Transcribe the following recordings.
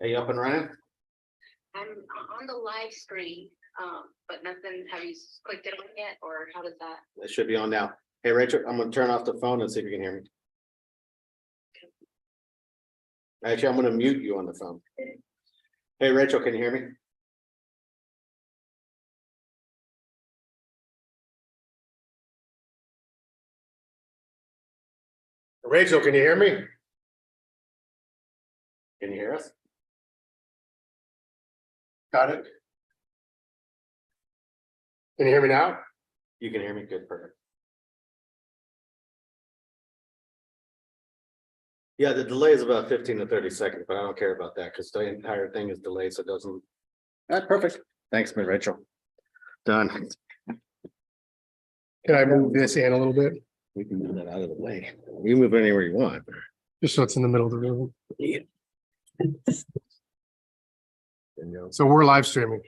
Are you up and running? I'm on the live stream, but nothing, have you clicked it on yet, or how does that? It should be on now. Hey, Rachel, I'm gonna turn off the phone and see if you can hear me. Actually, I'm gonna mute you on the phone. Hey, Rachel, can you hear me? Rachel, can you hear me? Can you hear us? Got it. Can you hear me now? You can hear me, good, perfect. Yeah, the delay is about 15 to 30 seconds, but I don't care about that because the entire thing is delayed, so it doesn't. That's perfect. Thanks, Miss Rachel. Done. Can I move this in a little bit, We can move that out of the way. You can move it anywhere you want. just so it's in the middle of the room? Yeah. And, you know, So we're live streaming.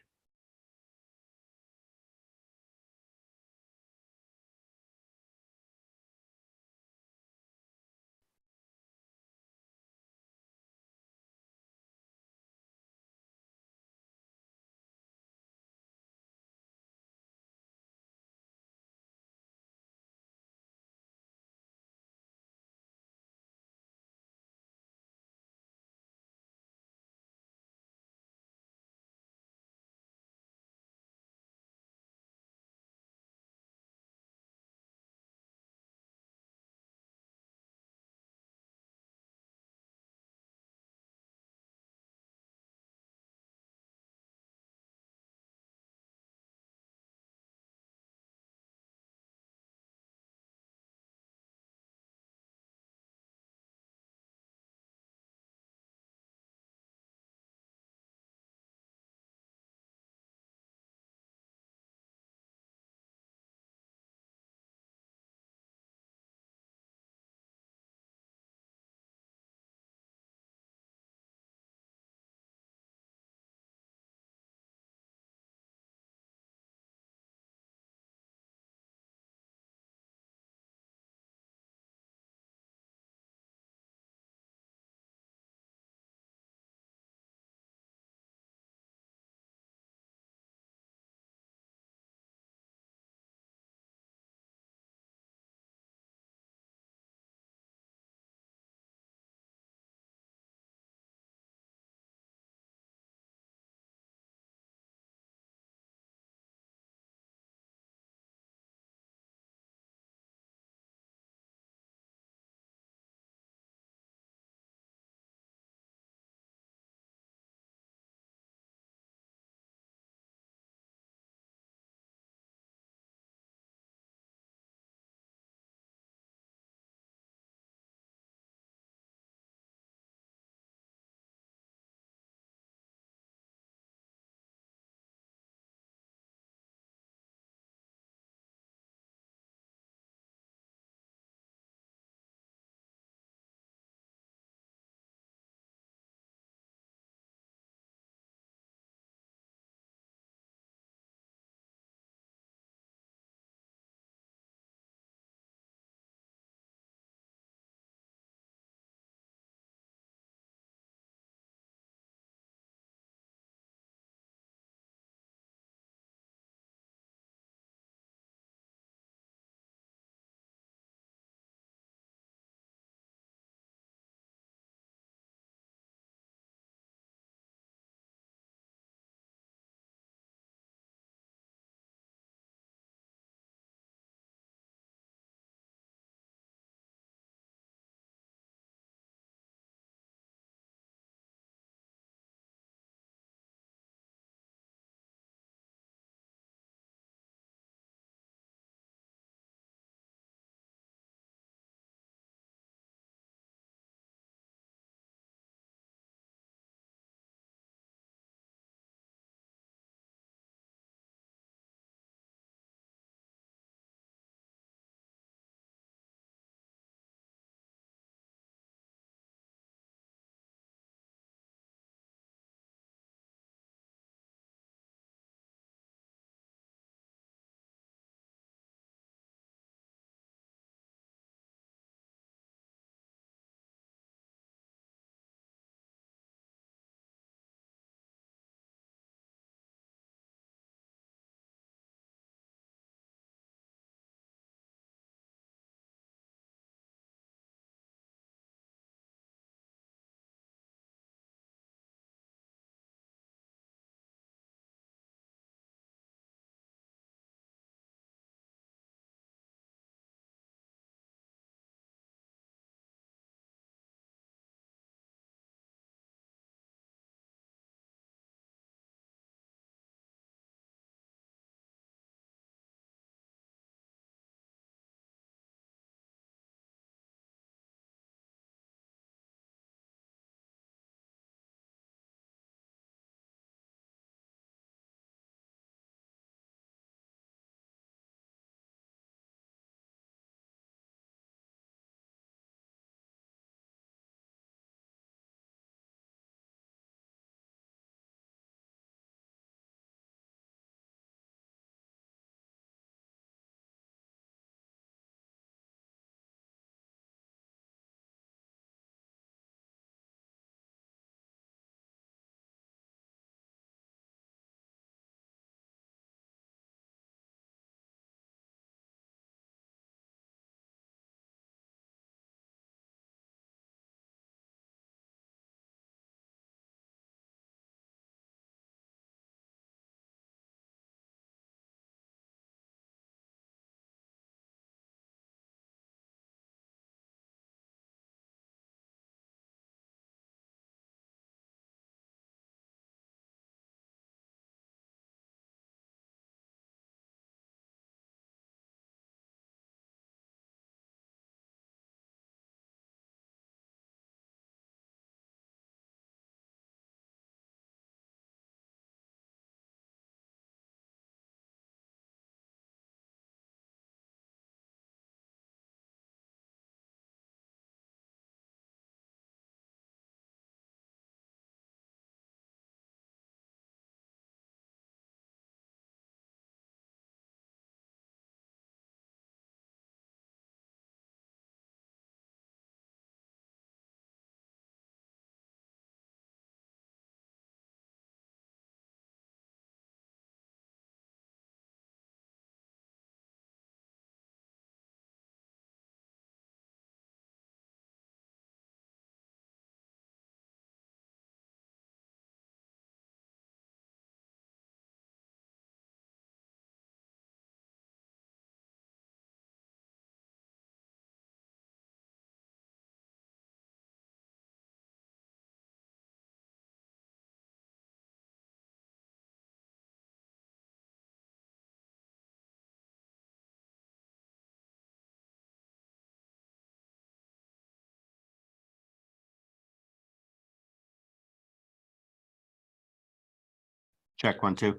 Check 1, 2.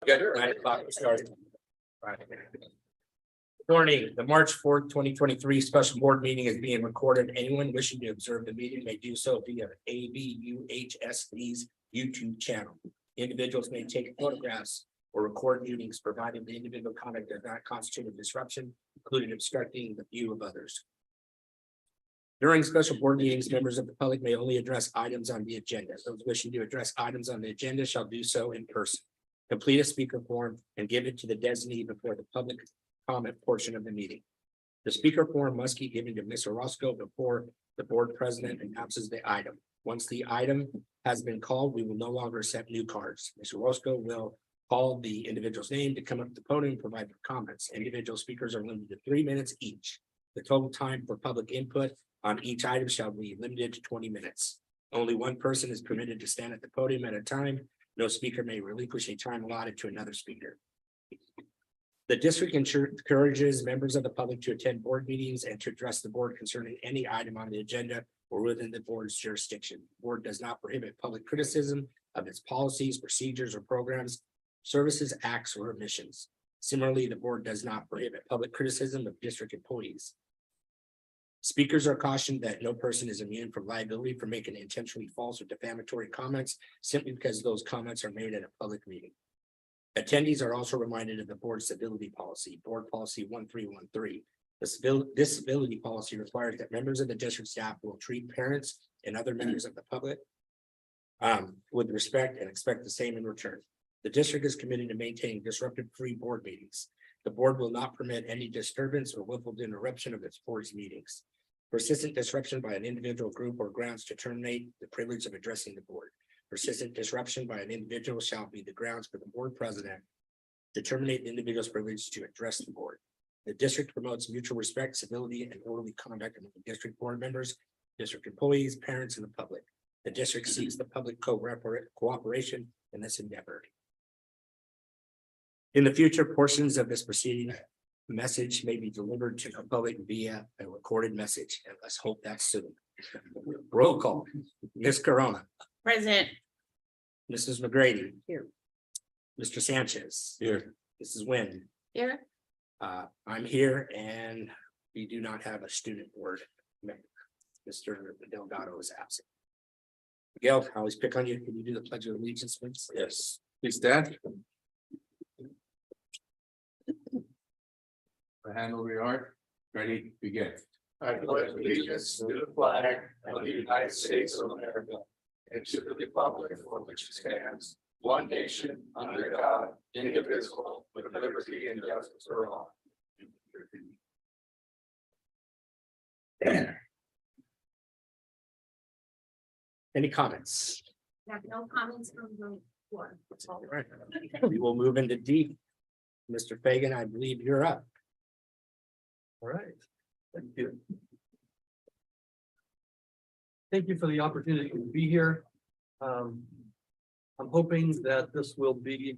Good, 9 o'clock, we're starting. Right. Morning, the March 4th, 2023 special board meeting is being recorded. Anyone wishing to observe the meeting may do so via AVUHSD's YouTube channel. Individuals may take photographs or record meetings, provided the individual conduct does not constitute a disruption, including obstructing the view of others. During special board meetings, members of the public may only address items on the agenda. Those wishing to address items on the agenda shall do so in person. Complete a speaker form and give it to the designee before the public comment portion of the meeting. The speaker form must be given to Ms. Orozco before the board president announces the item. Once the item has been called, we will no longer accept new cards. Ms. Orozco will call the individual's name to come up to the podium and provide their comments. Individual speakers are limited to 3 minutes each. The total time for public input on each item shall be limited to 20 minutes. Only one person is permitted to stand at the podium at a time. No speaker may relinquish a time allotted to another speaker. The district encourages members of the public to attend board meetings and to address the board concerning any item on the agenda or within the board's jurisdiction. The board does not prohibit public criticism of its policies, procedures, or programs, services, acts, or omissions. Similarly, the board does not prohibit public criticism of district employees. Speakers are cautioned that no person is immune from liability for making intentionally false or defamatory comments simply because those comments are made at a public meeting. Attendees are also reminded of the board's civility policy, board policy 1313. The disability policy requires that members of the district staff will treat parents and other members of the public with respect and expect the same in return. The district is committed to maintaining disruptive-free board meetings. The board will not permit any disturbance or willful interruption of its board's meetings. Persistent disruption by an individual, group, or grounds to terminate the privilege of addressing the board. Persistent disruption by an individual shall be the grounds for the board president to terminate the individual's privilege to address the board. The district promotes mutual respect, civility, and orderly conduct among the district board members, district employees, parents, and the public. The district seeks the public cooperation in this endeavor. In the future, portions of this proceeding message may be delivered to the public via a recorded message, and let's hope that's soon. Roll call. Ms. Corona. Present. Mrs. McGrady. Here. Mr. Sanchez. Here. Mrs. Nguyen. Here. I'm here and we do not have a student board member. Mr. Delgado is absent. Miguel, I always pick on you. Can you do the pledge of allegiance, please? Yes. Please stand. The hand over your heart, ready, begin. I pledge allegiance to the flag of the United States of America and to the republic for which it stands, one nation, under God, indivisible, with liberty and justice for all. Any comments? No comments from the floor. All right. We will move into D. Mr. Fagan, I believe you're up. All right, thank you. Thank you for the opportunity to be here. I'm hoping that this will be,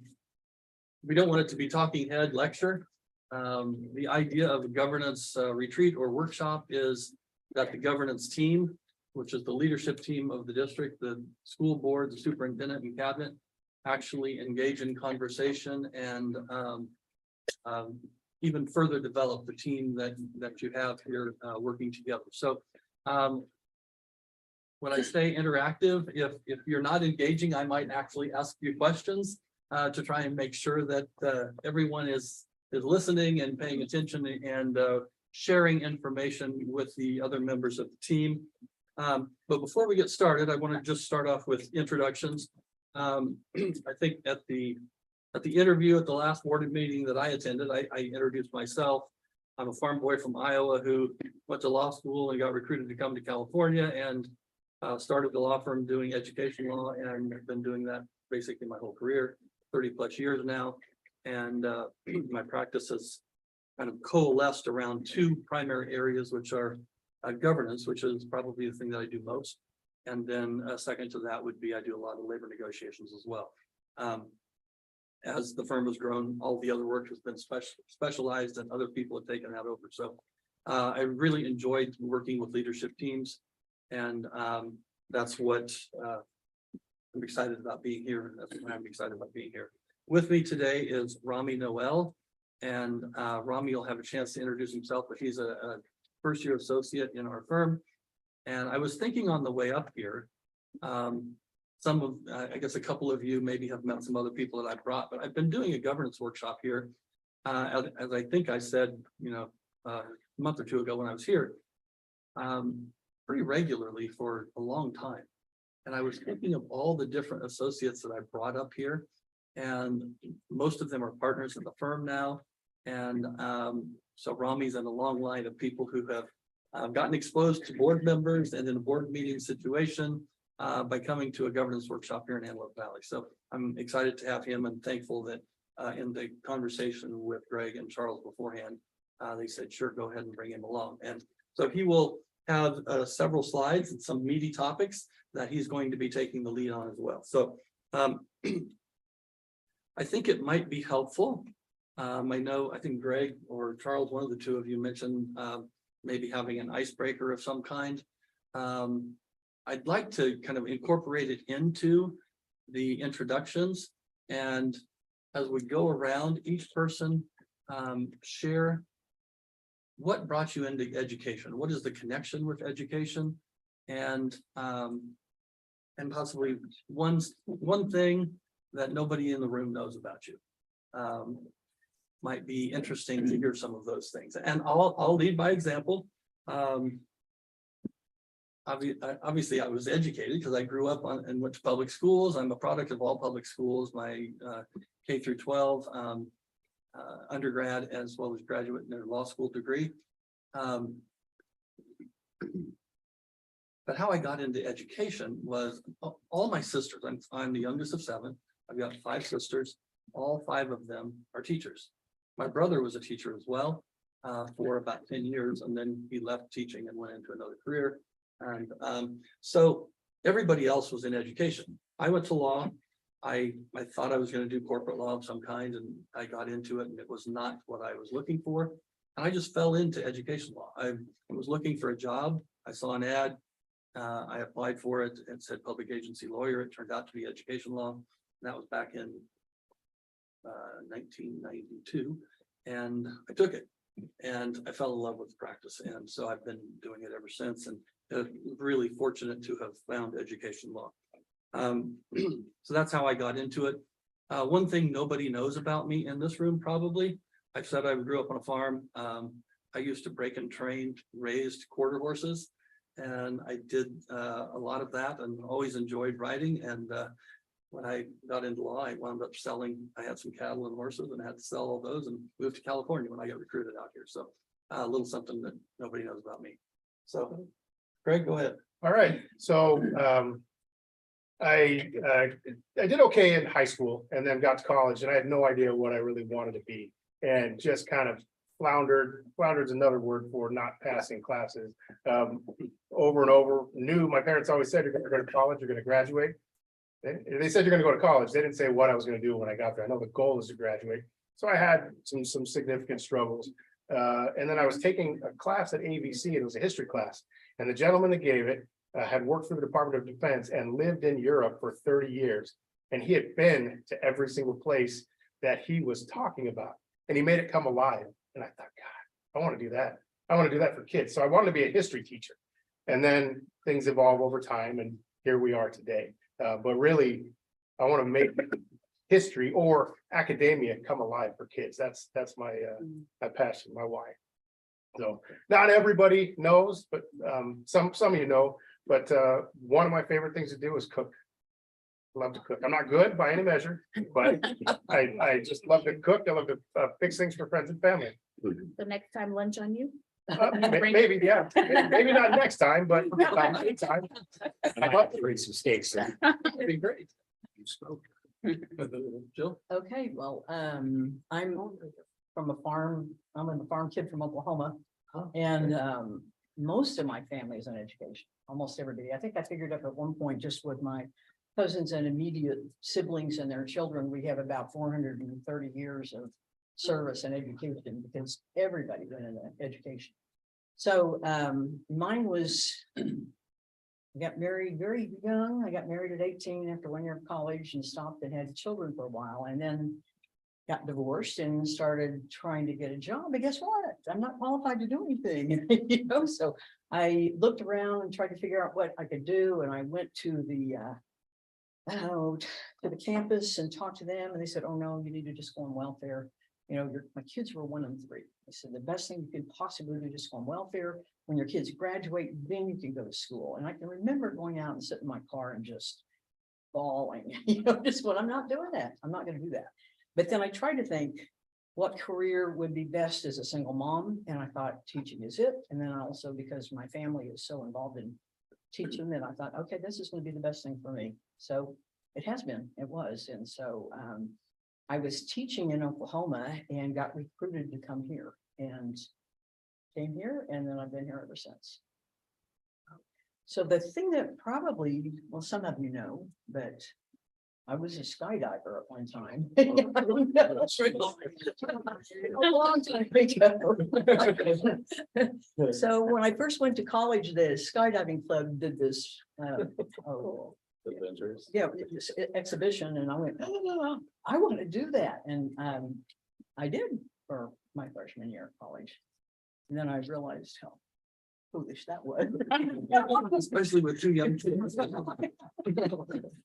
we don't want it to be talking head lecture. The idea of a governance retreat or workshop is that the governance team, which is the leadership team of the district, the school board, the superintendent and cabinet, actually engage in conversation and even further develop the team that you have here working together. So when I say interactive, if you're not engaging, I might actually ask you questions to try and make sure that everyone is listening and paying attention and sharing information with the other members of the team. But before we get started, I want to just start off with introductions. I think at the interview at the last board meeting that I attended, I introduced myself. I'm a farm boy from Iowa who went to law school and got recruited to come to California and started the law firm doing education law, and I've been doing that basically my whole career, 30+ years now. And my practice has kind of coalesced around two primary areas, which are governance, which is probably the thing that I do most. And then second to that would be I do a lot of labor negotiations as well. As the firm has grown, all the other work has been specialized and other people have taken that over. So I really enjoyed working with leadership teams, and that's what I'm excited about being here. That's why I'm excited about being here. With me today is Rami Noel. And Rami will have a chance to introduce himself, but he's a first-year associate in our firm. And I was thinking on the way up here, some of, I guess a couple of you maybe have met some other people that I brought, but I've been doing a governance workshop here. As I think I said, a month or two ago when I was here, pretty regularly for a long time. And I was thinking of all the different associates that I brought up here. And most of them are partners in the firm now. And so Rami's in a long line of people who have gotten exposed to board members and in a board meeting situation by coming to a governance workshop here in Antelope Valley. So I'm excited to have him and thankful that in the conversation with Greg and Charles beforehand, they said, sure, go ahead and bring him along. And so he will have several slides and some meaty topics that he's going to be taking the lead on as well. So I think it might be helpful. I think Greg or Charles, one of the two of you mentioned maybe having an icebreaker of some kind. I'd like to kind of incorporate it into the introductions. And as we go around, each person share what brought you into education? What is the connection with education? And possibly one thing that nobody in the room knows about you. Might be interesting to hear some of those things. And I'll lead by example. Obviously, I was educated because I grew up and went to public schools. I'm a product of all public schools, my K through 12 undergrad as well as graduate and law school degree. But how I got into education was all my sisters. I'm the youngest of 7. I've got 5 sisters. All 5 of them are teachers. My brother was a teacher as well for about 10 years, and then he left teaching and went into another career. And so everybody else was in education. I went to law. I thought I was going to do corporate law of some kind, and I got into it, and it was not what I was looking for. And I just fell into education law. I was looking for a job. I saw an ad. I applied for it. It said public agency lawyer. It turned out to be education law. And that was back in 1992. And I took it. And I fell in love with the practice. And so I've been doing it ever since. And really fortunate to have found education law. So that's how I got into it. One thing nobody knows about me in this room, probably, I said I grew up on a farm. I used to break and train raised quarter horses. And I did a lot of that and always enjoyed riding. And when I got into law, I wound up selling. I had some cattle and horses and had to sell all those and moved to California when I got recruited out here. So a little something that nobody knows about me. So Greg, go ahead. All right, so I did okay in high school and then got to college and I had no idea what I really wanted to be and just kind of floundered's another word for not passing classes over and over. My parents always said, you're going to go to college, you're going to graduate. They said you're going to go to college. They didn't say what I was going to do when I got there. I know the goal is to graduate. So I had some significant struggles. And then I was taking a class at AVC. It was a history class. And the gentleman that gave it had worked for the Department of Defense and lived in Europe for 30 years. And he had been to every single place that he was talking about. And he made it come alive. And I thought, God, I want to do that. I want to do that for kids. So I wanted to be a history teacher. And then things evolve over time. And here we are today. But really, I want to make history or academia come alive for kids. That's my passion, my why. So not everybody knows, but some of you know. But one of my favorite things to do is cook. Love to cook. I'm not good by any measure, but I just love to cook. I love to fix things for friends and family. The next time lunch on you? Maybe, yeah. Maybe not next time, but anytime. I have to bring some steaks. That'd be great. You spoke. Jill? Okay, well, I'm from a farm. I'm a farm kid from Oklahoma. And most of my family is in education, almost everybody. I think I figured up at one point, just with my cousins and immediate siblings and their children, we have about 430 years of service and education because everybody went into education. So mine was I got married very young. I got married at 18 after 1 year of college and stopped and had children for a while and then got divorced and started trying to get a job. But guess what? I'm not qualified to do anything, so I looked around and tried to figure out what I could do. And I went to the campus and talked to them and they said, oh no, you need to just go on welfare. My kids were 1 and 3. They said the best thing you could possibly do is just go on welfare. When your kids graduate, then you can go to school. And I can remember going out and sitting in my car and just bawling, just when I'm not doing that. I'm not going to do that. But then I tried to think what career would be best as a single mom. And I thought teaching is it. And then also because my family is so involved in teaching that I thought, okay, this is going to be the best thing for me. So it has been, it was. And so I was teaching in Oklahoma and got recruited to come here and came here. And then I've been here ever since. So the thing that probably, well, some of you know, but I was a skydiver at one time. A long time ago. So when I first went to college, the skydiving club did this, Adventures. yeah, this exhibition, and I went, oh, I want to do that, and I did for my freshman year of college. And then I realized how foolish that was. Especially with 2 young kids.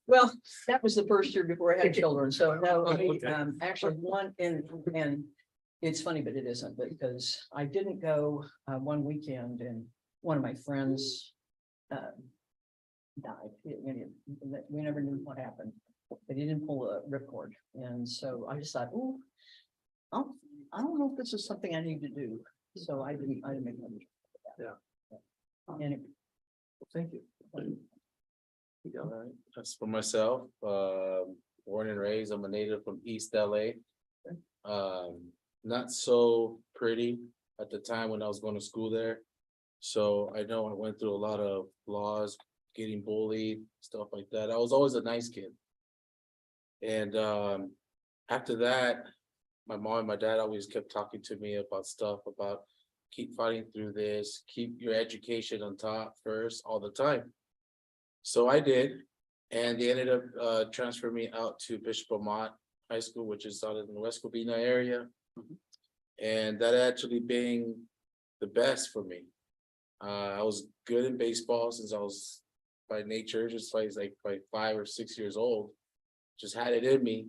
Well, that was the first year before I had children, so no, actually one and it's funny, but it isn't, because I didn't go one weekend and one of my friends died. We never knew what happened, but he didn't pull a ripcord, and so I just thought, oh, I don't know if this is something I need to do, so I didn't make money. Anyway, Thank you. All right, that's for myself, born and raised, I'm a native from East LA. Not so pretty at the time when I was going to school there. So I know I went through a lot of laws, getting bullied, stuff like that. I was always a nice kid. And after that, my mom and my dad always kept talking to me about stuff about keep fighting through this, keep your education on top first all the time. So I did, and they ended up transferring me out to Bishop Amat High School, which is out in the West Covina area. And that actually being the best for me. I was good in baseball since I was by nature, just like by 5 or 6 years old, just had it in me.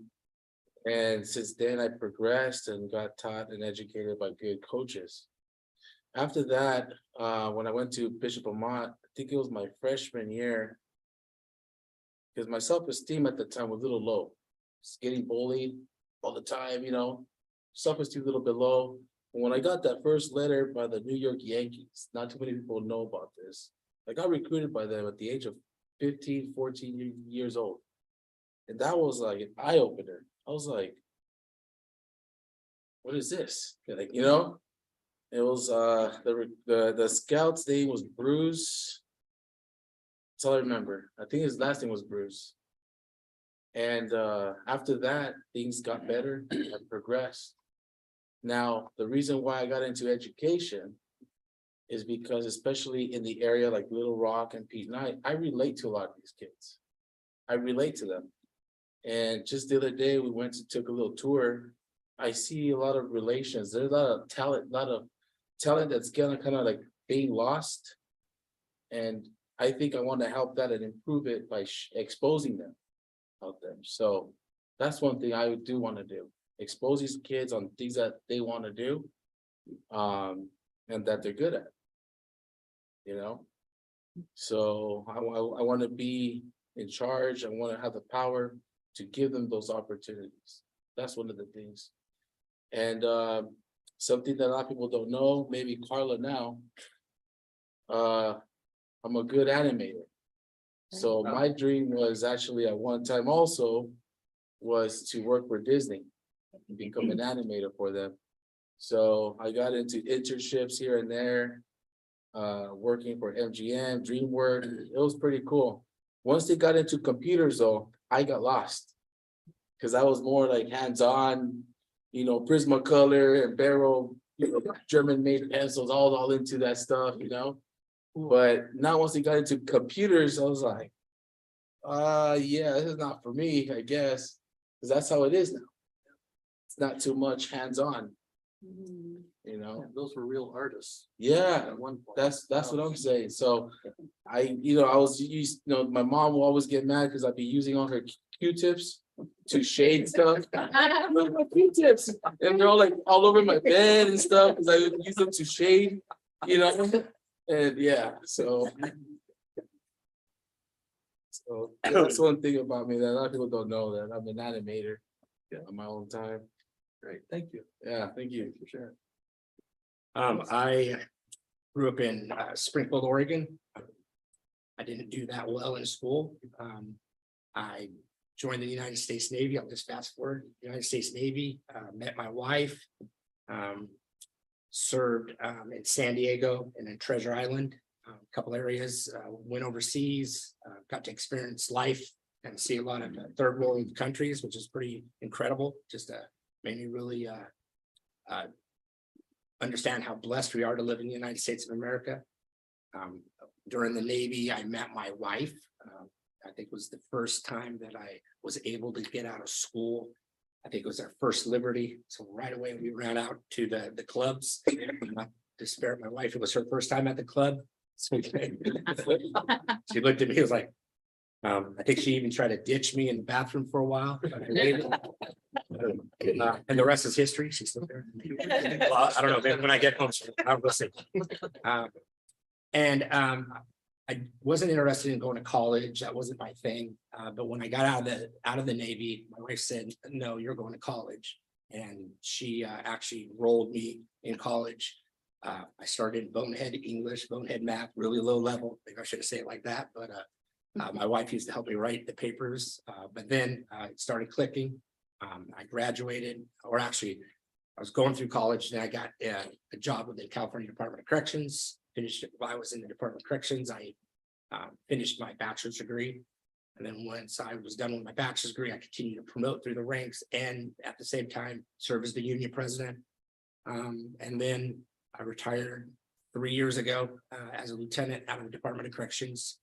And since then I progressed and got taught and educated by good coaches. After that, when I went to Bishop Amat, I think it was my freshman year, because my self-esteem at the time was a little low. Just getting bullied all the time, self-esteem a little bit low. And when I got that first letter by the New York Yankees, not too many people know about this. I got recruited by them at the age of 15, 14 years old. And that was like an eye-opener. I was like, what is this? Like, it was the scout's name was Bruce. That's all I remember. I think his last name was Bruce. And after that, things got better and progressed. Now, the reason why I got into education is because, especially in the area like Little Rock and Pete Knight, I relate to a lot of these kids. I relate to them. And just the other day, we took a little tour. I see a lot of relations. There's a lot of talent that's kind of like being lost. And I think I want to help that and improve it by exposing them out there. So that's one thing I do want to do. Expose these kids on things that they want to do, and that they're good at, So I want to be in charge. I want to have the power to give them those opportunities. That's one of the things. And something that a lot of people don't know, maybe Carla now, I'm a good animator. So my dream was actually at one time also was to work for Disney and become an animator for them. So I got into internships here and there, working for MGM, DreamWorks. It was pretty cool. Once they got into computers though, I got lost because I was more like hands-on, Prismacolor and Barrel, German made pencils, all into that stuff, But now once he got into computers, I was like, yeah, this is not for me, I guess. Cause that's how it is now. It's not too much hands-on, you know? Yeah, those were real artists Yeah, at one point. that's what I'm saying. So I was used, my mom will always get mad because I'd be using all her Q-tips to shade stuff. Look at my Q-tips. And they're all like all over my bed and stuff because I would use them to shade, and yeah, so that's one thing about me that a lot of people don't know, that I'm an animator on my own time. Great, thank you. Yeah, thank you. For sure. I grew up in Springfield, Oregon. I didn't do that well in school. I joined the United States Navy. I'll just fast forward. United States Navy, met my wife, served in San Diego and in Treasure Island, a couple areas, went overseas, got to experience life and see a lot of third world countries, which is pretty incredible. Just made me really understand how blessed we are to live in the United States of America. During the Navy, I met my wife. I think it was the first time that I was able to get out of school. I think it was our first liberty. So right away we ran out to the clubs. Not to spare my wife, it was her first time at the club. So she looked at me, was like, I think she even tried to ditch me in the bathroom for a while. And the rest is history. She's still there. Well, I don't know, maybe when I get home, I'll go see. I wasn't interested in going to college. That wasn't my thing. But when I got out of the Navy, my wife said, no, you're going to college. And she actually enrolled me in college. I started in bonehead English, bonehead math, really low level. Maybe I should have said it like that, but my wife used to help me write the papers. But then it started clicking. I graduated, or actually, I was going through college, and I got a job with the California Department of Corrections. Finished it while I was in the Department of Corrections. I finished my bachelor's degree. And then once I was done with my bachelor's degree, I continued to promote through the ranks and at the same time serve as the union president. And then I retired 3 years ago as a lieutenant out of the Department of Corrections.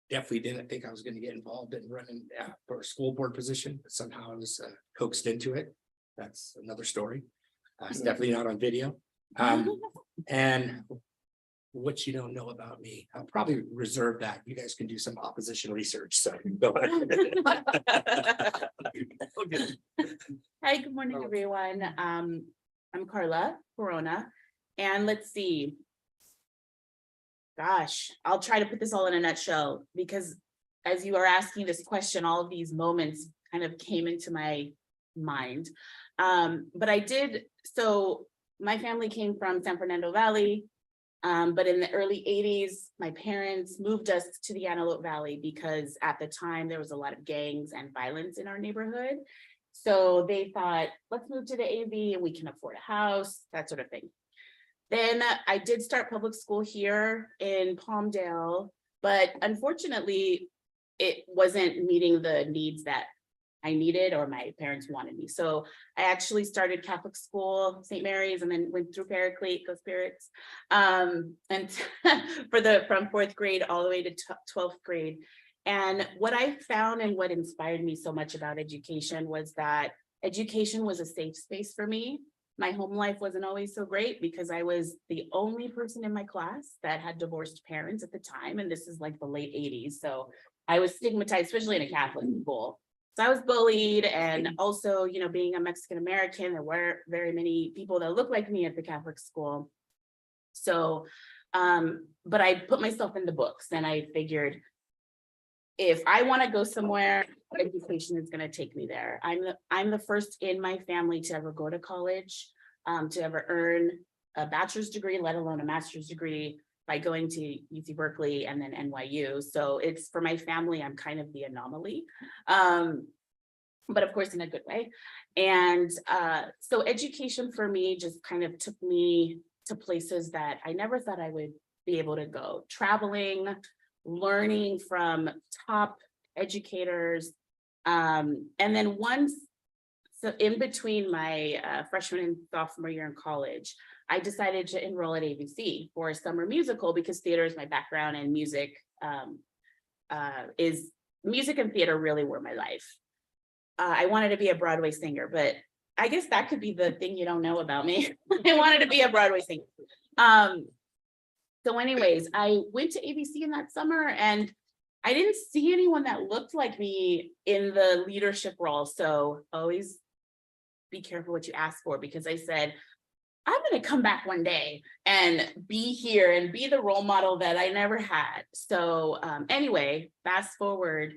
Definitely didn't think I was going to get involved in running for a school board position, but somehow I was coaxed into it. That's another story. It's definitely not on video. And what you don't know about me, I'll probably reserve that. You guys can do some opposition research. So go ahead. Hi, good morning, everyone. I'm Carla Corona, and let's see. Gosh, I'll try to put this all in a nutshell, because as you are asking this question, all of these moments kind of came into my mind. But I did, so my family came from San Fernando Valley, but in the early 80s, my parents moved us to the Antelope Valley because at the time there was a lot of gangs and violence in our neighborhood. So they thought, let's move to the AV and we can afford a house, that sort of thing. Then I did start public school here in Palmdale, but unfortunately, it wasn't meeting the needs that I needed or my parents wanted me. So I actually started Catholic school, St. Mary's, and then went through Paraclete, Go Spirits, and from 4th grade all the way to 12th grade. And what I found and what inspired me so much about education was that education was a safe space for me. My home life wasn't always so great because I was the only person in my class that had divorced parents at the time. And this is like the late 80s. So I was stigmatized, especially in a Catholic school. So I was bullied, and also, being a Mexican American, there weren't very many people that looked like me at the Catholic school. So, but I put myself in the books, and I figured if I want to go somewhere, education is going to take me there. I'm the first in my family to ever go to college, to ever earn a bachelor's degree, let alone a master's degree, by going to UC Berkeley and then NYU. So it's, for my family, I'm kind of the anomaly, but of course in a good way. And so education for me just kind of took me to places that I never thought I would be able to go. Traveling, learning from top educators. And then once, so in between my freshman and sophomore year in college, I decided to enroll at ABC for a summer musical because theater is my background and music and theater really were my life. I wanted to be a Broadway singer, but I guess that could be the thing you don't know about me. I wanted to be a Broadway singer. So anyways, I went to ABC in that summer and I didn't see anyone that looked like me in the leadership role. So always be careful what you ask for, because I said, I'm going to come back one day and be here and be the role model that I never had. So anyway, fast forward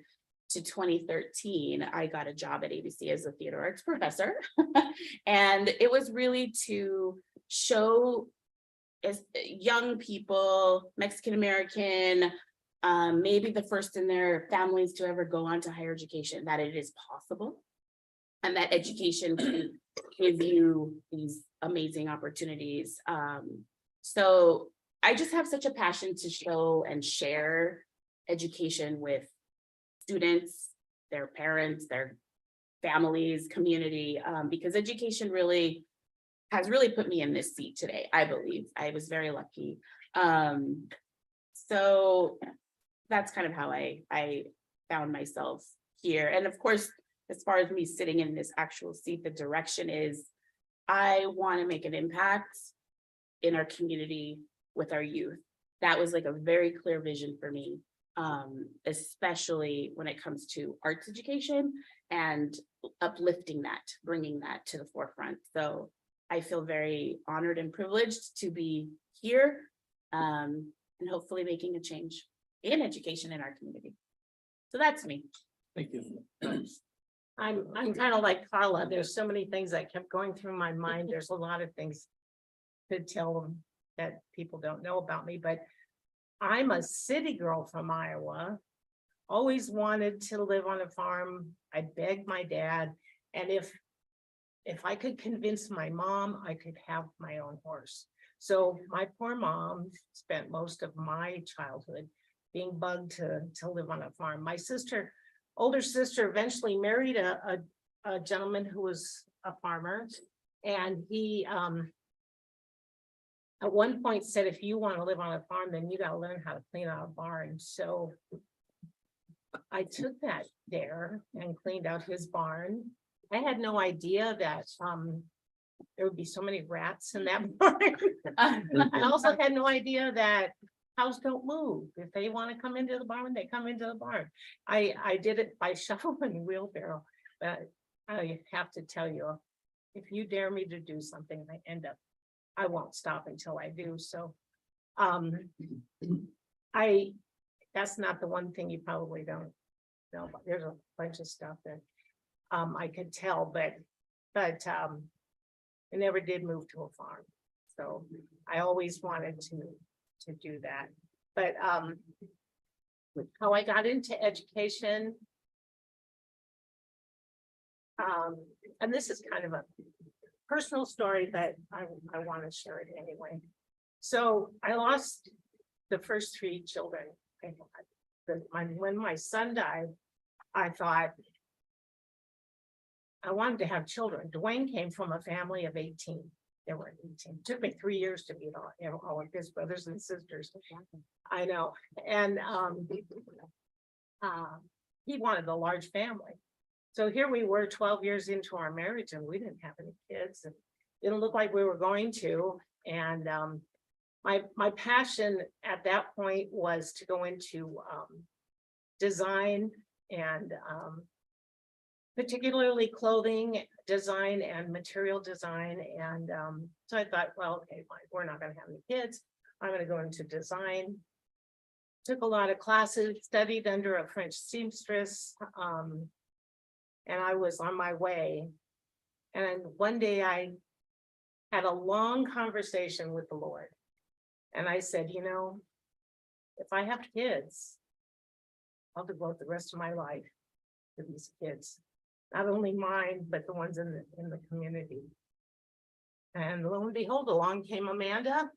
to 2013, I got a job at ABC as a theater arts professor. And it was really to show as young people, Mexican-American, maybe the first in their families to ever go on to higher education, that it is possible. And that education can give you these amazing opportunities. So I just have such a passion to show and share education with students, their parents, their families, community, because education really has really put me in this seat today, I believe. I was very lucky. So that's kind of how I found myself here. And of course, as far as me sitting in this actual seat, the direction is I want to make an impact in our community with our youth. That was like a very clear vision for me, especially when it comes to arts education and uplifting that, bringing that to the forefront. So I feel very honored and privileged to be here and hopefully making a change in education in our community. So that's me. Thank you. I'm kind of like Carla. There's so many things that kept going through my mind. There's a lot of things to tell them that people don't know about me, but I'm a city girl from Iowa. Always wanted to live on a farm. I begged my dad, and if I could convince my mom, I could have my own horse. So my poor mom spent most of my childhood being bugged to live on a farm. My older sister eventually married a gentleman who was a farmer, and he at one point said, if you want to live on a farm, then you got to learn how to clean out a barn. So I took that dare and cleaned out his barn. I had no idea that there would be so many rats in that barn. I also had no idea that cows don't move. If they want to come into the barn, they come into the barn. I did it by shovel and wheelbarrow, but I have to tell you, if you dare me to do something, I won't stop until I do. So that's not the one thing you probably don't know, but there's a bunch of stuff that I could tell, but I never did move to a farm. So I always wanted to do that. But how I got into education, and this is kind of a personal story, but I want to share it anyway. So I lost the first 3 children I had. When my son died, I thought I wanted to have children. Dwayne came from a family of 18. There were 18. It took me 3 years to meet all of his brothers and sisters. I know. And he wanted a large family. So here we were 12 years into our marriage, and we didn't have any kids. And it didn't look like we were going to. And my passion at that point was to go into design, and particularly clothing design and material design. And so I thought, well, okay, fine, we're not going to have any kids. I'm going to go into design. Took a lot of classes, studied under a French seamstress, and I was on my way. And one day I had a long conversation with the Lord. And I said, you know, if I have kids, I'll devote the rest of my life to these kids. Not only mine, but the ones in the community. And lo and behold, along came Amanda.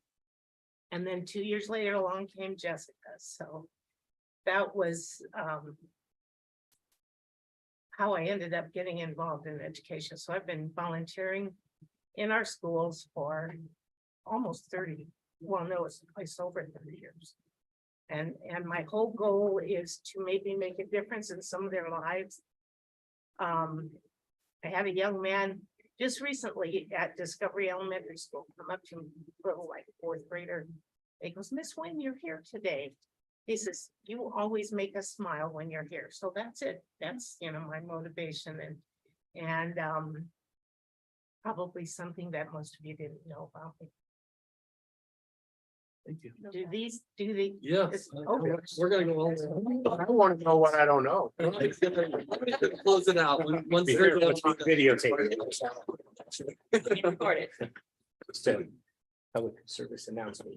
And then 2 years later, along came Jessica. So that was how I ended up getting involved in education. So I've been volunteering in our schools for almost 30. Well, no, it's over 30 years. And my whole goal is to maybe make a difference in some of their lives. I had a young man just recently at Discovery Elementary School come up to me, little like fourth grader. He goes, Miss Wynn, you're here today. He says, you always make us smile when you're here. So that's it. That's, my motivation and probably something that most of you didn't know about me. Thank you. Do they? Yes. Okay. We're gonna go on. I want to know what I don't know. Close it out. Once they're done. Videotape. Recorded. Public service announcement.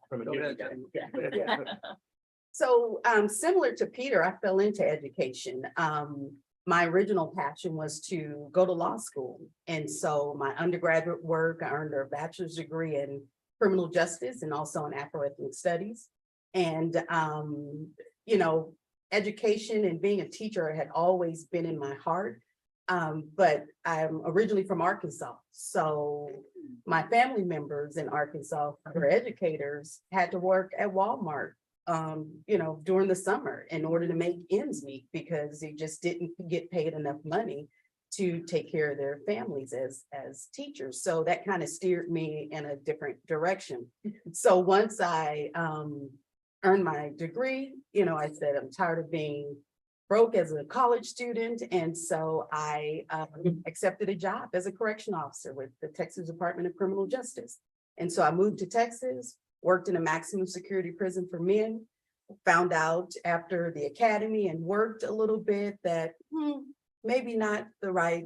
From a Go ahead, new- So similar to Peter, I fell into education. My original passion was to go to law school. And so my undergraduate work, I earned a bachelor's degree in criminal justice and also in Afro-ethnic studies. And education and being a teacher had always been in my heart. But I'm originally from Arkansas. So my family members in Arkansas, who are educators, had to work at Walmart during the summer in order to make ends meet because they just didn't get paid enough money to take care of their families as teachers. So that kind of steered me in a different direction. So once I earned my degree, I said, I'm tired of being broke as a college student. And so I accepted a job as a correction officer with the Texas Department of Criminal Justice. And so I moved to Texas, worked in a maximum security prison for men, found out after the academy and worked a little bit that maybe not the right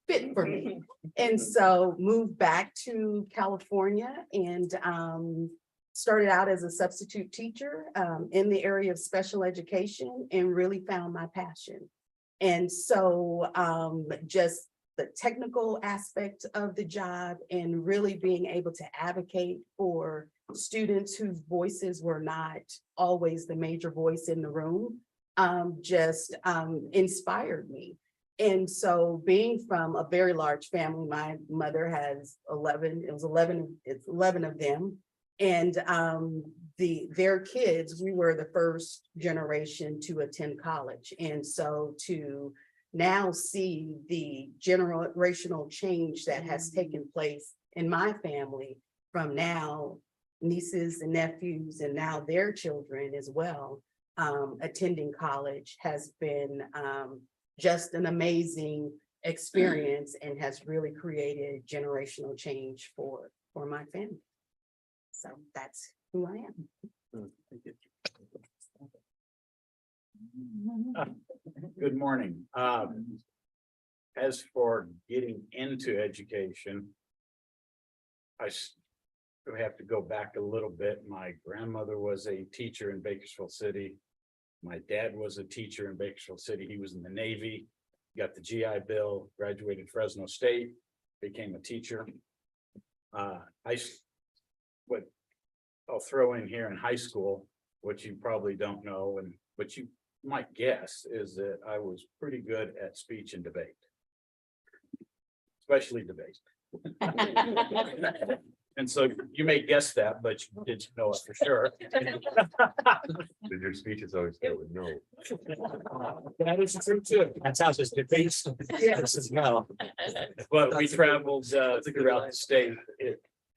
fit for me. And so moved back to California and started out as a substitute teacher in the area of special education and really found my passion. And so just the technical aspect of the job and really being able to advocate for students whose voices were not always the major voice in the room just inspired me. And so being from a very large family, my mother has 11 of them. And their kids, we were the first generation to attend college. And so to now see the generational change that has taken place in my family from now nieces and nephews and now their children as well attending college has been just an amazing experience and has really created generational change for my family. So that's who I am. Good morning. As for getting into education, I have to go back a little bit. My grandmother was a teacher in Bakersfield City. My dad was a teacher in Bakersfield City. He was in the Navy, got the GI Bill, graduated Fresno State, became a teacher. What I'll throw in here in high school, what you probably don't know, and what you might guess is that I was pretty good at speech and debate. Especially debate. And so you may guess that, but you didn't know it for sure. Your speech is always good with no. That is true too. That's how this debates. Yes, as well. But we traveled throughout the state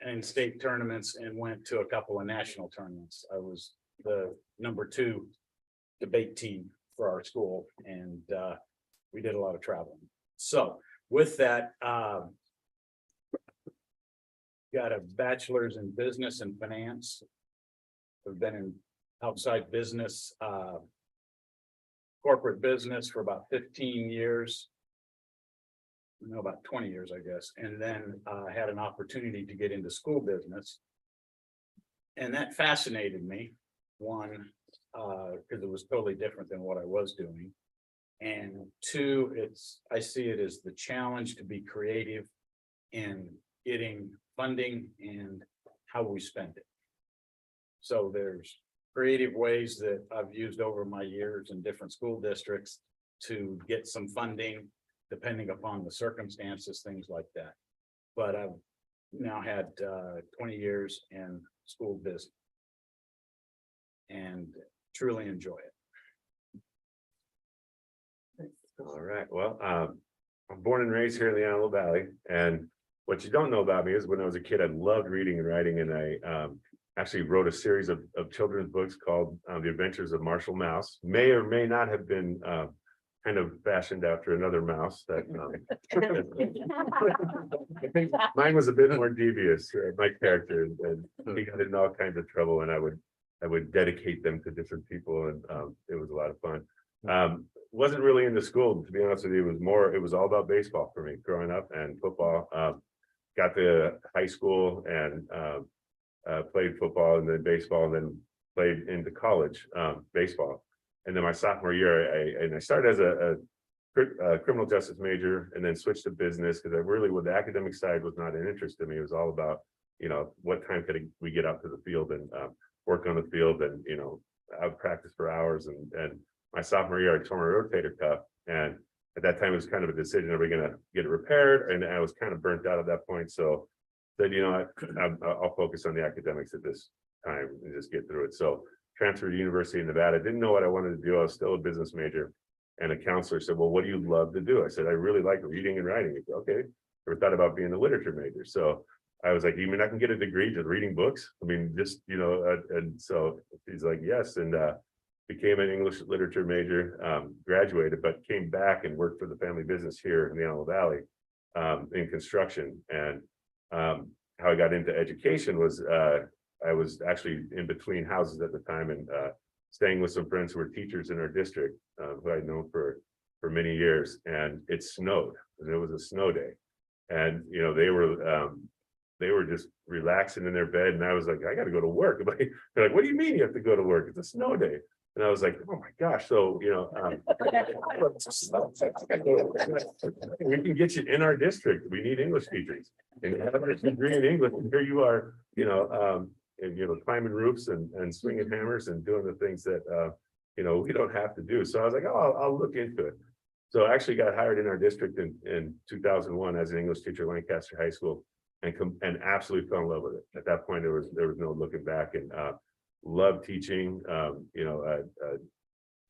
in state tournaments and went to a couple of national tournaments. I was the #2 debate team for our school, and we did a lot of traveling. So with that, got a bachelor's in business and finance. I've been in outside business, corporate business for about 15 years. No, about 20 years, I guess. And then had an opportunity to get into school business. And that fascinated me. One, because it was totally different than what I was doing. And two, I see it as the challenge to be creative in getting funding and how we spend it. So there's creative ways that I've used over my years in different school districts to get some funding, depending upon the circumstances, things like that. But I've now had 20 years in school business. And truly enjoy it. All right, well, I'm born and raised here in the Antelope Valley, and what you don't know about me is when I was a kid, I loved reading and writing, and I actually wrote a series of children's books called The Adventures of Marshall Mouse. May or may not have been kind of fashioned after another mouse that I think mine was a bit more devious, my character, and he got in all kinds of trouble, and I would dedicate them to different people, and it was a lot of fun. Wasn't really into school, to be honest with you. It was all about baseball for me growing up, and football. Got to high school and played football and then baseball, and then played into college baseball. And then my sophomore year, I started as a criminal justice major, and then switched to business because I really, with the academic side, was not an interest in me. It was all about, what time could we get out to the field and work on the field, and I would practice for hours. And my sophomore year, I tore my rotator cuff, and at that time it was kind of a decision: are we going to get it repaired? And I was kind of burnt out at that point, so said, I'll focus on the academics at this time and just get through it. So transferred to University of Nevada. Didn't know what I wanted to do. I was still a business major, and a counselor said, well, what do you love to do? I said, I really like reading and writing. He said, okay, never thought about being a literature major. So I was like, you mean I can get a degree just reading books? I mean, just, and so he's like, yes. And became an English literature major, graduated, but came back and worked for the family business here in the Antelope Valley in construction. And how I got into education was I was actually in between houses at the time, and staying with some friends who were teachers in our district, who I'd known for many years. And it snowed, and it was a snow day. And, they were just relaxing in their bed. And I was like, I got to go to work. They're like, what do you mean you have to go to work? It's a snow day. And I was like, oh my gosh. So, we can get you in our district. We need English teachers. And you have a degree in English. And here you are, and, climbing roofs and swinging hammers and doing the things that, we don't have to do. So I was like, oh, I'll look into it. So I actually got hired in our district in 2001 as an English teacher at Lancaster High School, and absolutely fell in love with it. At that point, there was no looking back, and loved teaching.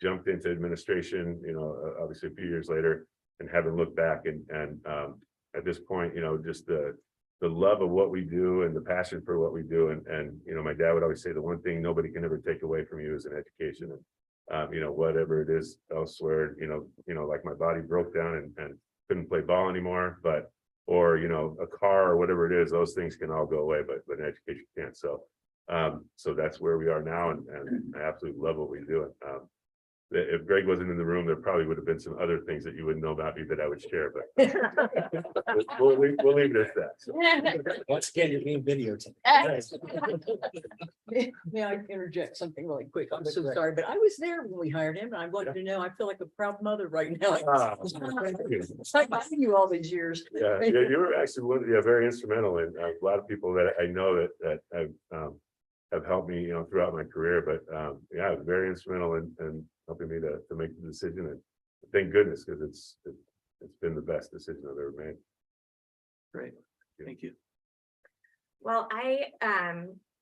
Jumped into administration, obviously a few years later, and haven't looked back. And at this point, just the love of what we do and the passion for what we do. And my dad would always say the one thing nobody can ever take away from you is an education. And whatever it is elsewhere, like my body broke down and couldn't play ball anymore, or a car or whatever it is, those things can all go away, but an education can't. So that's where we are now, and I absolutely love what we do. And if Greg wasn't in the room, there probably would have been some other things that you wouldn't know about me that I would share, but we'll leave it at that. So. Once again, you're being videotaped. May I interject something really quick? I'm so sorry, but I was there when we hired him, and I wanted to know, I feel like a proud mother right now. Thank you. It's like I've seen you all these years. Yeah, you were actually very instrumental in a lot of people that I know that have helped me, throughout my career. But yeah, very instrumental in helping me to make the decision, and thank goodness, because it's been the best decision I've ever made. Great, thank you. Well, I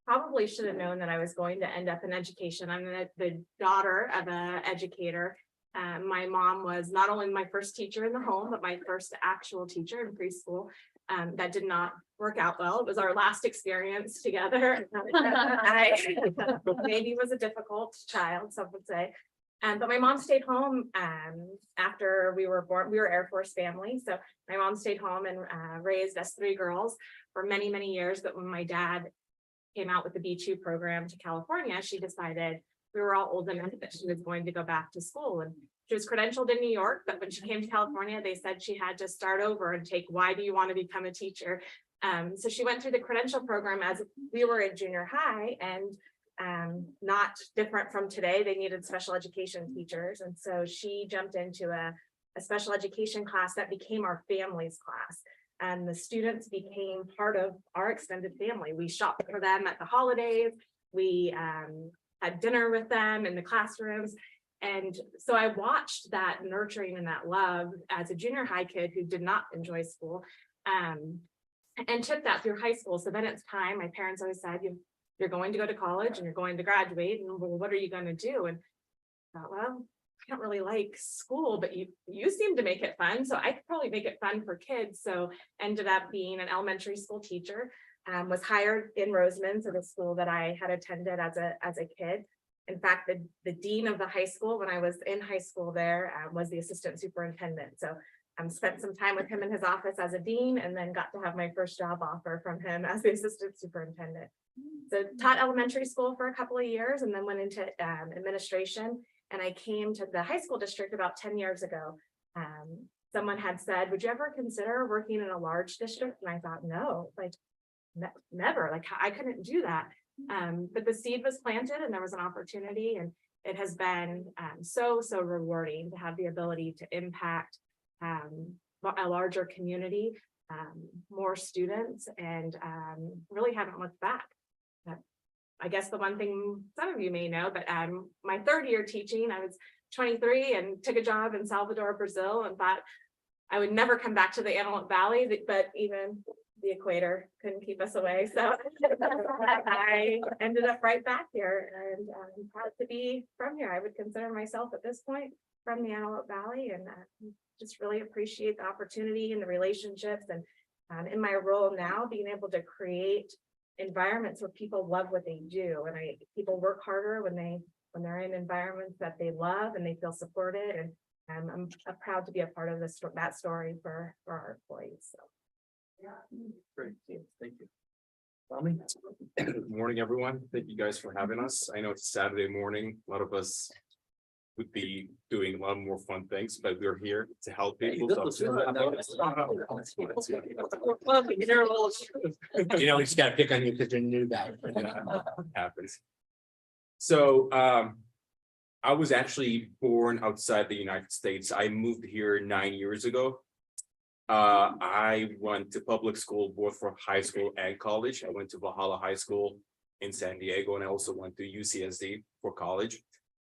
probably should have known that I was going to end up in education. I'm the daughter of an educator. My mom was not only my first teacher in the home, but my first actual teacher in preschool. That did not work out well. It was our last experience together. Maybe was a difficult child, some would say. But my mom stayed home after we were born. We were Air Force family. So my mom stayed home and raised us 3 girls for many, many years. But when my dad came out with the B2 program to California, she decided we were all old enough that she was going to go back to school. And she was credentialed in New York, but when she came to California, they said she had to start over and take, why do you want to become a teacher? So she went through the credential program as we were in junior high, and not different from today. They needed special education teachers. And so she jumped into a special education class that became our family's class. And the students became part of our extended family. We shopped for them at the holidays. We had dinner with them in the classrooms. And so I watched that nurturing and that love as a junior high kid who did not enjoy school. and took that through high school. So then it's time, my parents always said, you're going to go to college and you're going to graduate, and well, what are you going to do? And I thought, well, I don't really like school, but you seem to make it fun. So I could probably make it fun for kids. So ended up being an elementary school teacher, was hired in Roseman, so the school that I had attended as a kid. In fact, the dean of the high school, when I was in high school there, was the assistant superintendent. So spent some time with him in his office as a dean, and then got to have my first job offer from him as the assistant superintendent. So taught elementary school for a couple of years, and then went into administration. And I came to the high school district about 10 years ago. Someone had said, would you ever consider working in a large district? And I thought, no, like never, like I couldn't do that. But the seed was planted and there was an opportunity, and it has been so rewarding to have the ability to impact a larger community, more students, and really haven't looked back. I guess the one thing some of you may know, but my third year teaching, I was 23 and took a job in Salvador, Brazil, and thought I would never come back to the Antelope Valley, but even the equator couldn't keep us away. So I ended up right back here, and I'm proud to be from here. I would consider myself at this point from the Antelope Valley, and just really appreciate the opportunity and the relationships, and in my role now, being able to create environments where people love what they do, and people work harder when they're in environments that they love and they feel supported, and I'm proud to be a part of that story for our employees. So Great, thank you. Tommy? Good morning, everyone. Thank you guys for having us. I know it's Saturday morning. A lot of us would be doing a lot more fun things, but we're here to help people. You know, we just gotta pick on you because you're new guy. Happens. So I was actually born outside the United States. I moved here 9 years ago. I went to public school both for high school and college. I went to Valhalla High School in San Diego, and I also went to UCSD for college.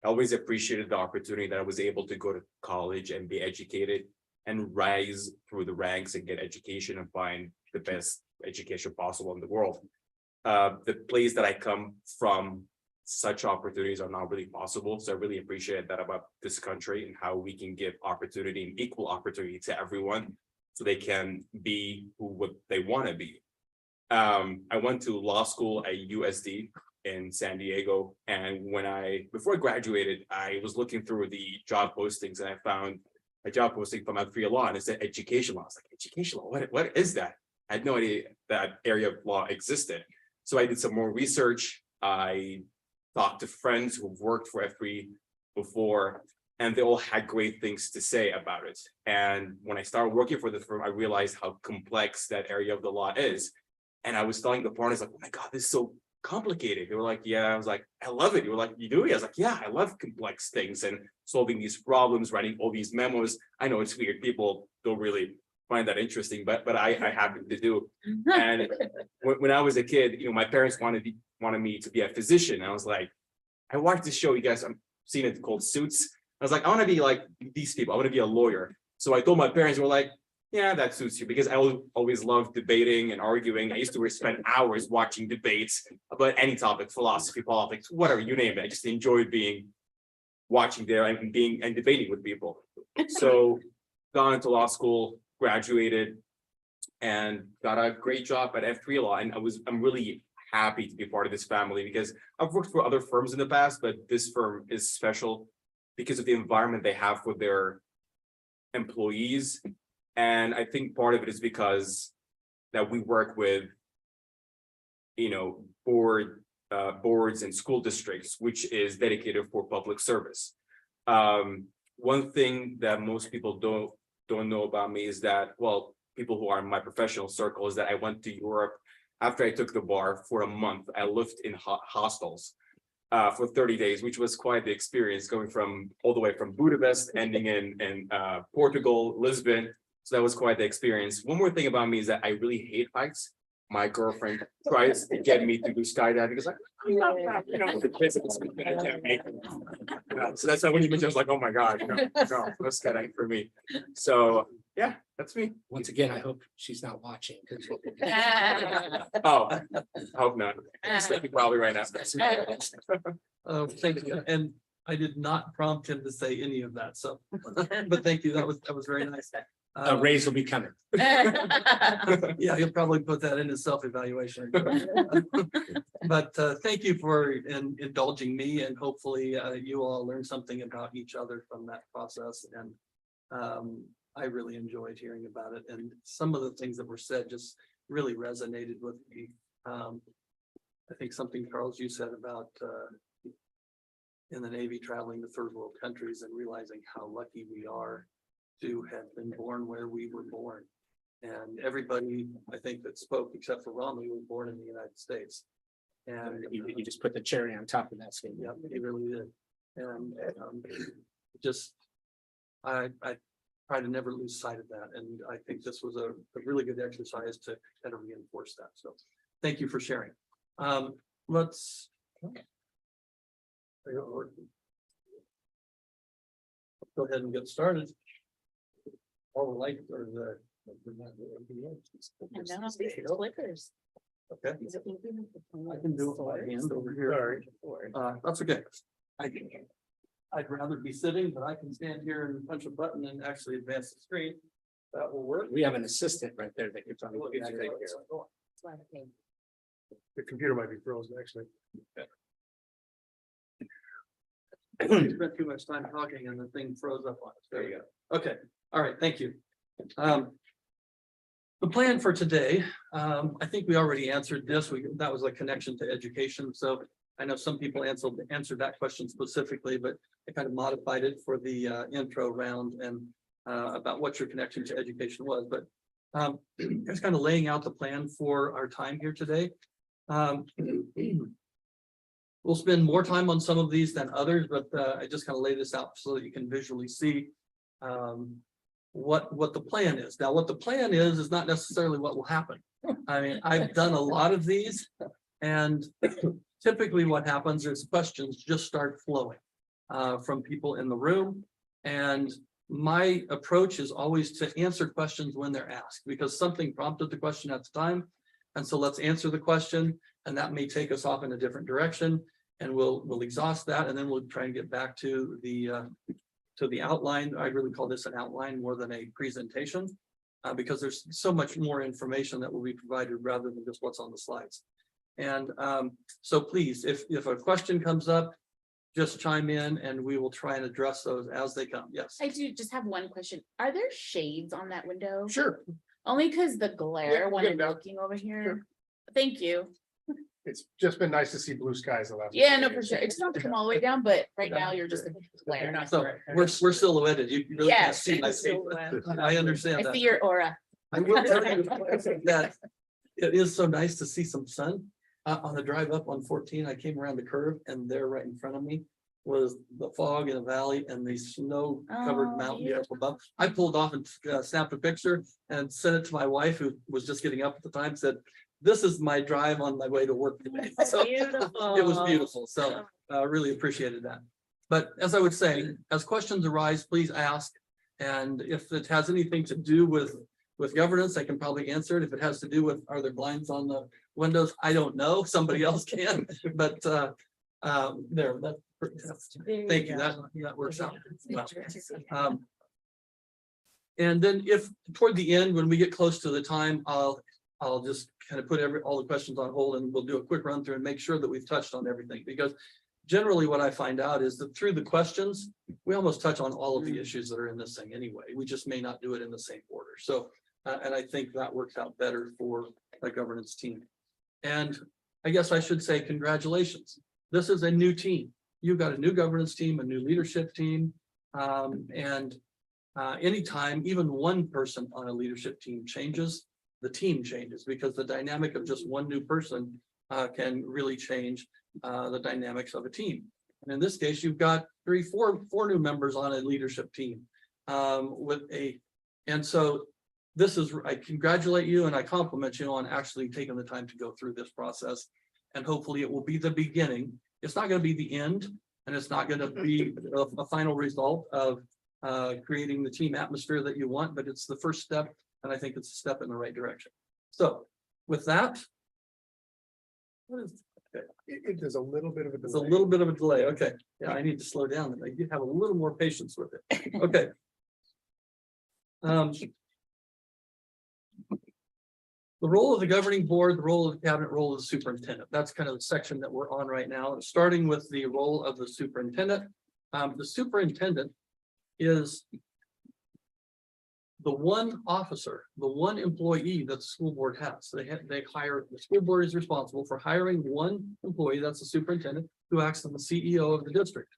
I always appreciated the opportunity that I was able to go to college and be educated and rise through the ranks and get education and find the best education possible in the world. The place that I come from, such opportunities are not really possible. So I really appreciate that about this country and how we can give opportunity and equal opportunity to everyone so they can be what they want to be. I went to law school at USD in San Diego. And before I graduated, I was looking through the job postings and I found a job posting from AVUHSD Law, and it said education law. I was like, education law, what is that? I had no idea that area of law existed. So I did some more research. I talked to friends who've worked for AVUHSD before, and they all had great things to say about it. And when I started working for the firm, I realized how complex that area of the law is. And I was telling the partners, like, oh my God, this is so complicated. They were like, yeah. I was like, I love it. You were like, you do? I was like, yeah, I love complex things and solving these problems, writing all these memos. I know it's weird. People don't really find that interesting, but I happen to do. And when I was a kid, my parents wanted me to be a physician. I was like, I watched this show, you guys, I'm seeing it called Suits. I was like, I want to be like these people. I want to be a lawyer. So I told my parents, were like, yeah, that suits you, because I always loved debating and arguing. I used to spend hours watching debates about any topic, philosophy, politics, whatever, you name it. I just enjoyed watching there and debating with people. So gone into law school, graduated, and got a great job at AVUHSD Law. And I'm really happy to be part of this family, because I've worked for other firms in the past, but this firm is special because of the environment they have for their employees. And I think part of it is because that we work with, boards and school districts, which is dedicated for public service. One thing that most people don't know about me is that, well, people who are in my professional circle, is that I went to Europe after I took the bar for a month. I lived in hostels for 30 days, which was quite the experience, going all the way from Budapest, ending in Portugal, Lisbon. So that was quite the experience. One more thing about me is that I really hate heights. My girlfriend tries to get me to do skydiving because the physics I can't make it. So that's why when you mentioned, I was like, oh my God, no skydiving for me. So Yeah, that's me. Once again, I hope she's not watching. 'Cause- Oh, I hope not. Probably right now. Thank you, and I did not prompt him to say any of that, so, but thank you, that was very nice. A raise will be coming. Yeah, he'll probably put that in his self-evaluation. But thank you for indulging me, and hopefully you all learn something about each other from that process, and I really enjoyed hearing about it, and some of the things that were said just really resonated with me. I think something, Charles, you said about in the Navy traveling to third world countries and realizing how lucky we are to have been born where we were born. And everybody, I think, that spoke, except for Romney, was born in the United States. And You just put the cherry on top of that statement. yeah, he really did. And just, I try to never lose sight of that. And I think this was a really good exercise to kind of reinforce that. So thank you for sharing. Let's. Go ahead and get started. All the light or the. Clickers. Okay. I can do it with my hand over here. That's okay. I'd rather be sitting, but I can stand here and punch a button and actually advance the screen. That will work. We have an assistant right there that you're talking about. The computer might be frozen, actually. Spent too much time talking and the thing froze up on us. There you go. Okay, all right, thank you. The plan for today, I think we already answered this. That was a connection to education. So I know some people answered that question specifically, but I kind of modified it for the intro round and about what your connection to education was. But just kind of laying out the plan for our time here today. We'll spend more time on some of these than others, but I just kind of lay this out so that you can visually see what the plan is. Now, what the plan is not necessarily what will happen. I mean, I've done a lot of these, and typically what happens is questions just start flowing from people in the room. And my approach is always to answer questions when they're asked, because something prompted the question at the time. And so let's answer the question, and that may take us off in a different direction, and we'll exhaust that, and then we'll try and get back to the outline. I really call this an outline more than a presentation, because there's so much more information that will be provided rather than just what's on the slides. And so please, if a question comes up, just chime in and we will try and address those as they come. Yes. I do just have one question. Are there shades on that window? Sure. Only because the glare Yeah, when get I'm it down. looking over here. Sure. Thank you. It's just been nice to see blue skies the last. Yeah, no, for sure. It's not to come all the way down, but right now you're just a glare. So we're silhouetted. You really can't Yes. see my face. I understand I that. see your aura. I will tell you that it is so nice to see some sun. On the drive up on 14, I came around the curve and there right in front of me was the fog in a valley and the snow covered Oh, mountain up above. I pulled off and snapped a picture and sent it to my wife, who was just getting up at the time, said, "This is my drive on my way to work today." So it was beautiful. So really appreciated that. But as I would say, as questions arise, please ask. And if it has anything to do with governance, I can probably answer it. If it has to do with, are there blinds on the windows? I don't know. Somebody else can, but there, thank you. That works out well. And then if toward the end, when we get close to the time, I'll just kind of put all the questions on hold and we'll do a quick run through and make sure that we've touched on everything, because generally what I find out is that through the questions, we almost touch on all of the issues that are in this thing anyway. We just may not do it in the same order. So, and I think that works out better for a governance team. And I guess I should say congratulations. This is a new team. You've got a new governance team, a new leadership team. Anytime even one person on a leadership team changes, the team changes, because the dynamic of just one new person can really change the dynamics of a team. And in this case, you've got four new members on a leadership team and so this is, I congratulate you and I compliment you on actually taking the time to go through this process. And hopefully it will be the beginning. It's not going to be the end, and it's not going to be a final result of creating the team atmosphere that you want, but it's the first step, and I think it's a step in the right direction. So with that. What is, There's a little bit of a it's a delay. little bit of a delay. Okay, yeah, I need to slow down and I do have a little more patience with it. Okay. The role of the governing board, the role of the cabinet, role of the superintendent. That's kind of the section that we're on right now. And starting with the role of the superintendent. The superintendent is the one officer, the one employee that the school board has. They hire, the school board is responsible for hiring one employee, that's the superintendent, who acts as the CEO of the district.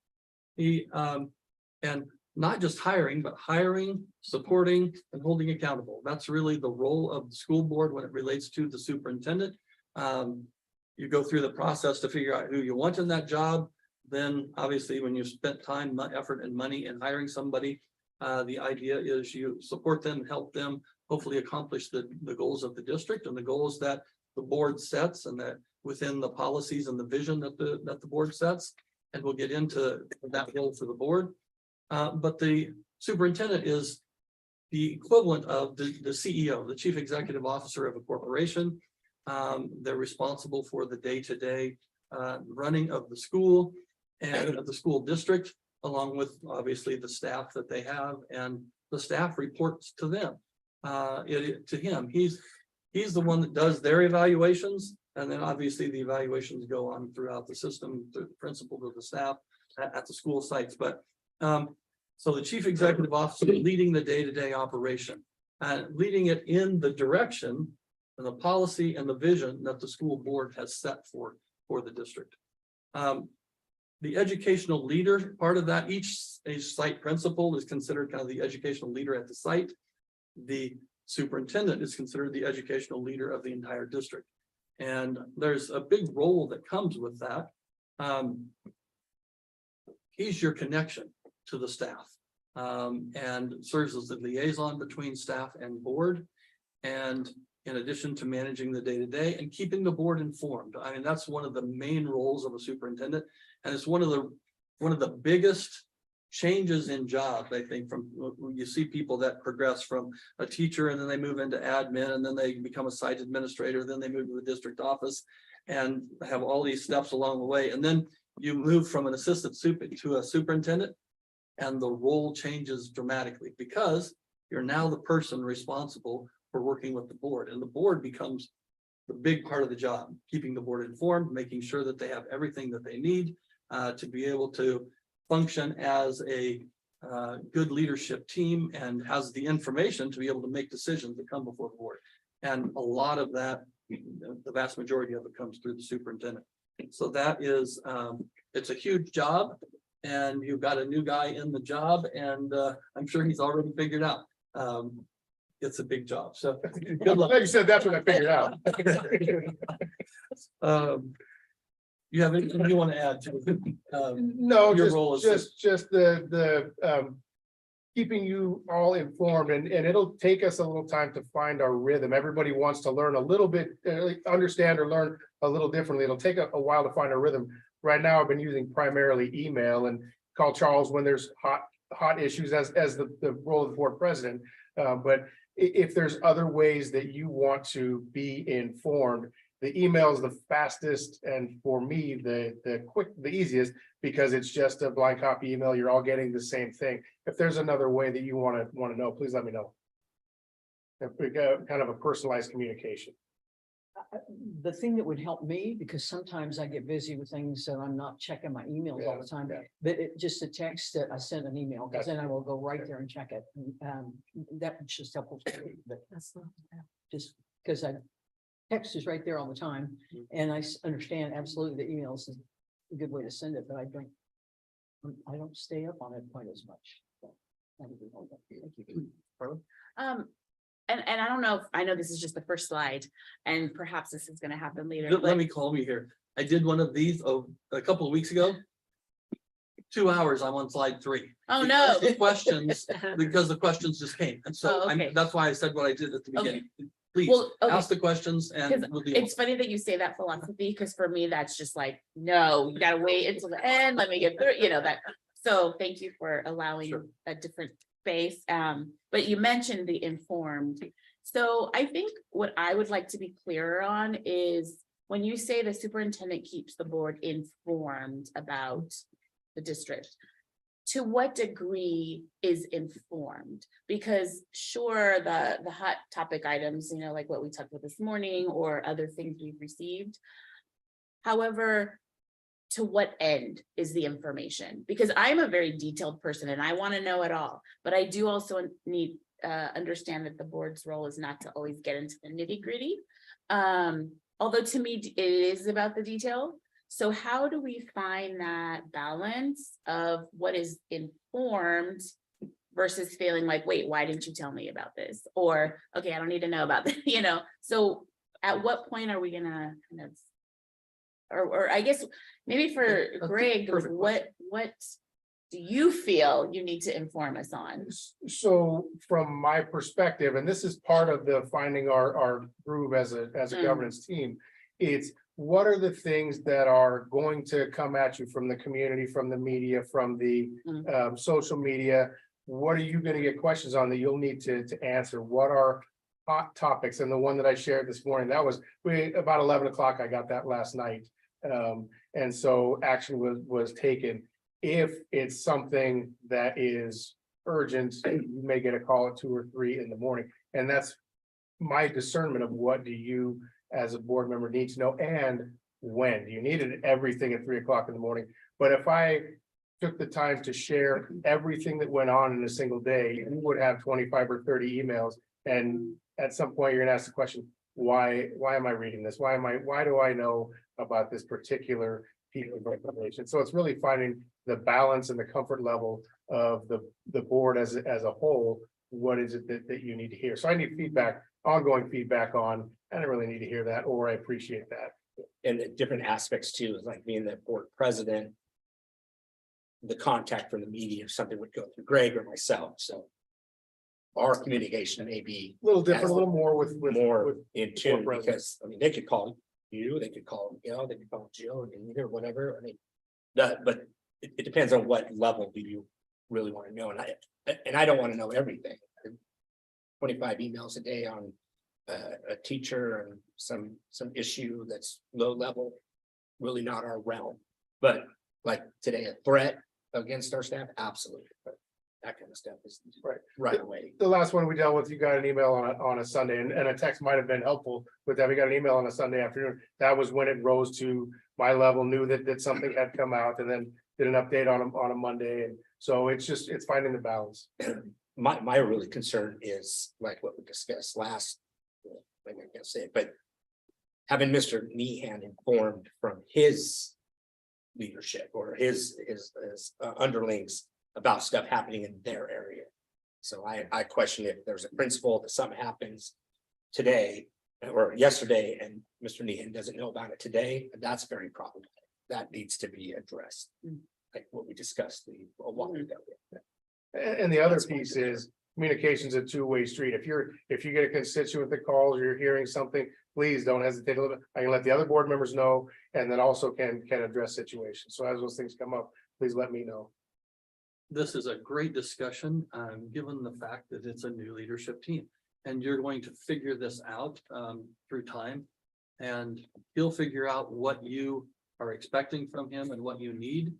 And not just hiring, but hiring, supporting, and holding accountable. That's really the role of the school board when it relates to the superintendent. You go through the process to figure out who you want in that job. Then obviously, when you spent time, effort, and money in hiring somebody, the idea is you support them, help them hopefully accomplish the goals of the district and the goals that the board sets, and that within the policies and the vision that the board sets. And we'll get into that role for the board. But the superintendent is the equivalent of the CEO, the chief executive officer of a corporation. They're responsible for the day-to-day running of the school and of the school district, along with obviously the staff that they have, and the staff reports to them, to him. He's the one that does their evaluations, and then obviously the evaluations go on throughout the system, through the principal to the staff at the school sites. But so the chief executive officer leading the day-to-day operation, and leading it in the direction and the policy and the vision that the school board has set for the district. The educational leader part of that, each site principal is considered kind of the educational leader at the site. The superintendent is considered the educational leader of the entire district. And there's a big role that comes with that. He's your connection to the staff, and serves as the liaison between staff and board. And in addition to managing the day-to-day and keeping the board informed. I mean, that's one of the main roles of a superintendent. And it's one of the biggest changes in jobs, I think, from when you see people that progress from a teacher and then they move into admin, and then they become a site administrator, then they move to the district office and have all these steps along the way. And then you move from an assistant to a superintendent, and the role changes dramatically because you're now the person responsible for working with the board, and the board becomes the big part of the job, keeping the board informed, making sure that they have everything that they need to be able to function as a good leadership team, and has the information to be able to make decisions that come before the board. And a lot of that, the vast majority of it, comes through the superintendent. So that is, it's a huge job, and you've got a new guy in the job, and I'm sure he's already figured out. It's a big job, so good luck. You said that's what I figured out. You have anything you want to add to No, your role as just the keeping you all informed, and it'll take us a little time to find our rhythm. Everybody wants to learn a little bit, understand or learn a little differently. It'll take a while to find our rhythm. Right now, I've been using primarily email and call Charles when there's hot issues as the role of the board president. But if there's other ways that you want to be informed, the email is the fastest, and for me, the easiest, because it's just a blind copy email. You're all getting the same thing. If there's another way that you want to know, please let me know. If we got kind of a personalized communication. The thing that would help me, because sometimes I get busy with things and I'm not checking my emails all the time, but just a text that I sent an email, because then I will go right there and check it. That just helpful to me, but that's not just because text is right there all the time, and I understand absolutely the emails is a good way to send it, but I don't stay up on it quite as much. And I don't know if, I know this is just the first slide, and perhaps this is gonna happen later. Let but- me call me here. I did one of these a couple of weeks ago. 2 hours, I'm on slide 3. Oh, no. The questions, because the questions just came. And so Oh, okay. that's why I said what I did at the beginning. Please Well, okay. ask the questions and we'll deal. It's funny that you say that philosophy, because for me, that's just like, no, you gotta wait until the end, let me get through, that. So thank you for allowing Sure. a different space. But you mentioned the informed. So I think what I would like to be clearer on is when you say the superintendent keeps the board informed about the district, to what degree is informed? Because sure, the hot topic items, you know, like what we talked about this morning or other things we've received. However, to what end is the information? Because I'm a very detailed person and I want to know it all, but I do also need understand that the board's role is not to always get into the nitty gritty. Although to me, it is about the detail. So how do we find that balance of what is informed versus feeling like, wait, why didn't you tell me about this? Or, okay, I don't need to know about that, you know? So at what point are we gonna kind of, or I guess maybe for Greg, perfect Mm-hmm. what do you feel you need to inform us on? So from my perspective, and this is part of the finding our groove as a governance team, it's what are the things that are going to come at you from the community, from the media, from the social media? What are you going to get questions on that you'll need to answer? What are hot topics? And the one that I shared this morning, that was about 11 o'clock. I got that last night. And so action was taken. If it's something that is urgent, you may get a call at 2 or 3 in the morning. And that's my discernment of what do you as a board member need to know and when. You needed everything at 3 o'clock in the morning. But if I took the time to share everything that went on in a single day, you would have 25 or 30 emails. And at some point, you're gonna ask the question, why am I reading this? Why do I know about this particular piece of information? So it's really finding the balance and the comfort level of the board as a whole. What is it that you need to hear? So I need feedback, ongoing feedback on, I don't really need to hear that, or I appreciate that. And the different aspects too, is like being the board president. The contact from the media, if something would go through Greg or myself, so. Our communication may be A little different, a little more with more in tune, president. because, I mean, they could call you, they could call, you know, they could call Jill or whatever, I mean. But it depends on what level do you really want to know, and I don't want to know everything. 25 emails a day on a teacher and some issue that's low level, really not our realm. But like today, a threat against our staff, absolutely, but that kind of stuff is right away. The last one we dealt with, you got an email on a Sunday, and a text might have been helpful with that. We got an email on a Sunday afternoon. That was when it rose to my level, knew that something had come out, and then did an update on a Monday. And so it's finding the balance. My really concern is like what we discussed last, I can't say it, but having Mr. Meehan informed from his leadership or his underlings about stuff happening in their area. So I question if there's a principle that something happens today or yesterday and Mr. Meehan doesn't know about it today, that's very problematic. That needs to be addressed. Like what we discussed a while ago. And the other piece is communication's a two-way street. If you get a constituent that calls or you're hearing something, please don't hesitate a little bit. I can let the other board members know and then also can address situations. So as those things come up, please let me know. This is a great discussion, given the fact that it's a new leadership team. And you're going to figure this out through time. And he'll figure out what you are expecting from him and what you need.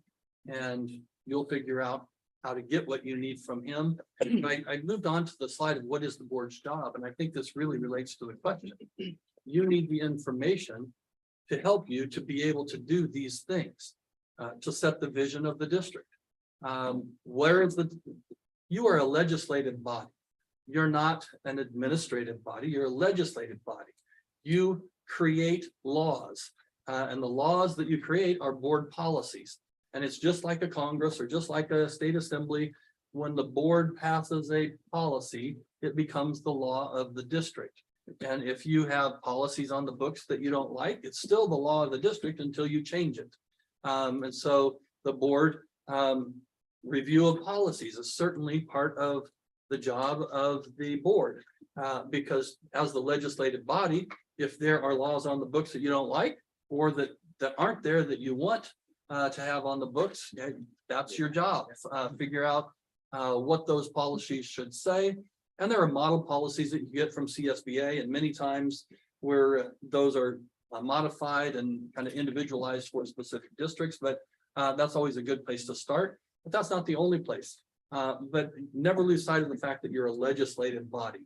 And you'll figure out how to get what you need from him. I moved on to the slide of what is the board's job, and I think this really relates to the question. You need the information to help you to be able to do these things, to set the vision of the district. You are a legislative body. You're not an administrative body, you're a legislative body. You create laws, and the laws that you create are board policies. And it's just like a Congress or just like a state assembly. When the board passes a policy, it becomes the law of the district. And if you have policies on the books that you don't like, it's still the law of the district until you change it. And so the board review of policies is certainly part of the job of the board. Because as the legislative body, if there are laws on the books that you don't like or that aren't there that you want, to have on the books, yeah, that's your job. Figure out what those policies should say. And there are model policies that you get from CSBA, and many times where those are modified and kind of individualized for specific districts, but that's always a good place to start. But that's not the only place. But never lose sight of the fact that you're a legislative body.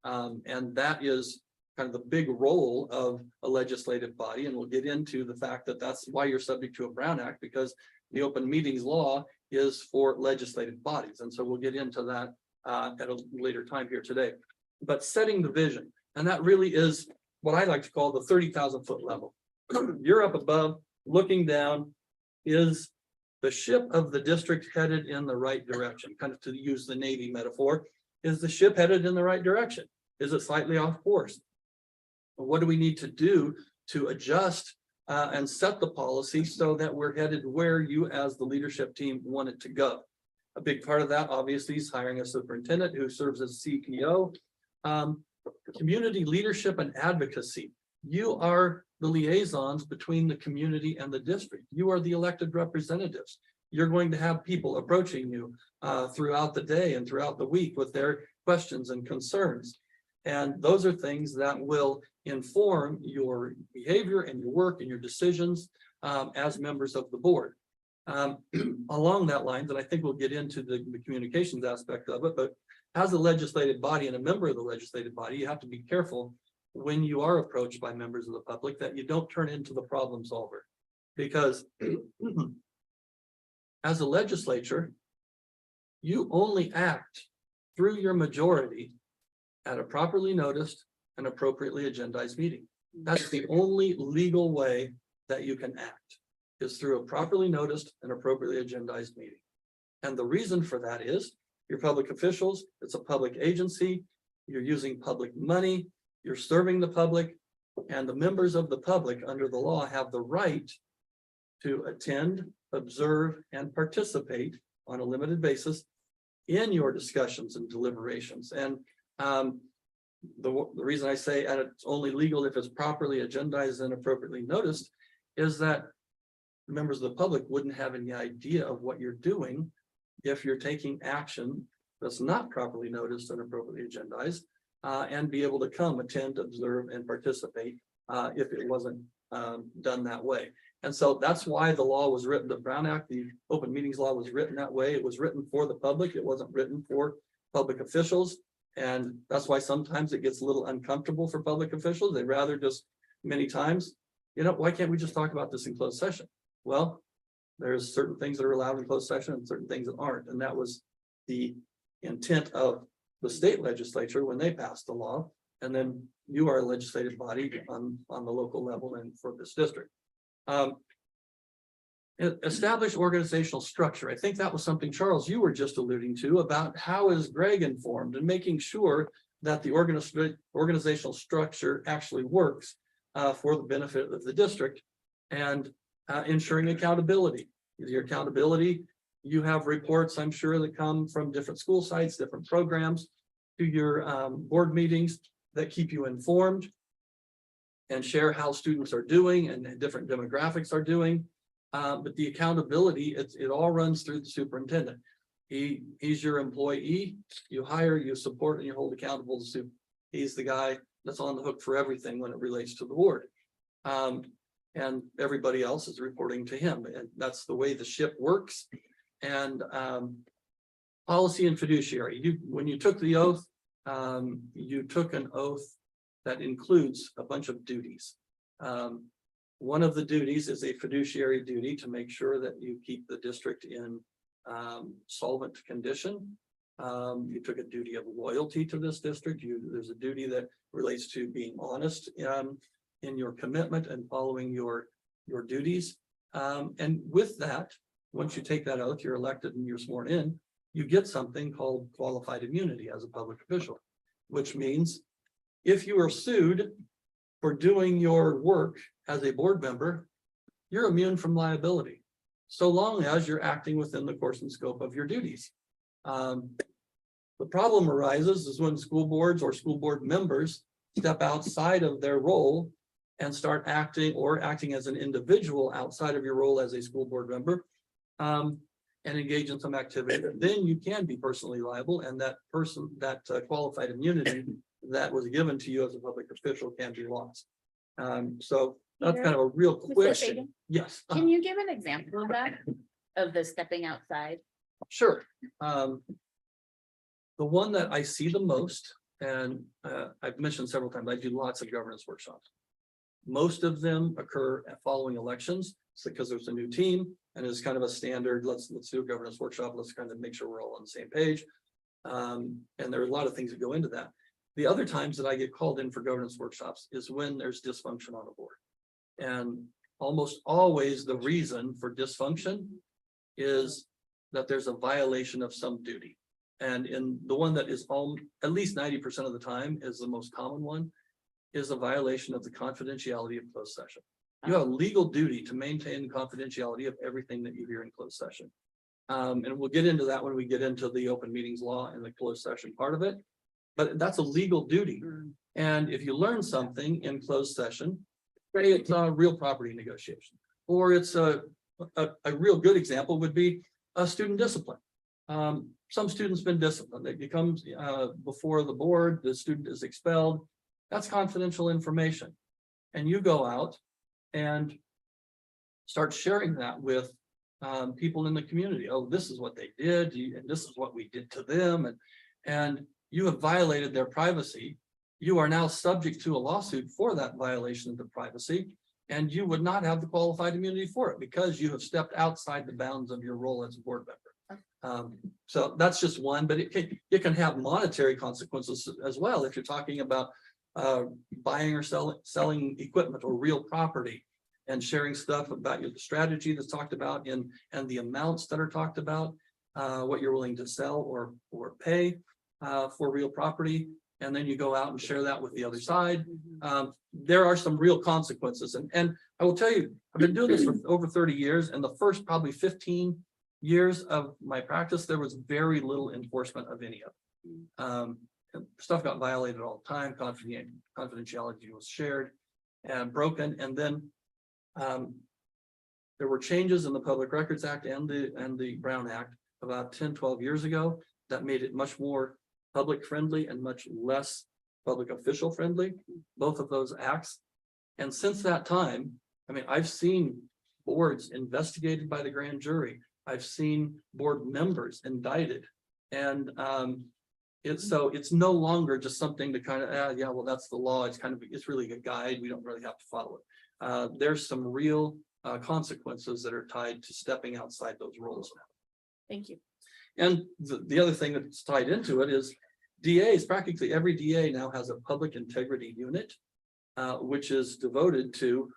And that is kind of the big role of a legislative body. And we'll get into the fact that that's why you're subject to a Brown Act, because the open meetings law is for legislative bodies. And so we'll get into that at a later time here today. But setting the vision, and that really is what I like to call the 30,000 foot level. You're up above, looking down. Is the ship of the district headed in the right direction? Kind of to use the Navy metaphor, is the ship headed in the right direction? Is it slightly off course? What do we need to do to adjust and set the policy so that we're headed where you as the leadership team want it to go? A big part of that obviously is hiring a superintendent who serves as CPO. Community leadership and advocacy. You are the liaisons between the community and the district. You are the elected representatives. You're going to have people approaching you throughout the day and throughout the week with their questions and concerns. And those are things that will inform your behavior and your work and your decisions as members of the board. Along that lines, and I think we'll get into the communications aspect of it, but as a legislative body and a member of the legislative body, you have to be careful when you are approached by members of the public that you don't turn into the problem solver. Because as a legislature, you only act through your majority at a properly noticed and appropriately agendized meeting. That's the only legal way that you can act, is through a properly noticed and appropriately agendized meeting. And the reason for that is you're public officials, it's a public agency, you're using public money, you're serving the public, and the members of the public under the law have the right to attend, observe, and participate on a limited basis in your discussions and deliberations. And the reason I say and it's only legal if it's properly agendized and appropriately noticed is that members of the public wouldn't have any idea of what you're doing if you're taking action that's not properly noticed and appropriately agendized, and be able to come, attend, observe, and participate if it wasn't done that way. And so that's why the law was written, the Brown Act, the open meetings law was written that way. It was written for the public. It wasn't written for public officials. And that's why sometimes it gets a little uncomfortable for public officials. They'd rather just many times, you know, why can't we just talk about this in closed session? Well, there's certain things that are allowed in closed session and certain things that aren't. And that was the intent of the state legislature when they passed the law. And then you are a legislative body on the local level and for this district. Establish organizational structure. I think that was something, Charles, you were just alluding to about how is Greg informed and making sure that the organizational structure actually works for the benefit of the district, and ensuring accountability. Your accountability, you have reports, I'm sure, that come from different school sites, different programs to your board meetings that keep you informed and share how students are doing and different demographics are doing. But the accountability, it all runs through the superintendent. He's your employee, you hire, you support, and you hold accountable to. He's the guy that's on the hook for everything when it relates to the board. And everybody else is reporting to him. And that's the way the ship works. And policy and fiduciary. When you took the oath, you took an oath that includes a bunch of duties. One of the duties is a fiduciary duty to make sure that you keep the district in solvent condition. You took a duty of loyalty to this district. There's a duty that relates to being honest in your commitment and following your duties. And with that, once you take that oath, you're elected and you're sworn in, you get something called qualified immunity as a public official, which means if you are sued for doing your work as a board member, you're immune from liability, so long as you're acting within the course and scope of your duties. The problem arises is when school boards or school board members step outside of their role and start acting as an individual outside of your role as a school board member. And engage in some activity, then you can be personally liable, and that qualified immunity that was given to you as a public official can be lost. So that's kind of a real Mr. question. Fagan, Yes. Can you give an example of that, of the stepping outside? Sure. The one that I see the most, and I've mentioned several times, I do lots of governance workshops. Most of them occur following elections, because there's a new team, and it's kind of a standard, let's do a governance workshop, let's kind of make sure we're all on the same page. And there are a lot of things that go into that. The other times that I get called in for governance workshops is when there's dysfunction on a board. And almost always the reason for dysfunction is that there's a violation of some duty. And in the one that is at least 90% of the time is the most common one, is a violation of the confidentiality of closed session. You have a legal duty to maintain the confidentiality of everything that you hear in closed session. And we'll get into that when we get into the open meetings law and the closed session part of it. But that's a legal duty. And if you learn something in closed session, say it's a real property negotiation, or it's a real good example would be a student discipline. Some students been disciplined. It becomes before the board, the student is expelled. That's confidential information. And you go out and start sharing that with people in the community. Oh, this is what they did, and this is what we did to them, and you have violated their privacy. You are now subject to a lawsuit for that violation of the privacy, and you would not have the qualified immunity for it because you have stepped outside the bounds of your role as a board member. So that's just one, but it can have monetary consequences as well if you're talking about buying or selling equipment or real property, and sharing stuff about the strategy that's talked about and the amounts that are talked about, what you're willing to sell or pay for real property, and then you go out and share that with the other side. There are some real consequences, and I will tell you, I've been doing this for over 30 years, and the first probably 15 years of my practice, there was very little enforcement of any of it. Stuff got violated all the time. Confidentiality was shared and broken. And then there were changes in the Public Records Act and the Brown Act about 10-12 years ago that made it much more public friendly and much less public official friendly, both of those acts. And since that time, I mean, I've seen boards investigated by the grand jury. I've seen board members indicted, and it's no longer just something to kind of, yeah, well, that's the law. It's really a guide. We don't really have to follow it. There's some real consequences that are tied to stepping outside those roles now. Thank you. And the other thing that's tied into it is DAs, practically every DA now has a public integrity unit, which is devoted to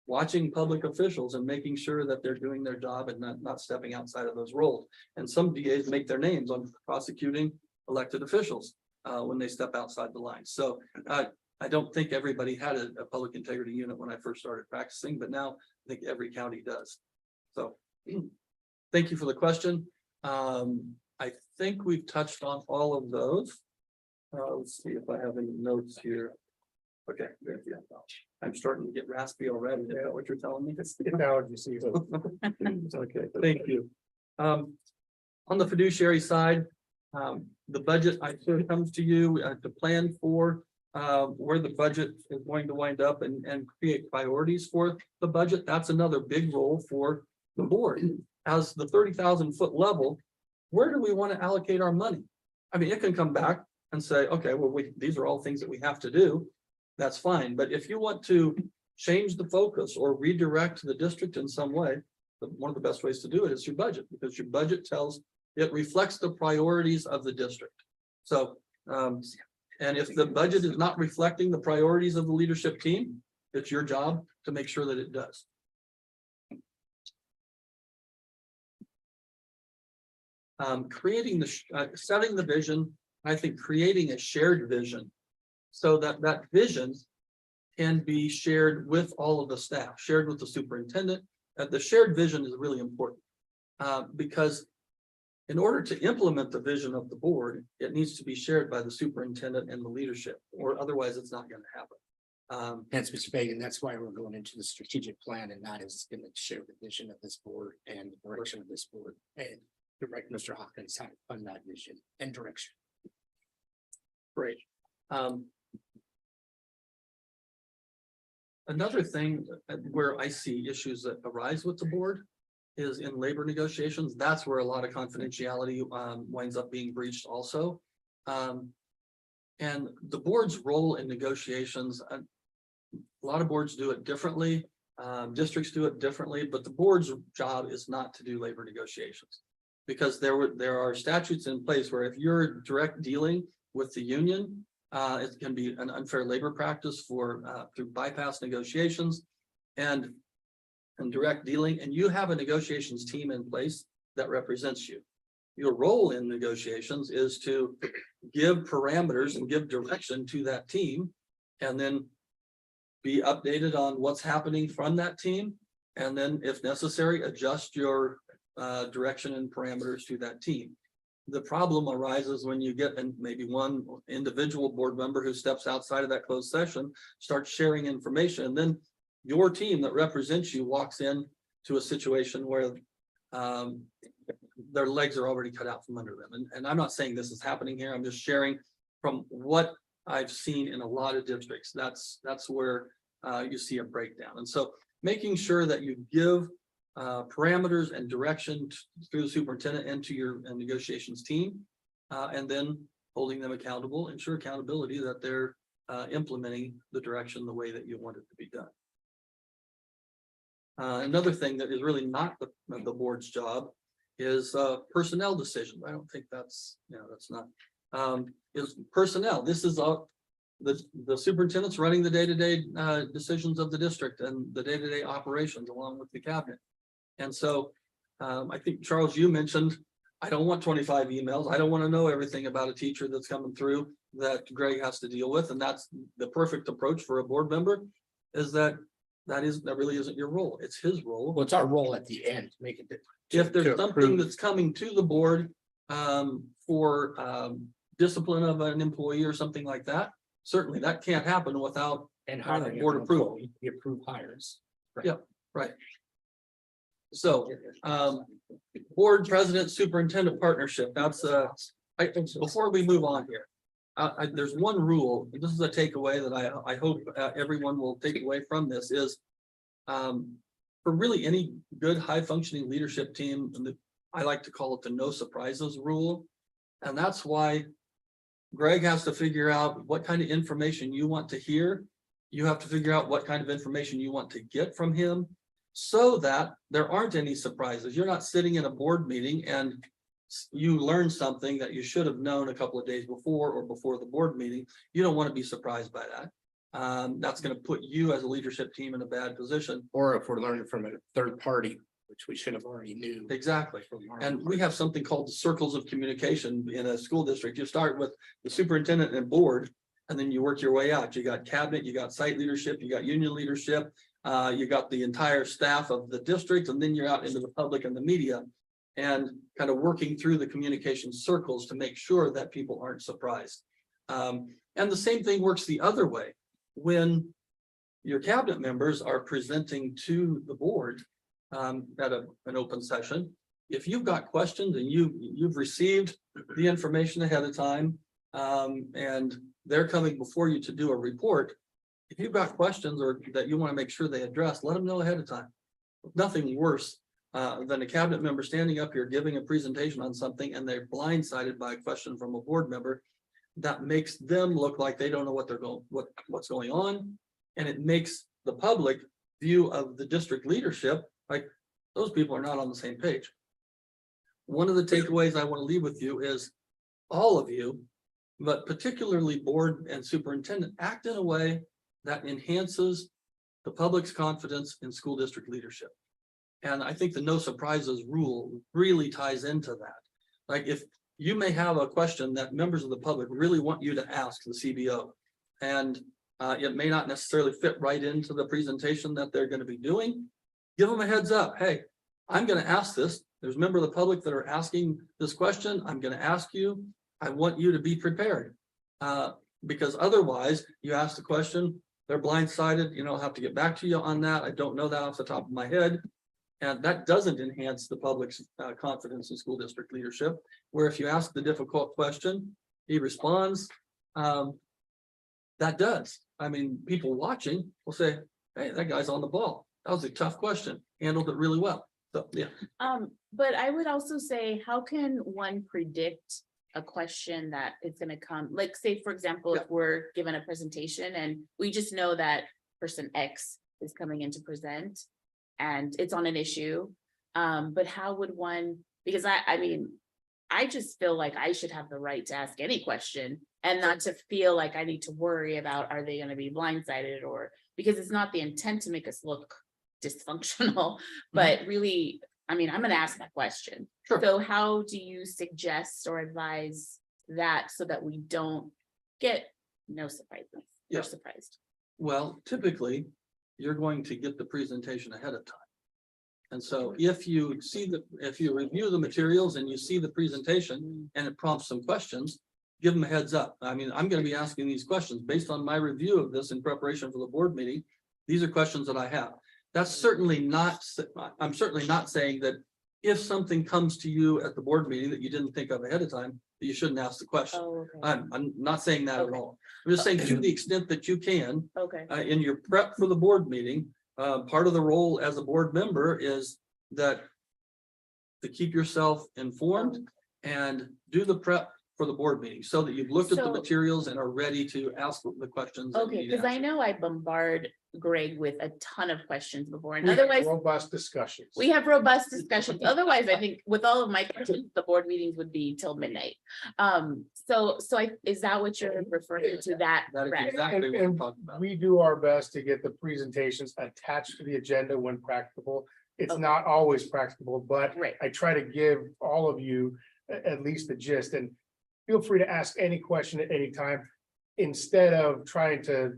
watching public officials and making sure that they're doing their job and not stepping outside of those roles. And some DAs make their names on prosecuting elected officials when they step outside the line. So I don't think everybody had a public integrity unit when I first started practicing, but now I think every county does. So thank you for the question. I think we've touched on all of those. Let's see if I have any notes here. Okay, I'm starting to get raspy already. Is that what you're telling me? It's the allergy season. Okay, thank you. On the fiduciary side, the budget, I sort of comes to you to plan for where the budget is going to wind up and create priorities for the budget. That's another big role for the board. As the 30,000-foot level, where do we want to allocate our money? I mean, it can come back and say, okay, well, these are all things that we have to do. That's fine. But if you want to change the focus or redirect the district in some way, one of the best ways to do it is your budget, because your budget it reflects the priorities of the district. So, and if the budget is not reflecting the priorities of the leadership team, it's your job to make sure that it does. Setting the vision, I think creating a shared vision so that that vision can be shared with all of the staff, shared with the superintendent. The shared vision is really important because in order to implement the vision of the board, it needs to be shared by the superintendent and the leadership, or otherwise it's not going to Hence, Mr. Fagan, that's why we're going into the strategic plan and not as going to share the vision of this board and the direction of this board and direct Mr. Hawkins how to fund that vision and direction. Great. Another thing where I see issues that arise with the board is in labor negotiations. That's where a lot of confidentiality winds up being breached also. And the board's role in negotiations, a lot of boards do it differently. Districts do it differently, but the board's job is not to do labor negotiations. Because there are statutes in place where if you're direct dealing with the union, it can be an unfair labor practice for through bypass negotiations and direct dealing, and you have a negotiations team in place that represents you. Your role in negotiations is to give parameters and give direction to that team, and then be updated on what's happening from that team, and then if necessary, adjust your direction and parameters to that team. The problem arises when you get maybe one individual board member who steps outside of that closed session, starts sharing information, and then your team that represents you walks in to a situation where their legs are already cut out from under them. And I'm not saying this is happening here. I'm just sharing from what I've seen in a lot of districts. That's where you see a breakdown. And so making sure that you give parameters and direction through the superintendent and to your negotiations team, and then holding them accountable, ensure accountability that they're implementing the direction the way that you want it to be done. Another thing that is really not the board's job is personnel decisions. I don't think that's, that's not, is personnel. This is the superintendent's running the day-to-day decisions of the district and the day-to-day operations along with the cabinet. And so I think, Charles, you mentioned, I don't want 25 emails. I don't want to know everything about a teacher that's coming through that Greg has to deal with. And that's the perfect approach for a board member, is that really isn't your role. It's his role. Well, it's our role at the end, make it. If there's something that's coming to the board for discipline of an employee or something like that, certainly that can't happen without board approval. We approve hires. Right. Yep, right. So, board president superintendent partnership, that's before we move on here. There's one rule, and this is a takeaway that I hope everyone will take away from this is, for really any good high functioning leadership team, I like to call it the no surprises rule. And that's why Greg has to figure out what kind of information you want to hear. You have to figure out what kind of information you want to get from him, so that there aren't any surprises. You're not sitting in a board meeting and you learn something that you should have known a couple of days before or before the board meeting. You don't want to be surprised by that. That's going to put you as a leadership team in a bad position. Or if we're learning from a third party, which we should have already knew. Exactly. And we have something called the circles of communication in a school district. You start with the superintendent and board, and then you work your way out. You got cabinet, you got site leadership, you got union leadership, you got the entire staff of the district, and then you're out into the public and the media, and kind of working through the communication circles to make sure that people aren't surprised. And the same thing works the other way. When your cabinet members are presenting to the board at an open session, if you've got questions and you've received the information ahead of time, and they're coming before you to do a report, if you've got questions or that you want to make sure they address, let them know ahead of time. Nothing worse than a cabinet member standing up here giving a presentation on something and they're blindsided by a question from a board member. That makes them look like they don't know what's going on, and it makes the public view of the district leadership like those people are not on the same page. One of the takeaways I want to leave with you is all of you, but particularly board and superintendent, act in a way that enhances the public's confidence in school district leadership. And I think the no surprises rule really ties into that. Like, if you may have a question that members of the public really want you to ask the CBO, and it may not necessarily fit right into the presentation that they're going to be doing, give them a heads up. Hey, I'm going to ask this. There's members of the public that are asking this question. I'm going to ask you. I want you to be prepared, because otherwise you ask the question, they're blindsided, you know, I'll have to get back to you on that. I don't know that off the top of my head. And that doesn't enhance the public's confidence in school district leadership, where if you ask the difficult question, he responds. That does. I mean, people watching will say, hey, that guy's on the ball. That was a tough question, handled it really well. So, yeah. But I would also say, how can one predict a question that is gonna come? Like, say, for example, if we're given a presentation and we just know that person X is coming in to present and it's on an issue. But how would one, because I mean, I just feel like I should have the right to ask any question and not to feel like I need to worry about, are they gonna be blindsided, or, because it's not the intent to make us look dysfunctional, but really, I mean, I'm gonna ask that question. Sure. So how do you suggest or advise that so that we don't get no surprises? Yeah. You're surprised. Well, typically, you're going to get the presentation ahead of time. And so if you review the materials and you see the presentation and it prompts some questions, give them a heads up. I mean, I'm going to be asking these questions based on my review of this in preparation for the board meeting. These are questions that I have. That's certainly not, I'm certainly not saying that if something comes to you at the board meeting that you didn't think of ahead of time, that you shouldn't ask the question. Oh, okay. I'm not saying that at all. I'm just saying to the extent that you can, Okay. in your prep for the board meeting, part of the role as a board member is that to keep yourself informed and do the prep for the board meeting so that you've looked at the So- materials and are ready to ask the questions. that you Okay, need because I answered. know I bombard Greg with a ton of questions before, and We have otherwise robust discussions. we have robust discussions. Otherwise, I think with all of my questions, the board meetings would be till midnight. So is that what you're referring to, that? That is prep? exactly what I'm talking about. We do our best to get the presentations attached to the agenda when practicable. It's Okay. not always practicable, but Right. I try to give all of you at least the gist, and feel free to ask any question at any time. Instead of trying to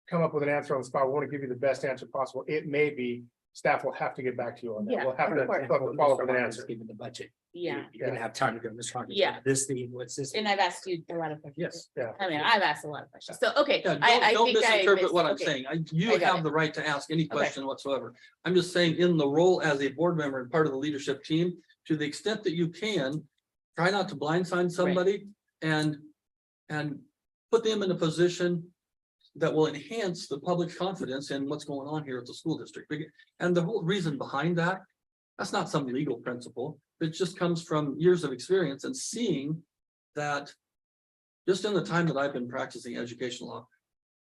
come up with an answer on the spot, we want to give you the best answer possible. It may be, staff will have to get back to you on that. Yeah, We'll have of to course. follow up with an answer. Given the budget. Yeah, You're gonna have time to go, Mr. Hodges. Yeah. This thing, what's this? and I've asked you a lot of questions. Yes. Yeah. I mean, I've asked a lot of questions. So, okay. Yeah, I don't think I misinterpret missed- what I'm okay. saying. I You got have it. the right to ask any question whatsoever. I'm just saying in the role as a board member and part of the leadership team, to the extent that you can, try not to blindside somebody and put them in a position that will enhance the public's confidence in what's going on here at the school district. And the whole reason behind that, that's not some legal principle. It just comes from years of experience and seeing that just in the time that I've been practicing education law,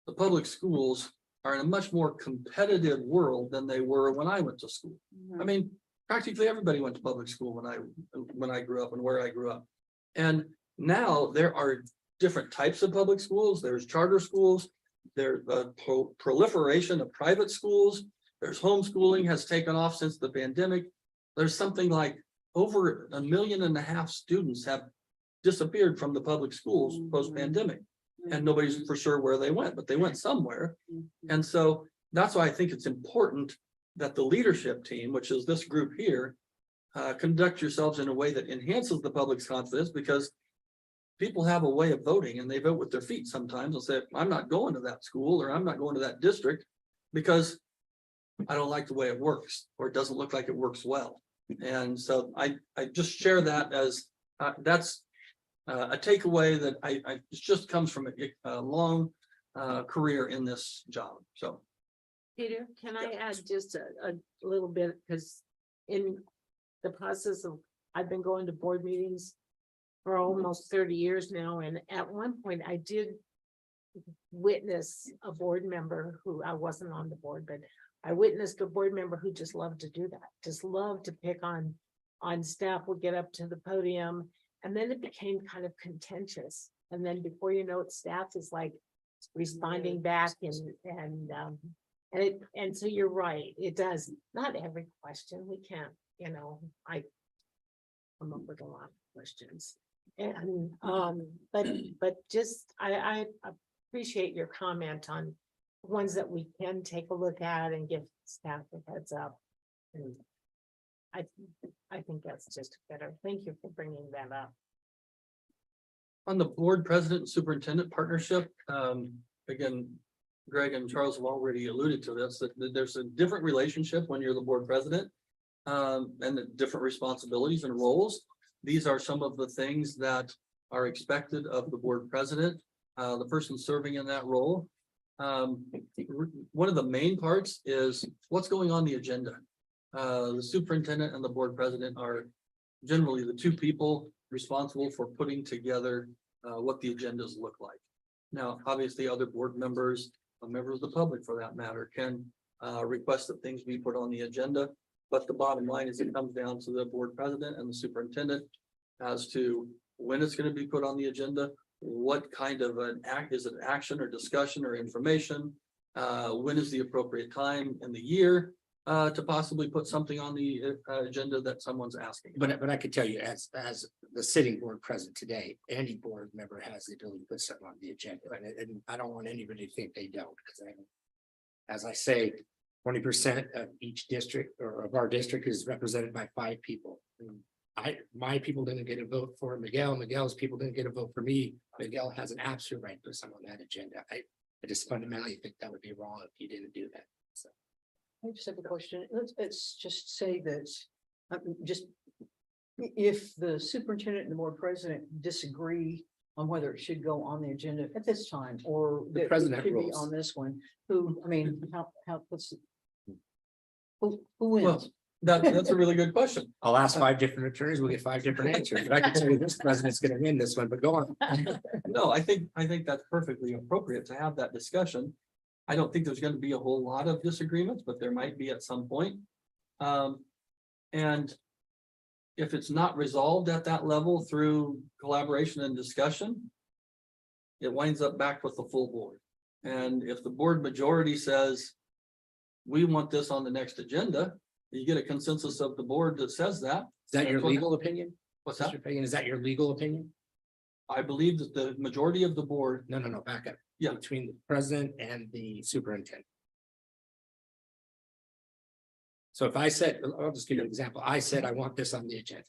the public schools are in a much more competitive world than they were when I went to school. I mean, practically everybody went to public school when I grew up and where I grew up. And now there are different types of public schools. There's charter schools. There's a proliferation of private schools. There's homeschooling has taken off since the pandemic. There's something like over 1.5 million students have disappeared from the public schools post-pandemic. And nobody's for sure where they went, but they went somewhere. And so that's why I think it's important that the leadership team, which is this group here, conduct yourselves in a way that enhances the public's confidence, because people have a way of voting and they vote with their feet sometimes and say, I'm not going to that school or I'm not going to that district because I don't like the way it works, or it doesn't look like it works well. And so I just share that as that's a takeaway that it just comes from a long career in this job. So. Peter, can I add just a little bit, because in the process of, I've been going to board meetings for almost 30 years now, and at one point I did witness a board member who, I wasn't on the board, but I witnessed a board member who just loved to do that, just loved to pick on staff, would get up to the podium, and then it became kind of contentious. And then before you know it, staff is like responding back and so you're right, it does, not every question, we can't, I come up with a lot of questions. And, but just, I appreciate your comment on ones that we can take a look at and give staff a heads up. And I think that's just better. Thank you for bringing that up. On the board president and superintendent partnership, again, Greg and Charles have already alluded to this, that there's a different relationship when you're the board president. And the different responsibilities and roles. These are some of the things that are expected of the board president, the person serving in that role. One of the main parts is what's going on the agenda. The superintendent and the board president are generally the two people responsible for putting together what the agendas look like. Now, obviously, other board members, members of the public for that matter, can request that things be put on the agenda. But the bottom line is it comes down to the board president and the superintendent as to when it's going to be put on the agenda, what kind of an act, is it action or discussion or information? When is the appropriate time in the year to possibly put something on the agenda that someone's asking? But I could tell you, as the sitting board president today, any board member has the ability to put something on the agenda, and I don't want anybody to think they don't, because as I say, 20% of each district or of our district is represented by 5 people. My people didn't get a vote for Miguel. Miguel's people didn't get a vote for me. Miguel has an absolute right to put someone on that agenda. I just fundamentally think that would be wrong if you didn't do that. So. I just have a question. Let's just say that, just if the superintendent and the board president disagree on whether it should go on the agenda at this time, or The that it president should be rules. on this one, who Well, wins? that's a really good question. I'll ask 5 different attorneys. We'll get 5 different answers. But I can tell you this president's going to win this one. But go on. No, I think that's perfectly appropriate to have that discussion. I don't think there's going to be a whole lot of disagreements, but there might be at some point. And if it's not resolved at that level through collaboration and discussion, it winds up back with the full board. And if the board majority says, we want this on the next agenda, you get a consensus of the board that says that. Is that your That's what- legal opinion? What's that? Mr. Pagan, is that your legal opinion? I believe that the majority of the board, No, back up. Yeah. Between the president and the superintendent. So if I said, I'll just give you an example. I said, I want this on the agenda.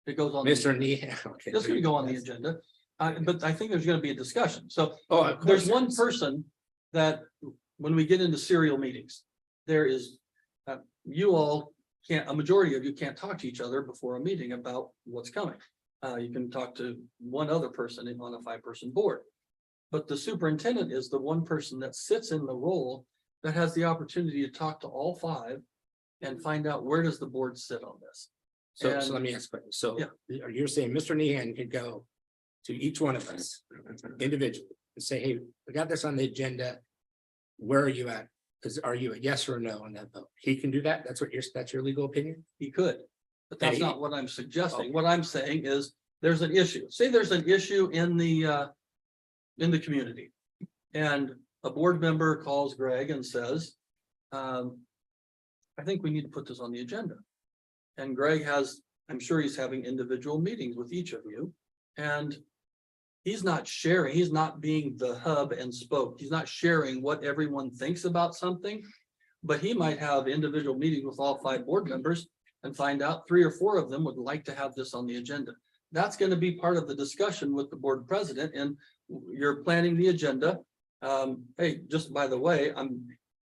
it goes on. Mr. Nee. Okay. It's gonna go on the agenda, but I think there's gonna be a discussion. So Oh, of course there's there one is. person that, when we get into serial meetings, there is, you all can't, a majority of you can't talk to each other before a meeting about what's coming. You can talk to one other person on a 5-person board. But the superintendent is the one person that sits in the role that has the opportunity to talk to all 5 and find out where does the board sit on this. So And- let me ask a question. So Yeah. you're saying Mr. Nehan could go to each one of us individually and say, hey, we got this on the agenda. Where are you at? Because are you a yes or a no on that vote? He can do that? That's your legal opinion? He could, but that's And he- not what I'm suggesting. What I'm saying is there's an issue. Say there's an issue in the community. And a board member calls Greg and says, I think we need to put this on the agenda. And Greg has, I'm sure he's having individual meetings with each of you. And he's not sharing, he's not being the hub and spoke. He's not sharing what everyone thinks about something. But he might have individual meetings with all 5 board members and find out 3 or 4 of them would like to have this on the agenda. That's going to be part of the discussion with the board president, and you're planning the agenda. Hey, just by the way, I'm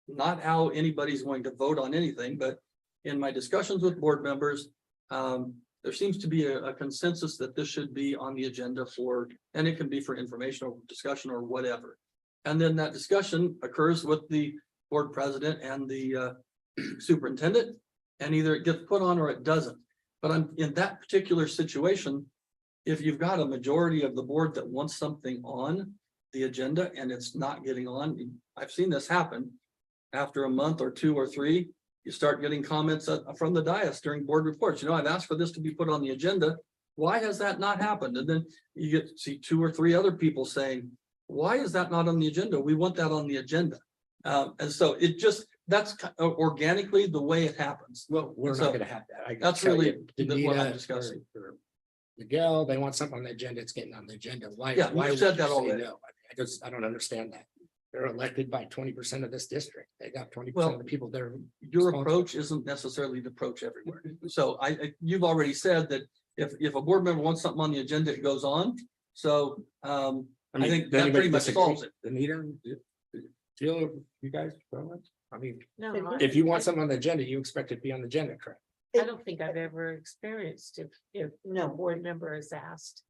not how anybody's going to vote on anything, but in my discussions with board members, there seems to be a consensus that this should be on the agenda for, and it can be for informational discussion or whatever. And then that discussion occurs with the board president and the superintendent, and either it gets put on or it doesn't. But I'm in that particular situation, if you've got a majority of the board that wants something on the agenda and it's not getting on, I've seen this happen. After a month or 2 or 3, you start getting comments from the dais during board reports. You know, I've asked for this to be put on the agenda. Why has that not happened? And then you get to see 2 or 3 other people saying, why is that not on the agenda? We want that on the agenda. And so it just, that's organically the way it happens. Well, we're So not gonna have that. I can that's tell really you, what I'm Danita discussing. or Miguel, they want something on the agenda, it's getting on the agenda. Why? Yeah, Why you would said you that say already. no? I don't understand that. They're elected by 20% of this district. They got 20% Well, of the people there. Your responsible. approach isn't necessarily the approach everywhere. So you've already said that if a board member wants something on the agenda, it goes on. So I think does that anybody pretty much disagree? solves it. Anita, feel you guys, I mean, No, if you want something on the agenda, you expect it to be on the agenda, correct? I don't think I've ever experienced if no board member is asked.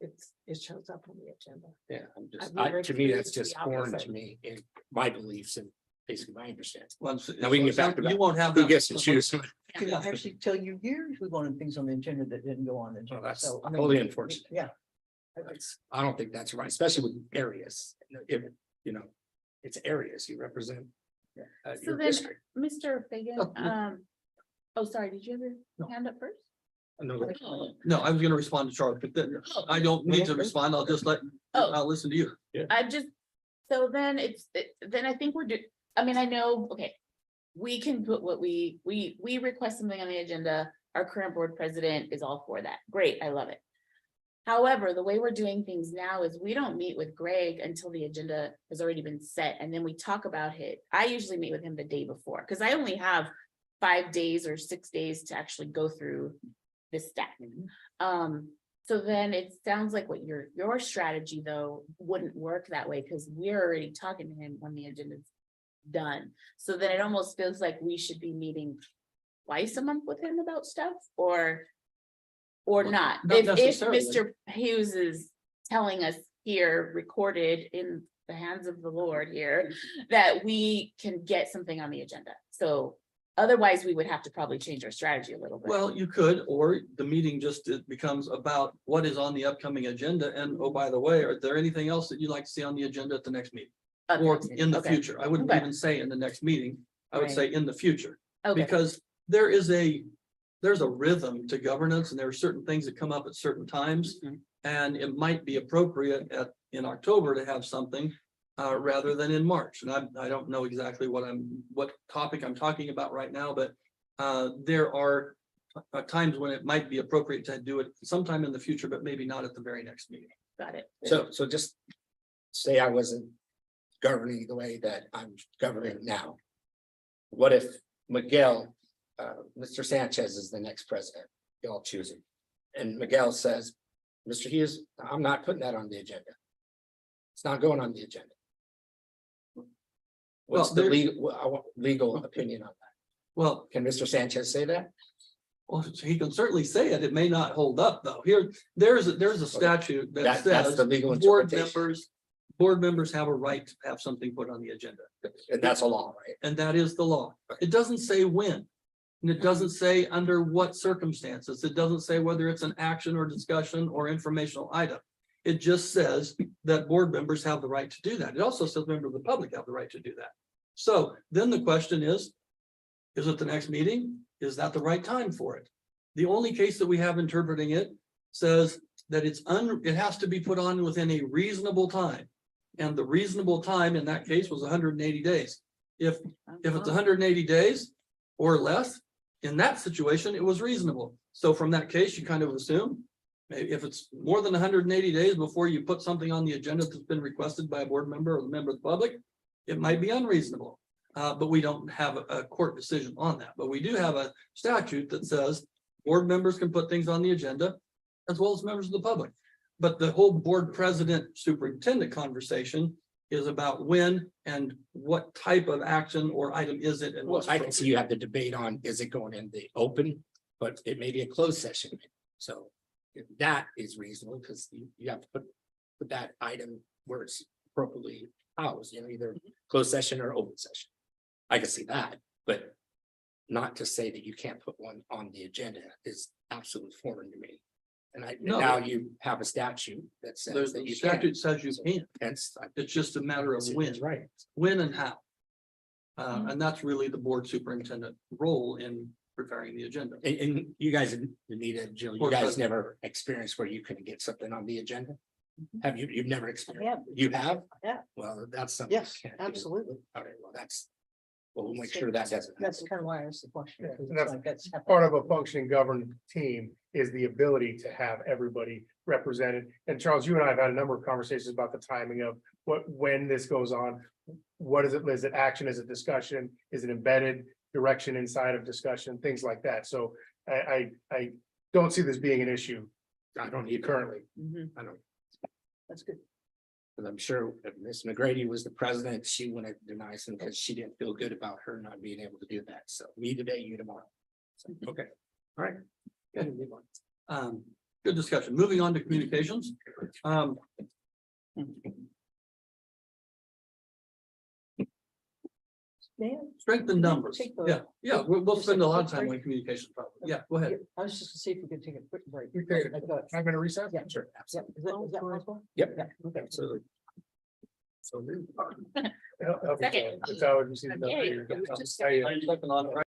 It shows up on the agenda. Yeah, I'm just, I've never to me, that's experienced just the foreign opposite. to me in my beliefs and basically my understanding. Once- Now we can get back to You that. won't have. Who that- gets to choose? I can actually tell you years we wanted things on the agenda that didn't go on the agenda. that's So, I mean, totally unfortunate. Yeah. I don't think that's right, especially with areas, if, you know, it's areas you represent. So Your then, district. Mr. Fagan, Oh, yeah. oh, sorry, did you have your hand up first? No, No, I was gonna respond to Charles, but then I don't need to respond. I'll just Oh. I'll listen to you. I'm just, so then then I think I mean, I know, okay. We can put what we request something on the agenda, our current board president is all for that, great, I love it. However, the way we're doing things now is we don't meet with Greg until the agenda has already been set, and then we talk about it. I usually meet with him the day before, because I only have 5 days or 6 days to actually go through this stack. So then it sounds like what your strategy though wouldn't work that way, because we're already talking to him when the agenda's done. So then it almost feels like we should be meeting twice a month with him about stuff, or not. Not If necessarily. Mr. Hughes is telling us here, recorded in the hands of the Lord here, that we can get something on the agenda. So otherwise, we would have to probably change our strategy a little bit. Well, you could, or the meeting just it becomes about what is on the upcoming agenda. And oh, by the way, are there anything else that you'd like to see on the agenda at the next meeting? Okay, Or in the okay, future? I wouldn't Okay. even say in the next meeting. I would Right. say in the future. Okay, Because there's a rhythm to governance, and there are certain things that come up at certain times. Mhm. And it might be appropriate in October to have something rather than in March. And I don't know exactly what topic I'm talking about right now, but there are times when it might be appropriate to do it sometime in the future, but maybe not at the very next meeting. got it. So just say I wasn't governing the way that I'm governing now. What if Miguel, Mr. Sanchez is the next president, y'all choose him. And Miguel says, Mr. Hughes, I'm not putting that on the agenda. It's not going on the agenda. What's Well, the legal opinion on that? Well, Can Mr. Sanchez say that? well, he can certainly say it. It may not hold up, though. There's a statute that That's says the legal board interpretation. members have a right to have something put on the agenda. And that's a law, right? And that is the law. It doesn't say when. And it doesn't say under what circumstances. It doesn't say whether it's an action or discussion or informational item. It just says that board members have the right to do that. It also says members of the public have the right to do that. So then the question is it the next meeting? Is that the right time for it? The only case that we have interpreting it says that it has to be put on within a reasonable time. And the reasonable time in that case was 180 days. If it's 180 days or less, in that situation, it was reasonable. So from that case, you kind of assume, maybe if it's more than 180 days before you put something on the agenda that's been requested by a board member or a member of the public, it might be unreasonable. But we don't have a court decision on that. But we do have a statute that says board members can put things on the agenda as well as members of the public. But the whole board president superintendent conversation is about when and what type of action or item is it and Well, what's I can see you have the debate on, is it going in the open, but it may be a closed session. So if that is reasonable, because you have to put that item where it's appropriately housed, either closed session or open session. I can see that, but not to say that you can't put one on the agenda is absolutely foreign to me. And No. now you have a statute that says that The you can't. statute says you can. Hence, It's just a matter of when, right. when and how. And that's really the board superintendent role in preparing the agenda. And you guys, Anita, Jill, you Board guys president. never experienced where you couldn't get something on the agenda? Have you, you've never experienced? have. You have? Yeah. Well, that's something. Yes, you can't do. absolutely. All right, well, we'll make sure that doesn't. That's kind of why I asked the question. Yeah, because and it's that's like that's Part of a functioning governed team is the ability to have everybody represented. And Charles, you and I have had a number of conversations about the timing of when this goes on. What is it? Is it action? Is it discussion? Is it embedded direction inside of discussion? Things like that. So I don't see this being an issue I don't need currently. Mhm. I don't. That's good. Cause I'm sure if Ms. McGrady was the president, she wouldn't deny some because she didn't feel good about her not being able to do that. So me today, you tomorrow. So, okay, all right. Good. Move on. Good discussion. Moving on to communications. Strength in numbers. Take the- Yeah, yeah, we'll Just spend a a lot of quick time on break. communication probably. Yeah, go ahead. I was just to see if we could take a quick break. We could. Like that. 5 minute recess? Yeah. Sure, Yeah, absolutely. is that possible? Yep. Yeah, okay. Absolutely. So. Second. That's how you see the. Okay. How you- Are you looking on it?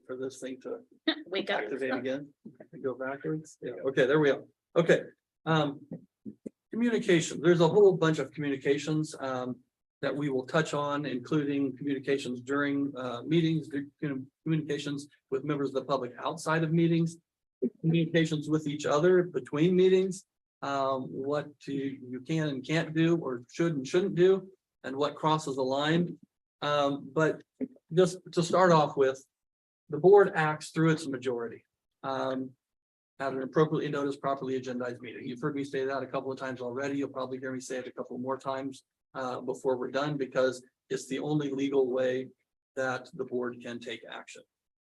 for this thing to Wake up. activate again. Go backwards. Yeah, okay, there we go. Okay. Communication, there's a whole bunch of communications that we will touch on, including communications during meetings, communications with members of the public outside of meetings, communications with each other between meetings, what you can and can't do, or should and shouldn't do, and what crosses the line. But just to start off with, the board acts through its majority. At an appropriately noticed, properly agendized meeting. You've heard me say that a couple of times already. You'll probably hear me say it a couple more times before we're done, because it's the only legal way that the board can take action.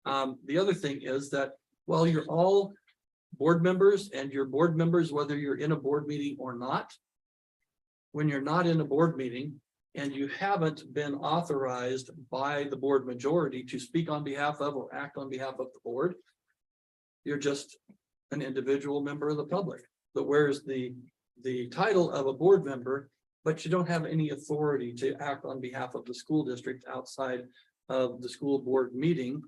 The other thing is that while you're all board members, and you're board members whether you're in a board meeting or not, when you're not in a board meeting and you haven't been authorized by the board majority to speak on behalf of or act on behalf of the board, you're just an individual member of the public that wears the title of a board member, but you don't have any authority to act on behalf of the school district outside of the school board meeting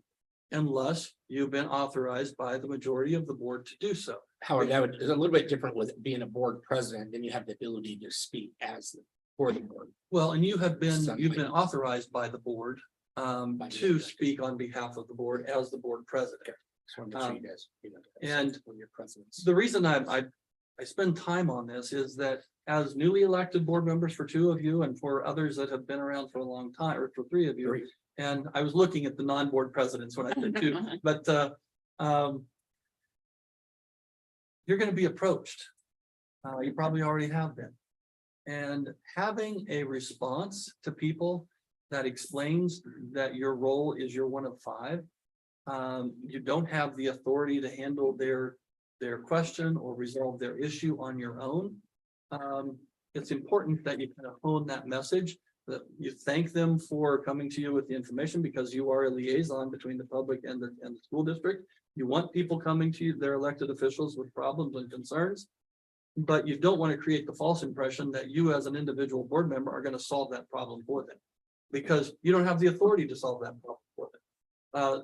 unless you've been authorized by the majority of the board to do so. Howard, that would, is a little bit different with being a board president, then you have the ability to speak as for the board. Well, and you've been Something. authorized by the board to speak on behalf of the board as the board president. Just wanted to show you guys, you know, and when your presidents. The reason I spend time on this is that as newly elected board members for two of you and for others that have been around for a long time, or for three of you, and I was looking at the non-board presidents when I did too, but you're going to be approached. You probably already have been. And having a response to people that explains that your role is you're one of five, you don't have the authority to handle their question or resolve their issue on your own. It's important that you kind of hone that message, that you thank them for coming to you with the information, because you are a liaison between the public and the school district. You want people coming to you, their elected officials, with problems and concerns, but you don't want to create the false impression that you as an individual board member are going to solve that problem for them, because you don't have the authority to solve that problem for them.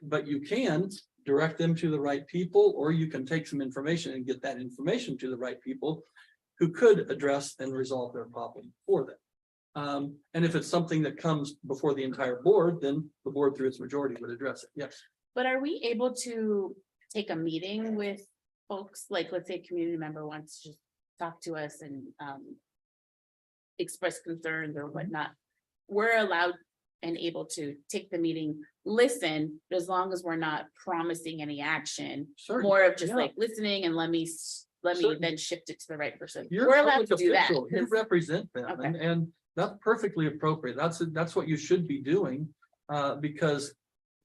But you can direct them to the right people, or you can take some information and get that information to the right people who could address and resolve their problem for them. And if it's something that comes before the entire board, then the board through its majority would address it. Yes. But are we able to take a meeting with folks, like, let's say a community member wants to just talk to us and express concerns or whatnot? We're allowed and able to take the meeting, listen, but as long as we're not promising any action, Certainly. more of just Yeah. like listening and let me Certainly. then shift it to the right person. You're We're a allowed public to do that. official. You 'Cause- represent them, Okay. and that's perfectly appropriate. That's what you should be doing, because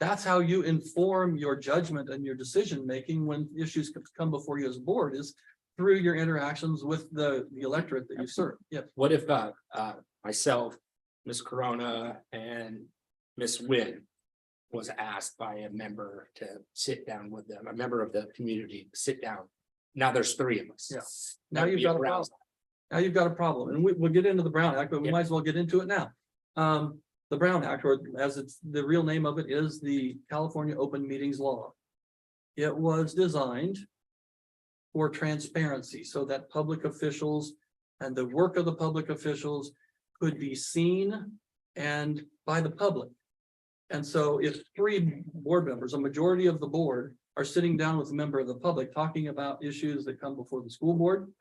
that's how you inform your judgment and your decision making when issues come before you as a board, is through your interactions with the electorate that you serve. Yeah. What if myself, Miss Corona, and Miss Wynn was asked by a member to sit down with them, a member of the community, to sit down? Now there's three of us. Yeah. That Now would you've be got a aroused. problem. Now you've got a problem, and we'll get into the Brown Act, but we Yeah. might as well get into it now. The Brown Act, or as it's, the real name of it is the California Open Meetings Law. It was designed for transparency, so that public officials and the work of the public officials could be seen and by the public. And so if three board members, a majority of the board, are sitting down with a member of the public talking about issues that come before the school board,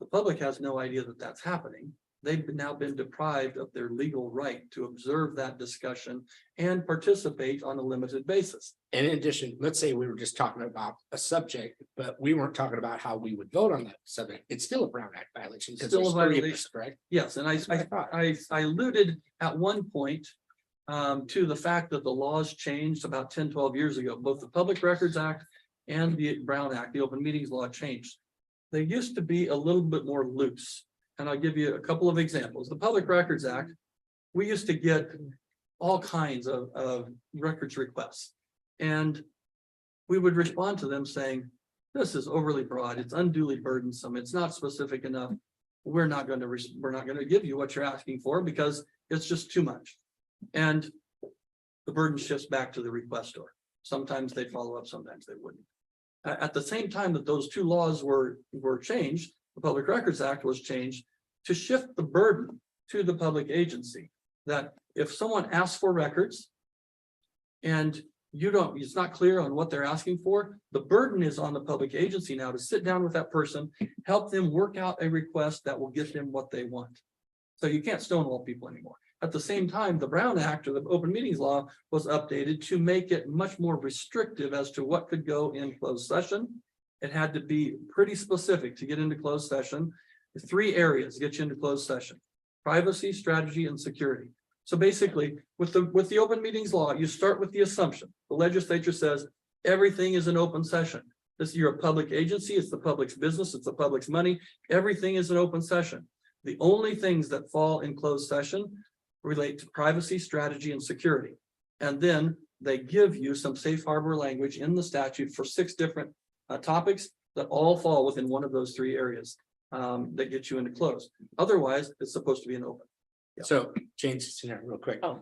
the public has no idea that that's happening. They've now been deprived of their legal right to observe that discussion and participate on a limited basis. And in addition, let's say we were just talking about a subject, but we weren't talking about how we would vote on that subject. It's still a Brown Act violation. because Still a there's three of us, violation. Correct? Yes, and I alluded at one point to the fact that the laws changed about 10, 12 years ago. Both the Public Records Act and the Brown Act, the Open Meetings Law, changed. They used to be a little bit more loose. And I'll give you a couple of examples. The Public Records Act, we used to get all kinds of records requests. And we would respond to them saying, this is overly broad, it's unduly burdensome, it's not specific enough. We're not going to give you what you're asking for because it's just too much. And the burden shifts back to the requestor. Sometimes they follow up, sometimes they wouldn't. At the same time that those two laws were changed, the Public Records Act was changed to shift the burden to the public agency. That if someone asks for records and it's not clear on what they're asking for, the burden is on the public agency now to sit down with that person, help them work out a request that will get them what they want. So you can't stonewall people anymore. At the same time, the Brown Act or the Open Meetings Law was updated to make it much more restrictive as to what could go in closed session. It had to be pretty specific to get into closed session. 3 areas get you into closed session: privacy, strategy, and security. So basically, with the Open Meetings Law, you start with the assumption. The legislature says everything is an open session. You're a public agency, it's the public's business, it's the public's money. Everything is an open session. The only things that fall in closed session relate to privacy, strategy, and security. And then they give you some safe harbor language in the statute for 6 different topics that all fall within one of those 3 areas that get you into closed. Otherwise, it's supposed to be an open. So change the scenario real quick. Oh.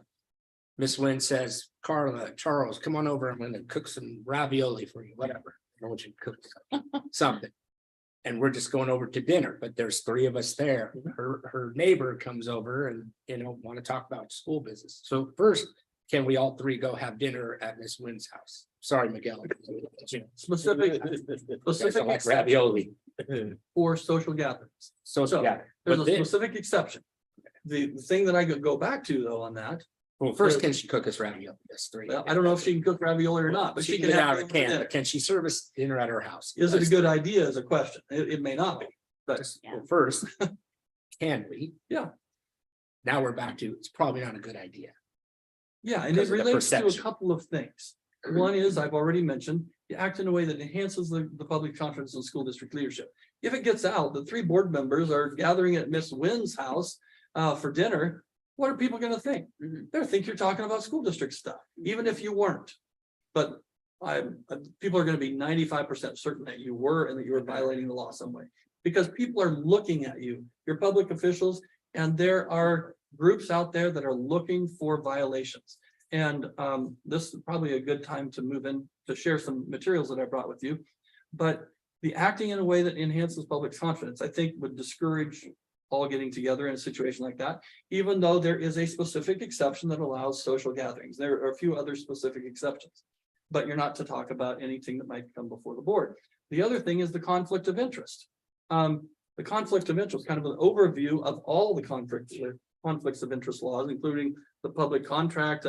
Miss Wynn says, Charles, come on over. I'm gonna cook some ravioli for you, whatever. I want you to cook something. And we're just going over to dinner, but there's 3 of us there. Her neighbor comes over and, want to talk about school business. So first, can we all 3 go have dinner at Miss Wynn's house? Sorry, Miguel. Specific Like ravioli. for social gatherings. So, yeah. There's But a then, specific exception. The thing that I could go back to though on that, well, first, can she cook us ravioli? That's 3. well, I don't know if she can cook ravioli or not, but She she can can get out have of the can, dinner. but can she serve us dinner at her house? Is it a That's good idea is a question. It may not be, but Well, first, can we? Yeah. Now we're back to, it's probably not a good idea. yeah, and Because it of the relates to a perception. couple of things. One is, I've already mentioned, you act in a way that enhances the public confidence in school district leadership. If it gets out that 3 board members are gathering at Miss Wynn's house for dinner, what are people gonna think? They're gonna think you're talking about school district stuff, even if you weren't. But people are gonna be 95% certain that you were and that you were violating the law some way. Because people are looking at you, you're public officials, and there are groups out there that are looking for violations. And this is probably a good time to move in to share some materials that I brought with you. But the acting in a way that enhances public confidence, I think would discourage all getting together in a situation like that, even though there is a specific exception that allows social gatherings. There are a few other specific exceptions, but you're not to talk about anything that might come before the board. The other thing is the conflict of interest. The conflict of interest, kind of an overview of all the conflicts of interest laws, including the public contract,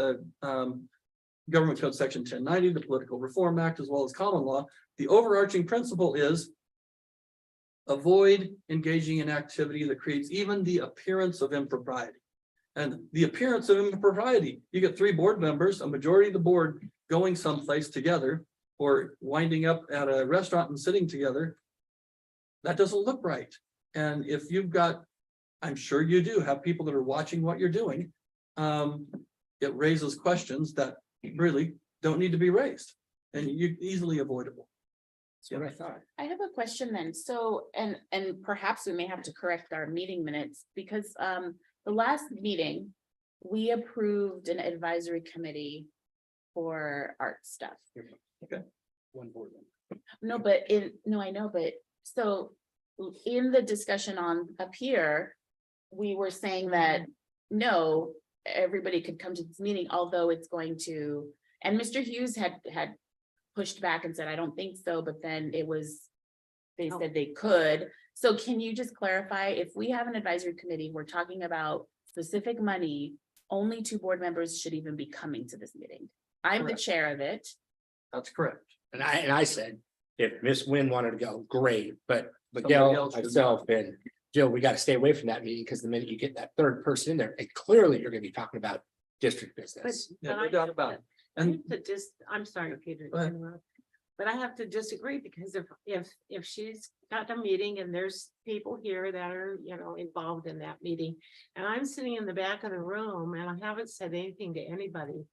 Government Code Section 1090, the Political Reform Act, as well as common law. The overarching principle is avoid engaging in activity that creates even the appearance of impropriety. And the appearance of impropriety, you get 3 board members, a majority of the board going someplace together or winding up at a restaurant and sitting together. That doesn't look right. And if you've got, I'm sure you do have people that are watching what you're doing. It raises questions that really don't need to be raised and you easily avoidable. That's what I thought. I have a question then. So, and perhaps we may have to correct our meeting minutes because the last meeting, we approved an advisory committee for art stuff. Okay. One board member. No, I know, but so in the discussion on up here, we were saying that no, everybody could come to this meeting, although it's going to, and Mr. Hughes had pushed back and said, I don't think so, but then they said they could. So can you just clarify, if we have an advisory committee, we're talking about specific money, only 2 board members should even be coming to this meeting. I'm the Correct. chair of it. That's correct. And I said, if Miss Wynn wanted to go, great, but Somebody Miguel, else should myself, and Jill, we got to stay away from that meeting because the minute you get that 3rd person in there, and clearly you're going to be talking about district business. Yeah, no doubt about it. And I'm sorry, Peter, Go ahead. to interrupt, but I have to disagree because if she's got a meeting and there's people here that are, involved in that meeting. And I'm sitting in the back of the room and I haven't said anything to anybody.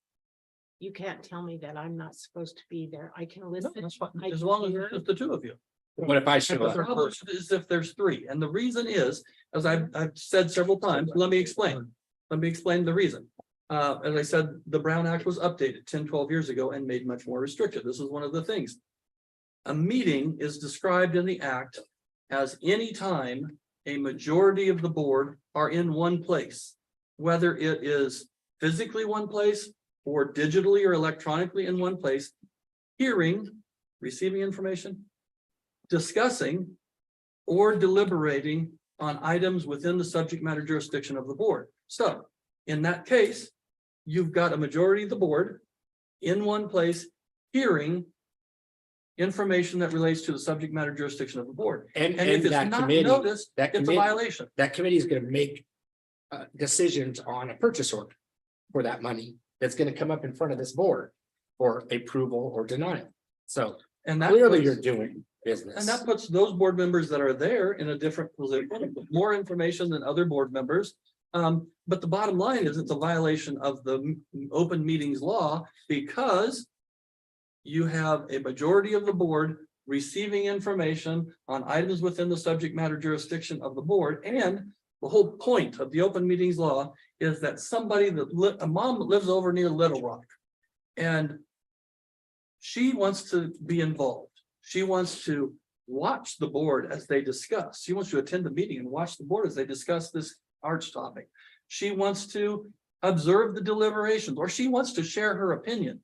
You can't tell me that I'm not supposed to be there. I can No, listen. that's fine, I as can long as hear. it's just the 2 of you. What if I show The up? problem is if there's 3, and the reason is, as I've said several times, let me explain the reason. As I said, the Brown Act was updated 10, 12 years ago and made much more restrictive. This is one of the things. A meeting is described in the act as any time a majority of the board are in one place, whether it is physically one place or digitally or electronically in one place, hearing, receiving information, discussing, or deliberating on items within the subject matter jurisdiction of the board. So in that case, you've got a majority of the board in one place hearing information that relates to the subject matter jurisdiction of the board. And And if it's that not committee, noticed, that it's a committee- violation. that committee is gonna make decisions on a purchase order for that money that's gonna come up in front of this board for approval or denial. So And that clearly puts- you're doing business. And that puts those board members that are there in a different position, with more information than other board members. But the bottom line is it's a violation of the open meetings law because you have a majority of the board receiving information on items within the subject matter jurisdiction of the board. And the whole point of the open meetings law is that somebody a mom that lives over near Little Rock and she wants to be involved. She wants to watch the board as they discuss. She wants to attend the meeting and watch the board as they discuss this arts topic. She wants to observe the deliberations, or she wants to share her opinion.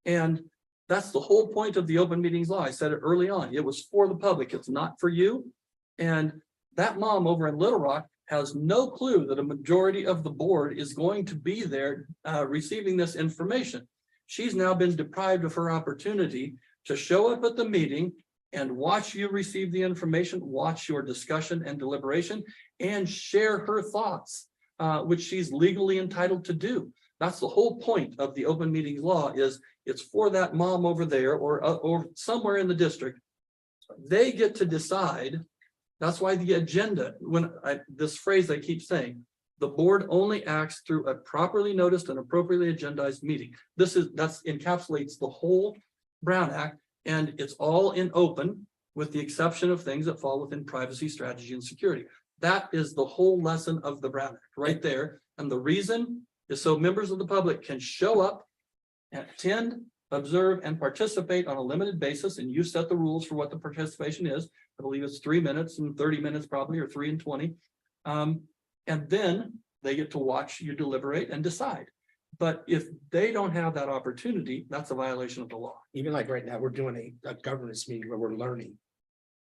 And that's the whole point of the open meetings law. I said it early on. It was for the public. It's not for you. And that mom over in Little Rock has no clue that a majority of the board is going to be there receiving this information. She's now been deprived of her opportunity to show up at the meeting and watch you receive the information, watch your discussion and deliberation, and share her thoughts, which she's legally entitled to do. That's the whole point of the open meetings law is it's for that mom over there or somewhere in the district. They get to decide. That's why the agenda, this phrase I keep saying, the board only acts through a properly noticed and appropriately agendized meeting. That encapsulates the whole Brown Act, and it's all in open with the exception of things that fall within privacy, strategy, and security. That is the whole lesson of the Brown Act right there. And the reason is so members of the public can show up and attend, observe, and participate on a limited basis. And you set the rules for what the participation is. I believe it's 3 minutes and 30 minutes probably, or 3 and 20. And then they get to watch you deliberate and decide. But if they don't have that opportunity, that's a violation of the law. Even like right now, we're doing a governance meeting where we're learning.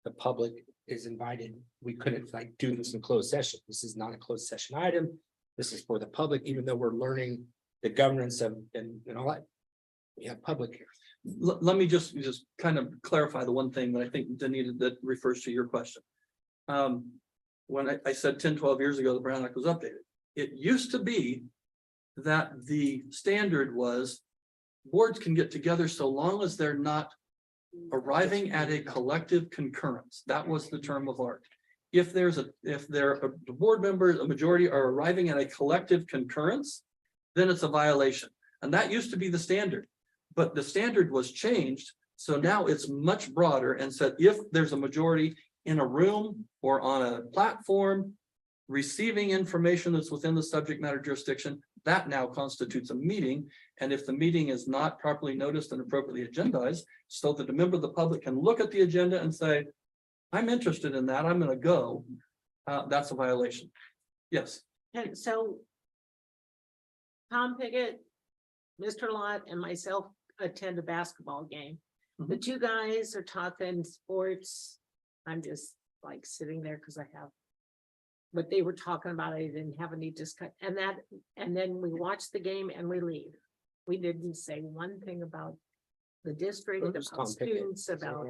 The public is invited. We couldn't like do this in closed session. This is not a closed session item. This is for the public, even though we're learning the governance of and all that. We have public here. Let me just kind of clarify the one thing that I think Danita that refers to your question. When I said 10, 12 years ago, the Brown Act was updated. It used to be that the standard was boards can get together so long as they're not arriving at a collective concurrence. That was the term of art. If the board members, a majority are arriving at a collective concurrence, then it's a violation. And that used to be the standard, but the standard was changed. So now it's much broader and said, if there's a majority in a room or on a platform receiving information that's within the subject matter jurisdiction, that now constitutes a meeting. And if the meeting is not properly noticed and appropriately agendized, so that a member of the public can look at the agenda and say, I'm interested in that, I'm going to go, that's a violation. Yes. And so Tom Pickett, Mr. Lott, and myself attend a basketball game. The two guys are talking sports. I'm just like sitting there because I have what they were talking about. I didn't have any discussion and then we watch the game and we leave. We didn't say one thing about the district, about students, about.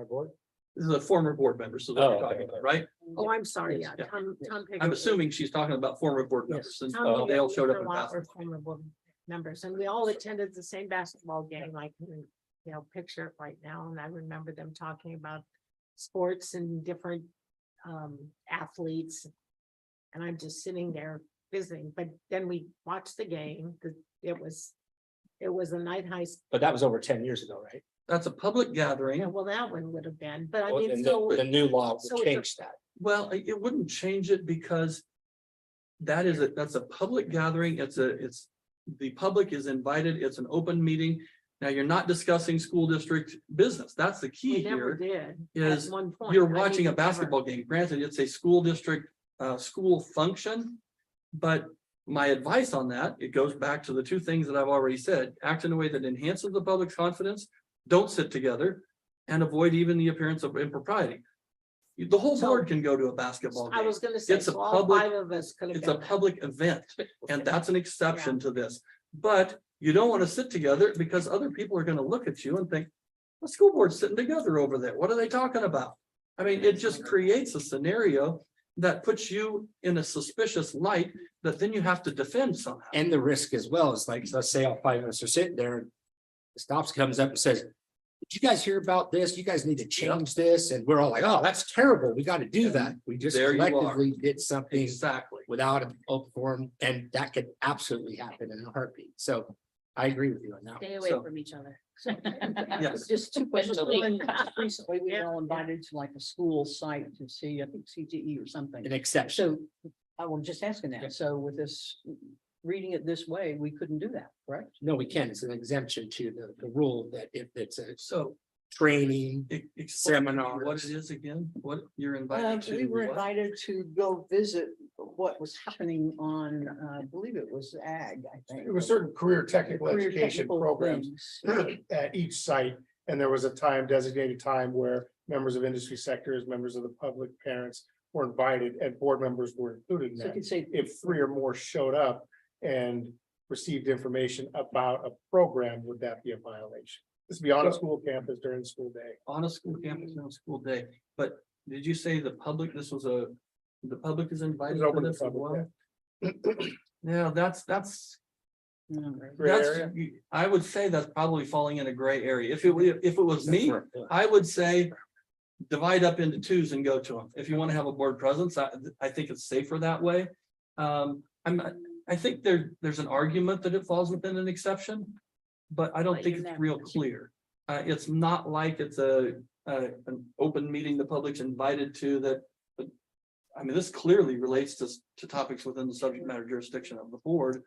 This is a former board member, so that you're talking about, right? Oh, I'm sorry, Yes, yeah. yeah. Tom Pickett. I'm assuming she's talking about former board members since Tom they all Pickett, showed up Mr. in Lott basketball. were former board members, and we all attended the same basketball game. I can, picture it right now, and I remember them talking about sports and different athletes. And I'm just sitting there visiting, but then we watched the game. It was a night high. But that was over 10 years ago, right? That's a public gathering. Yeah, well, that one would have been, but I Well, mean, and so. the new law so would it's a- change that. Well, it wouldn't change it because that's a public gathering. It's the public is invited. It's an open meeting. Now, you're not discussing school district business. That's the key We never here. did. is At one point. You're I watching mean, a never. basketball game. Granted, it's a school district, school function. But my advice on that, it goes back to the two things that I've already said. Act in a way that enhances the public's confidence. Don't sit together and avoid even the appearance of impropriety. The whole board can go to a basketball I game. was gonna say, It's a so all public- 5 of us could have. It's a public event, and that's an exception to this. But you don't want to sit together because other people are going to look at you and think, the school board's sitting together over there. What are they talking about? I mean, it just creates a scenario that puts you in a suspicious light that then you have to defend somehow. And the risk as well is like, let's say all 5 of us are sitting there. And the stops comes up and says, did you guys hear about this? You guys need to change this. And we're all like, oh, that's terrible. We got to do that. We just There you are. collectively did something Exactly. without an open forum, and that could absolutely happen in a heartbeat. So I agree with you on that. Stay away So- from each other. Yes. Just 2 questions. Especially- Recently, we were all invited to like a school site to see, I think CTE or something. An exception. So I was just asking Yeah. that. So with this, reading it this way, we couldn't do that, correct? No, we can. It's an exemption to the rule that if it's a So training, explain to me what Seminars. it is again, what you're invited to. We were what? invited to go visit what was happening on, I believe it was ag, I think. It was certain career technical Career education technical programs things. at each site. And there was a designated time where members of industry sectors, members of the public, parents were invited, and board members were included in So you that. could say, If 3 or more showed up and received information about a program, would that be a violation? This would be on a school campus during the school day. On a school campus, on a school day, but did you say the public, the public is invited It's to open to this as public, well? Yeah, that's, Gray that's, area? I would say that's probably falling in a gray area. If it was me, I would say divide up into 2s and go to them. If you want to have a board presence, I think it's safer that way. I think there's an argument that it falls within an exception, but I don't But think you're it's never- real clear. It's not like it's an open meeting the public's invited to that. But I mean, this clearly relates to topics within the subject matter jurisdiction of the board.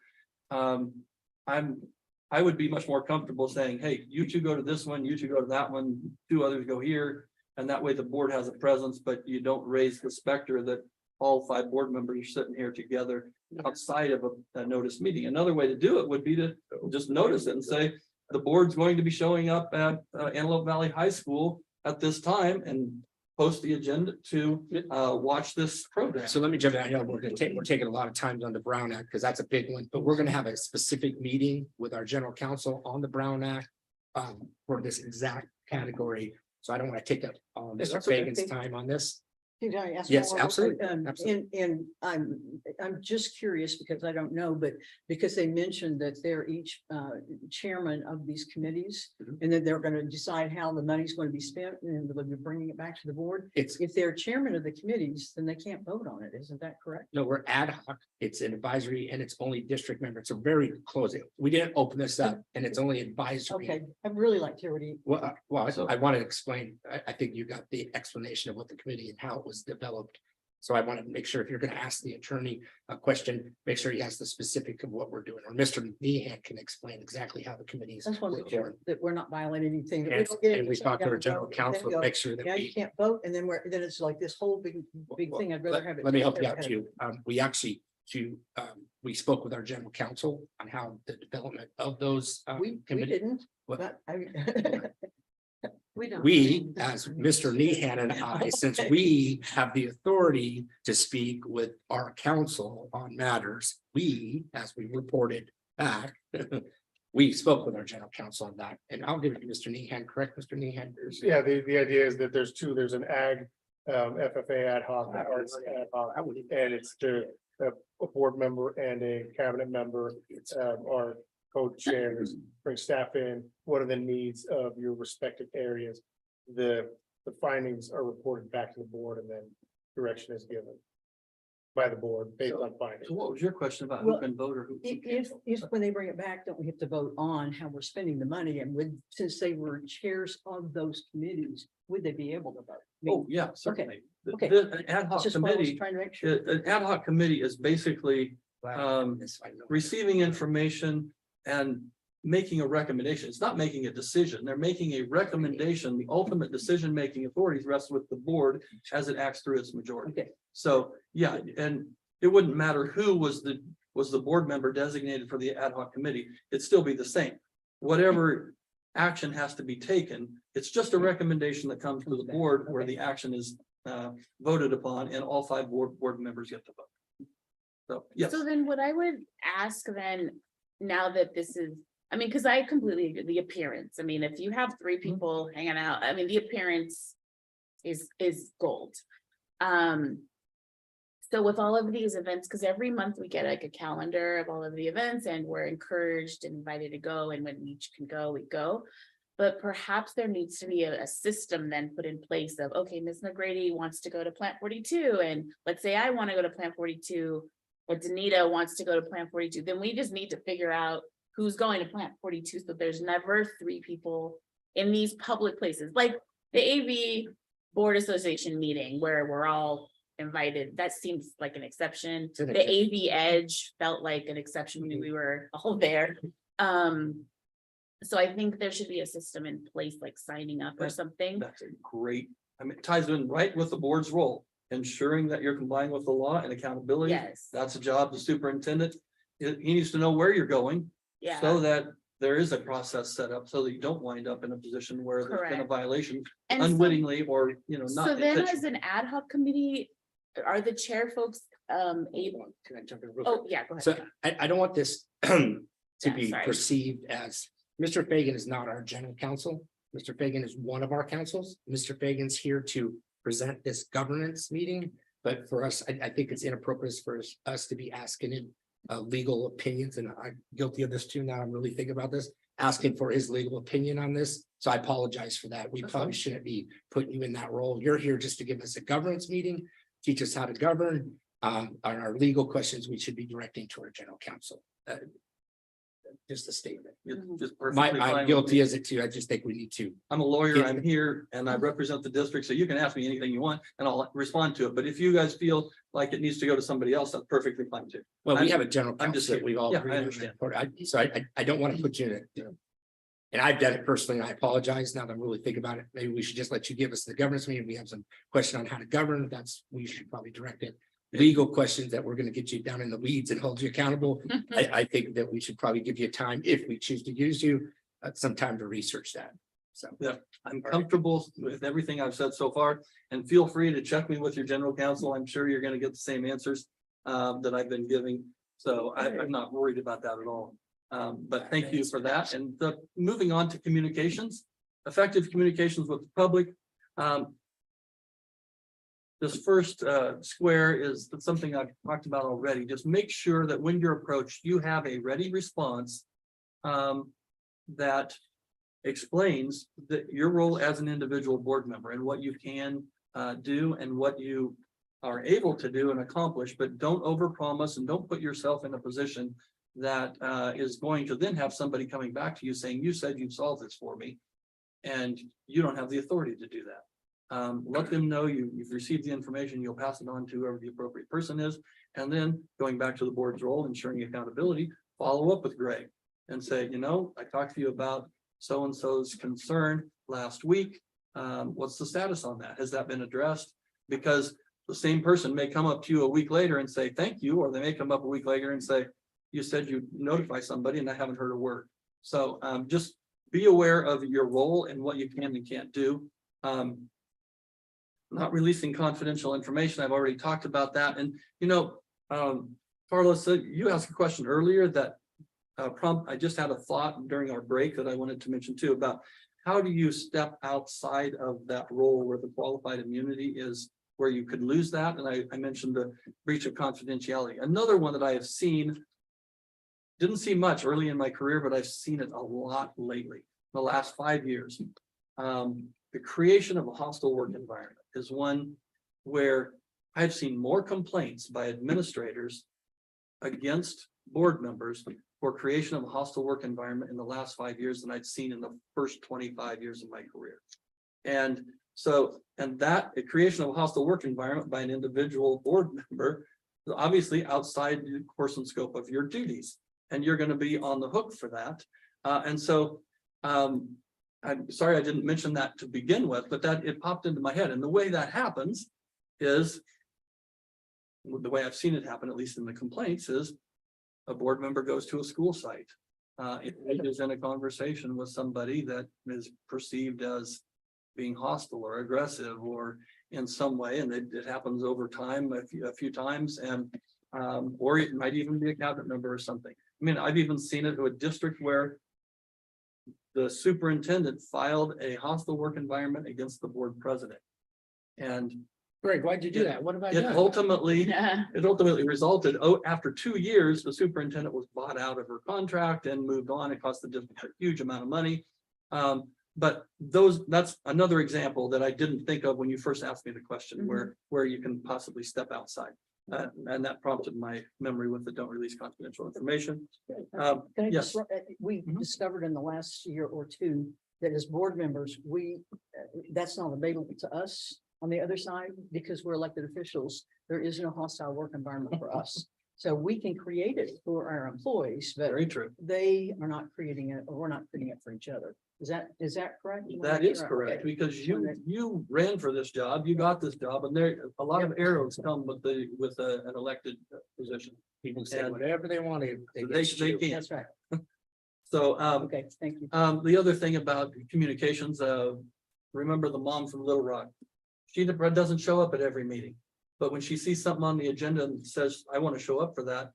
I would be much more comfortable saying, hey, you 2 go to this one, you 2 go to that one, 2 others go here. And that way the board has a presence, but you don't raise the specter that all 5 board members are sitting here together outside of a notice meeting. Another way to do it would be to just notice it and say, the board's going to be showing up at Antelope Valley High School at this time and post the agenda to watch this program. So let me jump in. I know we're taking a lot of time on the Brown Act because that's a big one, but we're gonna have a specific meeting with our general counsel on the Brown Act for this exact category. So I don't want to take up Mr. That's okay. Fagan's time on this. Can I ask Yes, one more? absolutely, And absolutely. I'm just curious because I don't know, but because they mentioned that they're each chairman of these committees. Mhm. And then they're going to decide how the money's going to be spent and they'll be bringing it back to the board. It's, If they're chairman of the committees, then they can't vote on it. Isn't that correct? no, we're ad hoc. It's an advisory and it's only district members. So very close. We didn't open this up and it's only advisory. Okay, I'd really like to hear what he. Well, I want to explain. I think you got the explanation of what the committee and how it was developed. So I want to make sure if you're going to ask the attorney a question, make sure he has the specific of what we're doing, or Mr. Meehan can explain exactly how the committees. That's one work here. that we're not violating anything. that we And don't get and we it, talked to our gotta general vote, and counsel then to go, make sure that yeah, you we. can't vote, and then then it's like this whole big thing. I'd rather have it. Let me help you taken out care of. too. We actually we spoke with our general counsel on how the development of those. We committee- didn't, What? but I. We don't. We, as Mr. Nehan and I, since we have the authority to speak with our counsel on matters, we, as we reported back, we spoke with our general counsel on that, and I'll give it to Mr. Nehan, correct, Mr. Nehan? Yeah, the idea is that there's 2, there's an ag, FFA ad hoc, and arts ad hoc, I would. and it's a board member and a cabinet member, are co-chairs, bring staff in, what are the needs of your respective areas? The findings are reported back to the board and then direction is given by the board based on findings. So what was your question about Well, who can vote or who? If when they bring it back, don't we have to vote on how we're spending the money? And since they were chairs of those committees, would they be able to vote? I mean, Oh, yeah, certainly. Okay. An ad hoc Just what I was committee, trying to make sure. an ad hoc committee is basically receiving information and making a recommendation. It's not making a decision. They're making a recommendation. The ultimate decision-making authorities rests with the board as it acts through its majority. Okay. So, yeah, and it wouldn't matter who was the board member designated for the ad hoc committee. It'd still be the same. Whatever action has to be taken, it's just a recommendation that comes to the board where the action is voted upon and all 5 board members get to vote. So, yes. So then what I would ask then, now that this is, I mean, because I completely agree, the appearance, I mean, if you have 3 people hanging out, I mean, the appearance is gold. So with all of these events, because every month we get like a calendar of all of the events and we're encouraged and invited to go, and when we each can go, we go. But perhaps there needs to be a system then put in place of, okay, Ms. McGrady wants to go to Plant 42, and let's say I want to go to Plant 42, or Danita wants to go to Plant 42, then we just need to figure out who's going to Plant 42, so there's never 3 people in these public places, like the AV Board Association meeting where we're all invited. That seems like an exception. an The AV Edge felt like an exception when we were all there. So I think there should be a system in place, like signing up or something. That's a great, I mean, it ties in right with the board's role, ensuring that you're complying with the law and accountability. Yes, That's a job of the superintendent. He needs to know where you're going yeah. so that there is a process set up so that you don't wind up in a position where there's been a Correct. violation And so- unwittingly or, not. So then as intentionally. an ad hoc committee, are the chair folks able? Can I jump in real quick? Oh, yeah, go ahead. So I don't want this to Yeah, be sorry. perceived as, Mr. Fagan is not our general counsel. Mr. Fagan is one of our councils. Mr. Fagan's here to present this governance meeting. But for us, I think it's inappropriate for us to be asking him legal opinions, and I'm guilty of this too. Now I'm really thinking about this, asking for his legal opinion on this. So I apologize for that. We probably shouldn't be putting you in that role. You're here just to give us a governance meeting, teach us how to govern. Our legal questions, we should be directing to our general counsel. Just a statement. It's just perfectly fine I'm with guilty me. as it too. I just think we need to. I'm a lawyer, Get- I'm here, and I represent the district, so you can ask me anything you want, and I'll respond to it. But if you guys feel like it needs to go to somebody else, that's perfectly fine too. Well, we I'm- have a general I'm just counsel that we all yeah, agree I on. understand. So I don't want to put you in it. And I've done it personally, and I apologize now that I'm really thinking about it. Maybe we should just let you give us the governance meeting. We have some question on how to govern. We should probably direct it. Legal questions that we're going to get you down in the weeds and hold you accountable. I think that we should probably give you time, if we choose to use you, some time to research that. So. Yeah, I'm comfortable with everything I've said so far, and feel free to check me with your general counsel. I'm sure you're gonna get the same answers that I've been giving. So I'm not worried about that at all. But thank you for that. And moving on to communications, effective communications with the public. This first square is something I've talked about already. Just make sure that when you're approached, you have a ready response that explains that your role as an individual board member and what you can do and what you are able to do and accomplish, but don't overpromise and don't put yourself in a position that is going to then have somebody coming back to you saying, you said you'd solve this for me, and you don't have the authority to do that. Let them know you've received the information, you'll pass it on to whoever the appropriate person is. And then going back to the board's role, ensuring accountability, follow up with Greg and say, I talked to you about so-and-so's concern last week. What's the status on that? Has that been addressed? Because the same person may come up to you a week later and say, thank you, or they may come up a week later and say, you said you'd notify somebody and I haven't heard a word. So just be aware of your role and what you can and can't do. Not releasing confidential information. I've already talked about that. And, Carlos, you asked a question earlier that I just had a thought during our break that I wanted to mention too, about how do you step outside of that role where the qualified immunity is, where you could lose that. And I mentioned the breach of confidentiality. Another one that I have seen, didn't see much early in my career, but I've seen it a lot lately, the last 5 years. The creation of a hostile work environment is one where I've seen more complaints by administrators against board members for creation of a hostile work environment in the last 5 years than I'd seen in the first 25 years of my career. And so, the creation of a hostile work environment by an individual board member obviously outside the course and scope of your duties, and you're gonna be on the hook for that. And so, I'm sorry I didn't mention that to begin with, but that it popped into my head, and the way that happens is the way I've seen it happen, at least in the complaints, is a board member goes to a school site. It is in a conversation with somebody that is perceived as being hostile or aggressive or in some way, and it happens over time a few times, and or it might even be a cabinet member or something. I mean, I've even seen it to a district where the superintendent filed a hostile work environment against the board president. And Greg, why'd you do that? What have I done? it ultimately resulted, after 2 years, the superintendent was bought out of her contract and moved on. It cost the district a huge amount of money. But that's another example that I didn't think of when you first asked me the question, where you can possibly step outside. And that prompted my memory with the don't release confidential information. Yes. We discovered in the last year or two that as board members, that's not available to us on the other side, because we're elected officials. There is no hostile work environment for us. So we can create it for our employees, but Very true. they are not creating it, or we're not creating it for each other. Is that correct? That is correct, because you ran for this job, you got this job, and there, a lot of arrows come with an elected position. People say And whatever they want to. They can. That's right. So, Okay, thank you. the other thing about communications, remember the mom from Little Rock. She doesn't show up at every meeting, but when she sees something on the agenda and says, I want to show up for that,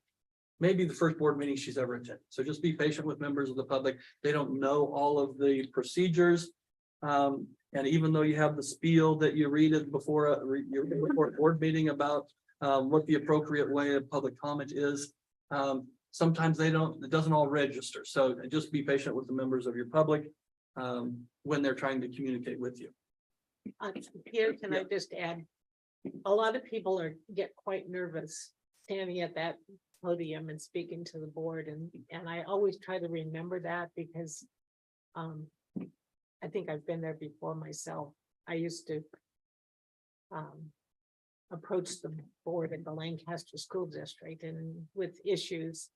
maybe the first board meeting she's ever attended. So just be patient with members of the public. They don't know all of the procedures. And even though you have the spiel that you read it before a board meeting about what the appropriate way of public comment is, sometimes it doesn't all register. So just be patient with the members of your public when they're trying to communicate with you. Here, can I just add, a lot of people get quite nervous standing at that podium and speaking to the board, and I always try to remember that, because I think I've been there before myself. I used to approach the board at the Lancaster School District, and with issues,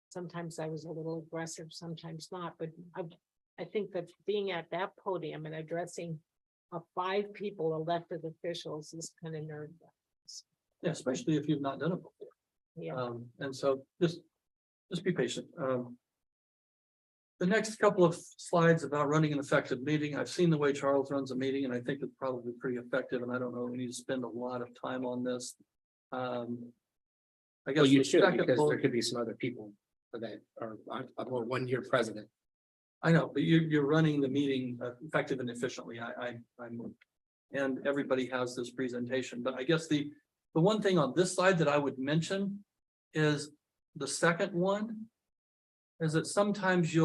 sometimes I was a little aggressive, sometimes not, but I think that being at that podium and addressing 5 people elected officials is kind of nerve. Yeah, especially if you've not done it before. Yeah. And so just be patient. The next couple of slides about running an effective meeting. I've seen the way Charles runs a meeting, and I think it's probably pretty effective, and I don't know, we need to spend a lot of time on this. I guess. Well, you the should, second because bullet- there could be some other people that are a more one-year president. I know, but you're running the meeting effective and efficiently. I'm, and everybody has this presentation, but I guess the one thing on this slide that I would mention is the second one is that sometimes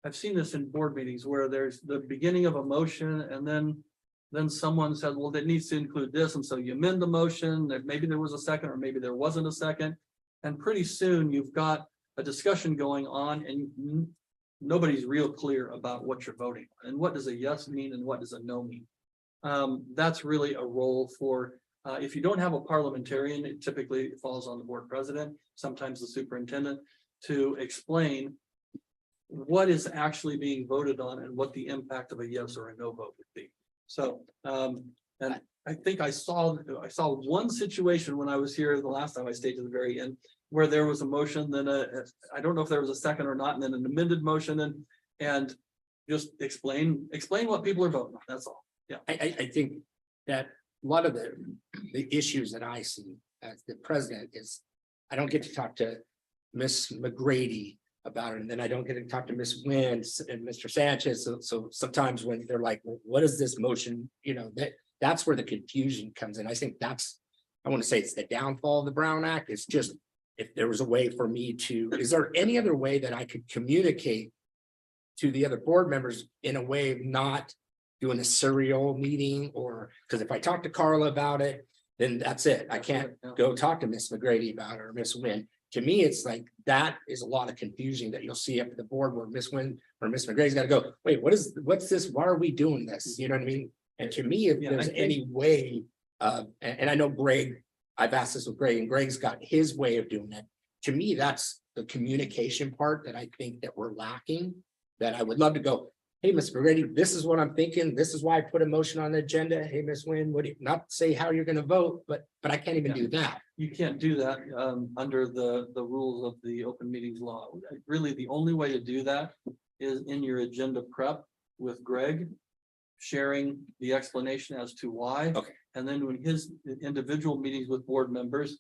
I've seen this in board meetings where there's the beginning of a motion, and then someone said, well, that needs to include this. And so you amend the motion, that maybe there was a second, or maybe there wasn't a second. And pretty soon you've got a discussion going on, and nobody's real clear about what you're voting on, and what does a yes mean and what does a no mean. That's really a role for, if you don't have a parliamentarian, it typically falls on the board president, sometimes the superintendent, to explain what is actually being voted on and what the impact of a yes or a no vote would be. So, and I think I saw one situation when I was here the last time I stayed to the very end, where there was a motion, then I don't know if there was a second or not, and then an amended motion, and just explain what people are voting on. That's all. Yeah. I think that a lot of the issues that I see as the president is, I don't get to talk to Miss McGrady about it, and then I don't get to talk to Miss Wynn and Mr. Sanchez. So sometimes when they're like, well, what is this motion? You know, that's where the confusion comes in. I think I want to say it's the downfall of the Brown Act. It's just, if there was a way for me to, is there any other way that I could communicate to the other board members in a way of not doing a serial meeting? Or, because if I talk to Carla about it, then that's it. I can't go talk to Miss McGrady about it or Miss Wynn. To me, it's like, that is a lot of confusion that you'll see up at the board where Miss Wynn or Miss McGrady's got to go, wait, what's this? Why are we doing this? You know what I mean? And to me, if there's any way, and I know Greg, I've asked this with Greg, and Greg's got his way of doing it. To me, that's the communication part that I think that we're lacking, that I would love to go, hey, Ms. Brady, this is what I'm thinking. This is why I put a motion on the agenda. Hey, Ms. Nguyen, what do you, not say how you're gonna vote, but I can't even do that. You can't do that under the rules of the open meetings law. Really, the only way to do that is in your agenda prep with Greg, sharing the explanation as to why. Okay. And then when his individual meetings with board members,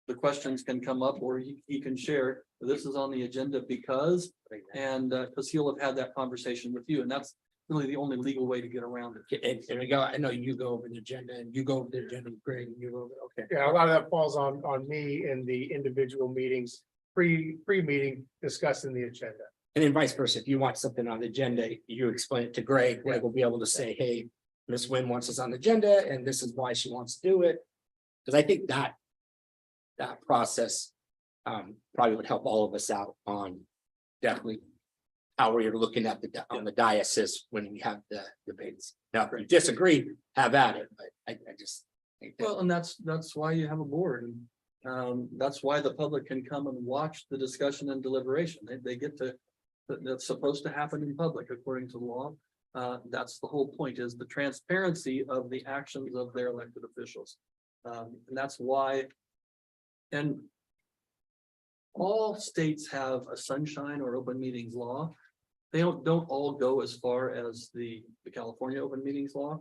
the questions can come up, or he can share, this is on the agenda because, and because he'll have had that conversation with you, and that's really the only legal way to get around it. And we go, I know you go over the agenda and you go over the agenda with Greg and you go over, okay. Yeah, a lot of that falls on me in the individual meetings, pre-meeting discussing the agenda. And then vice versa, if you want something on the agenda, you explain it to Greg, Greg will be able to say, hey, Ms. Nguyen wants us on the agenda and this is why she wants to do it. Because I think that process probably would help all of us out on definitely how we're looking at on the diocese when we have the debates. Now, if you disagree, have at it, but I just think that. Well, and that's why you have a board, and that's why the public can come and watch the discussion and deliberation. They get to, that's supposed to happen in public according to law. That's the whole point, is the transparency of the actions of their elected officials. And that's why, and all states have a sunshine or open meetings law. They don't all go as far as the California open meetings law.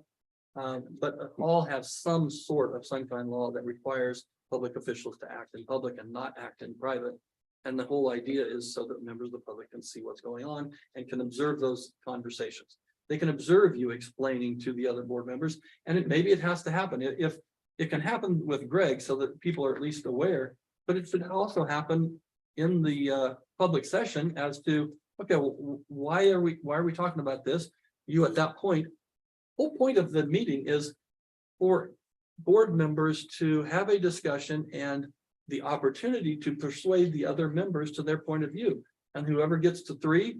But all have some sort of sunshine law that requires public officials to act in public and not act in private. And the whole idea is so that members of the public can see what's going on and can observe those conversations. They can observe you explaining to the other board members, and maybe it has to happen. If it can happen with Greg so that people are at least aware, but it should also happen in the public session as to, okay, well, why are we talking about this? You at that point, whole point of the meeting is for board members to have a discussion and the opportunity to persuade the other members to their point of view. And whoever gets to 3,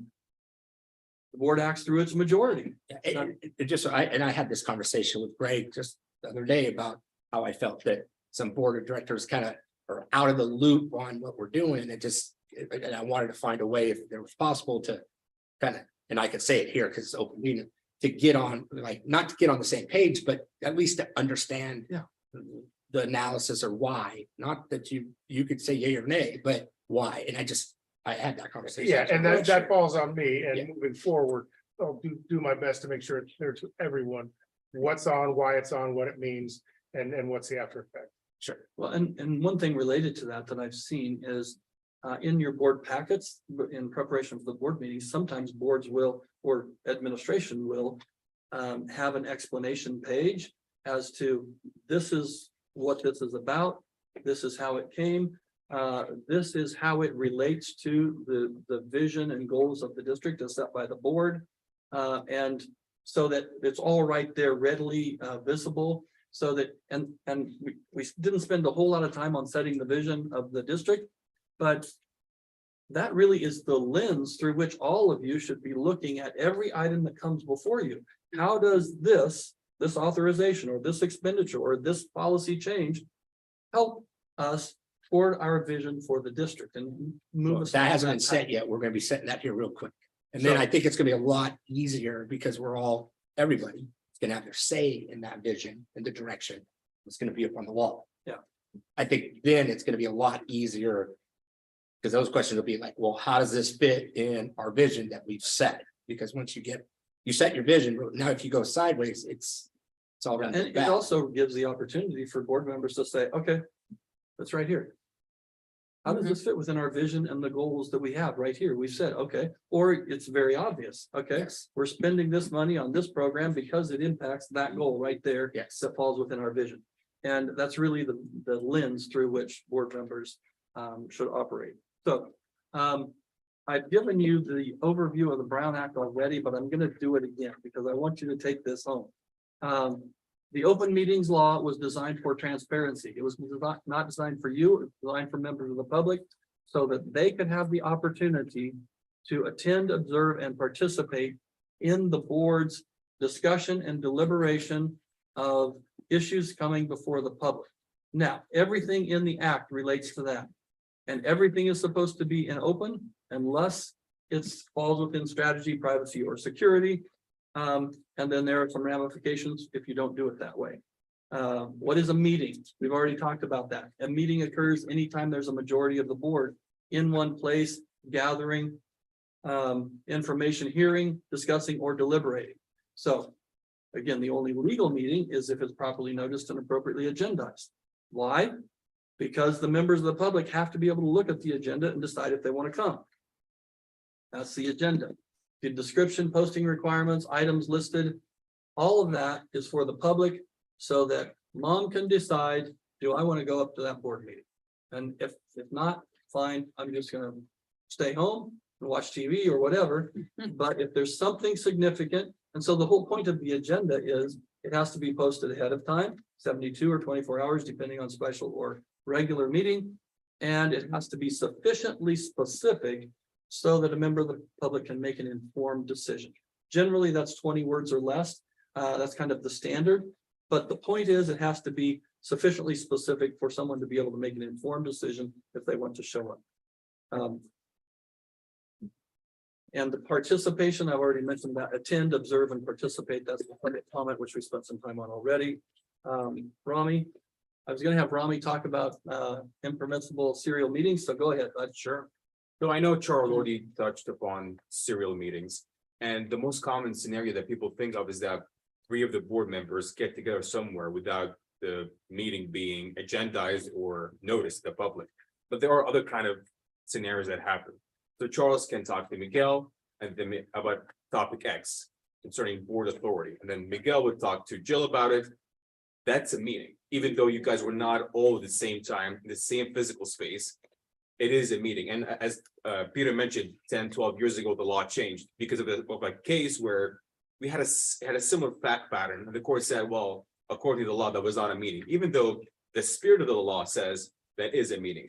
the board acts through its majority. I had this conversation with Greg just the other day about how I felt that some board of directors kind of are out of the loop on what we're doing. And I wanted to find a way, if it was possible, to kind of, and I could say it here because it's open meeting, to get on, like, not to get on the same page, but at least to understand the analysis or why. Not that you could say yay or nay, but why. And I had that conversation. Yeah, and that falls on me, and Yeah. moving forward, I'll do my best to make sure it's clear to everyone what's on, why it's on, what it means, and what's the after effect. Sure. Well, and one thing related to that I've seen is in your board packets, in preparation for the board meetings, sometimes boards will, or administration will have an explanation page as to this is what this is about. This is how it came. This is how it relates to the vision and goals of the district as set by the board. And so that it's all right there readily visible. So that, and we didn't spend a whole lot of time on setting the vision of the district, but that really is the lens through which all of you should be looking at every item that comes before you. How does this authorization or this expenditure or this policy change help us toward our vision for the district and move us? That hasn't been set yet. We're going to be setting that here real quick. And then I think it's going to be a lot easier because everybody is going to have their say in that vision and the direction. It's going to be up on the wall. Yeah. I think then it's going to be a lot easier because those questions will be like, well, how does this fit in our vision that we've set? Because once you set your vision, now if you go sideways, it's all around. And it also gives the opportunity for board members to say, okay, that's right here. How does this fit within our vision and the goals that we have right here? We've said, okay, or it's very obvious. Okay, Yes. we're spending this money on this program because it impacts that goal right there. Yes. That falls within our vision. And that's really the lens through which board members should operate. So I've given you the overview of the Brown Act already, but I'm going to do it again because I want you to take this home. The open meetings law was designed for transparency. It was not designed for you, it was designed for members of the public so that they could have the opportunity to attend, observe, and participate in the board's discussion and deliberation of issues coming before the public. Now, everything in the act relates to that. And everything is supposed to be in open unless it's falls within strategy, privacy, or security. And then there are some ramifications if you don't do it that way. What is a meeting? We've already talked about that. A meeting occurs anytime there's a majority of the board in one place, gathering information, hearing, discussing, or deliberating. So again, the only legal meeting is if it's properly noticed and appropriately agendized. Why? Because the members of the public have to be able to look at the agenda and decide if they want to come. That's the agenda. The description, posting requirements, items listed, all of that is for the public so that mom can decide, do I want to go up to that board meeting? And if not, fine, I'm just gonna stay home and watch TV or whatever. But if there's something significant, and so the whole point of the agenda is it has to be posted ahead of time, 72 or 24 hours, depending on special or regular meeting. And it has to be sufficiently specific so that a member of the public can make an informed decision. Generally, that's 20 words or less. That's kind of the standard. But the point is, it has to be sufficiently specific for someone to be able to make an informed decision if they want to show up. And the participation, I've already mentioned that, attend, observe, and participate. That's the public comment, which we spent some time on already. Rami, I was gonna have Rami talk about impermissible serial meetings, so go ahead, bud. Sure. So I know Charles already touched upon serial meetings, and the most common scenario that people think of is that 3 of the board members get together somewhere without the meeting being agendized or noticed to the public. But there are other kind of scenarios that happen. So Charles can talk to Miguel and then about topic X concerning board authority, and then Miguel would talk to Jill about it. That's a meeting, even though you guys were not all at the same time in the same physical space. It is a meeting, and as Peter mentioned, 10-12 years ago, the law changed because of a case where we had a similar fact pattern, and the court said, well, according to the law, that was not a meeting, even though the spirit of the law says that is a meeting.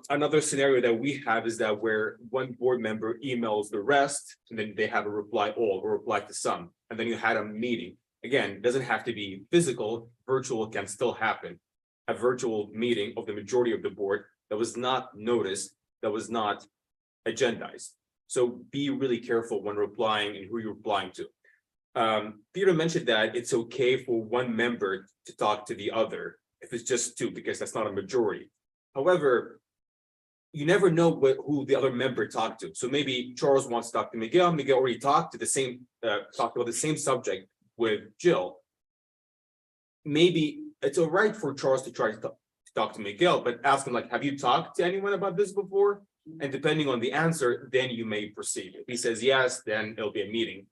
Another scenario that we have is that where one board member emails the rest, and then they have a reply all or reply to some, and then you had a meeting. Again, it doesn't have to be physical, virtual can still happen. A virtual meeting of the majority of the board that was not noticed, that was not agendized. So be really careful when replying and who you're replying to. Peter mentioned that it's okay for one member to talk to the other if it's just 2, because that's not a majority. However, you never know who the other member talked to. So maybe Charles wants to talk to Miguel. Miguel already talked about the same subject with Jill. Maybe it's all right for Charles to try to talk to Miguel, but ask him, like, have you talked to anyone about this before? And depending on the answer, then you may proceed. If he says yes, then it'll be a meeting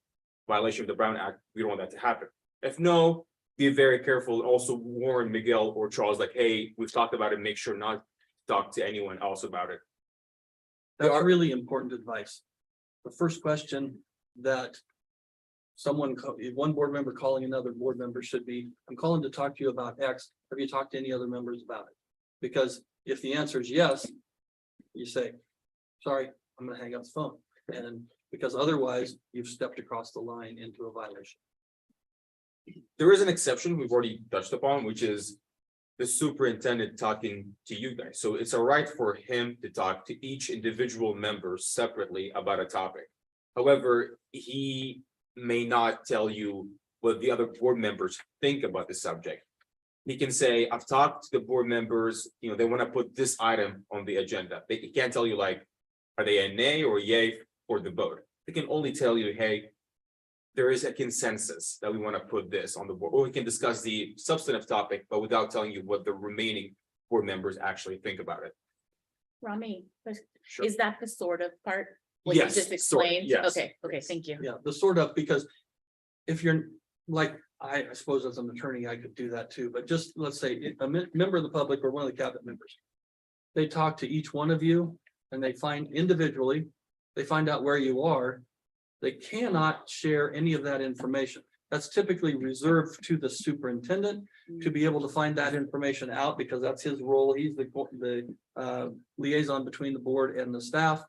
violation of the Brown Act. We don't want that to happen. If no, be very careful. Also warn Miguel or Charles, like, hey, we've talked about it. Make sure not to talk to anyone else about it. That's really important advice. The first question that one board member calling another board member should be, I'm calling to talk to you about X. Have you talked to any other members about it? Because if the answer is yes, you say, sorry, I'm gonna hang up the phone. And because otherwise you've stepped across the line into a violation. There is an exception we've already touched upon, which is the superintendent talking to you guys. So it's all right for him to talk to each individual member separately about a topic. However, he may not tell you what the other board members think about the subject. He can say, I've talked to the board members, they want to put this item on the agenda. He can't tell you, like, are they a nay or a yay for the vote? They can only tell you, hey, there is a consensus that we want to put this on the board, or we can discuss the substantive topic, but without telling you what the remaining board members actually think about it. Rami, Sure. is that the sort of part? What you Yes, just sort of, explained? yes. Okay, thank you. Yeah, the sort of, because if you're like, I suppose as an attorney, I could do that too, but just let's say a member of the public or one of the cabinet members. They talk to each one of you and they find individually, they find out where you are. They cannot share any of that information. That's typically reserved to the superintendent to be able to find that information out, because that's his role. He's the liaison between the board and the staff.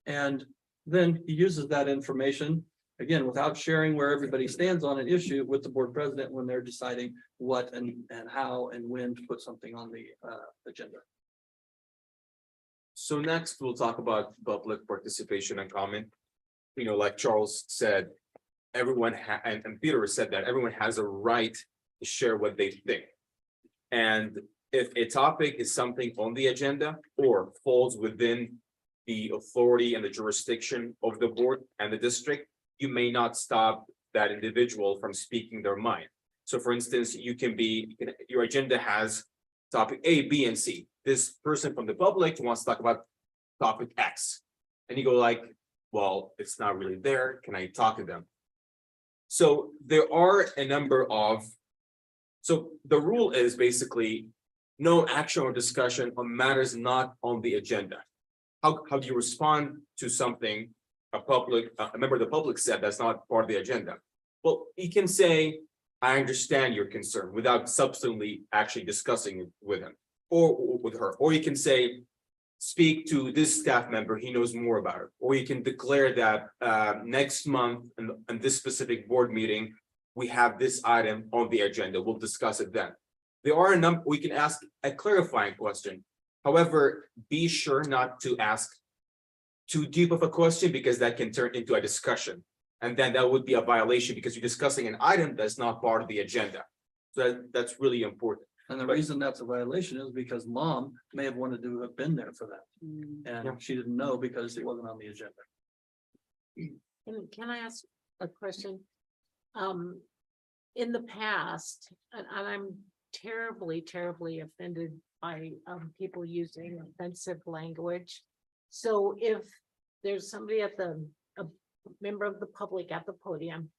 And then he uses that information again, without sharing where everybody stands on an issue with the board president when they're deciding what and how and when to put something on the agenda. So next, we'll talk about public participation and comment. You know, like Charles said, everyone and Peter said that everyone has a right to share what they think. And if a topic is something on the agenda or falls within the authority and the jurisdiction of the board and the district, you may not stop that individual from speaking their mind. So for instance, your agenda has topic A, B, and C. This person from the public wants to talk about topic X. And you go like, well, it's not really there. Can I talk to them? So there are a number of, so the rule is basically no action or discussion on matters not on the agenda. How do you respond to something a member of the public said that's not part of the agenda? Well, he can say, I understand your concern without substantially actually discussing it with him or with her. Or you can say, speak to this staff member, he knows more about it. Or you can declare that next month in this specific board meeting, we have this item on the agenda. We'll discuss it then. There are a number, we can ask a clarifying question. However, be sure not to ask too deep of a question because that can turn into a discussion. And then that would be a violation because you're discussing an item that's not part of the agenda. So that's really important. And the reason that's a violation is because mom may have wanted to have been there for that. And she didn't know because it wasn't on the agenda. Can I ask a question? In the past, and I'm terribly, terribly offended by people using offensive language. So if there's somebody a member of the public at the podium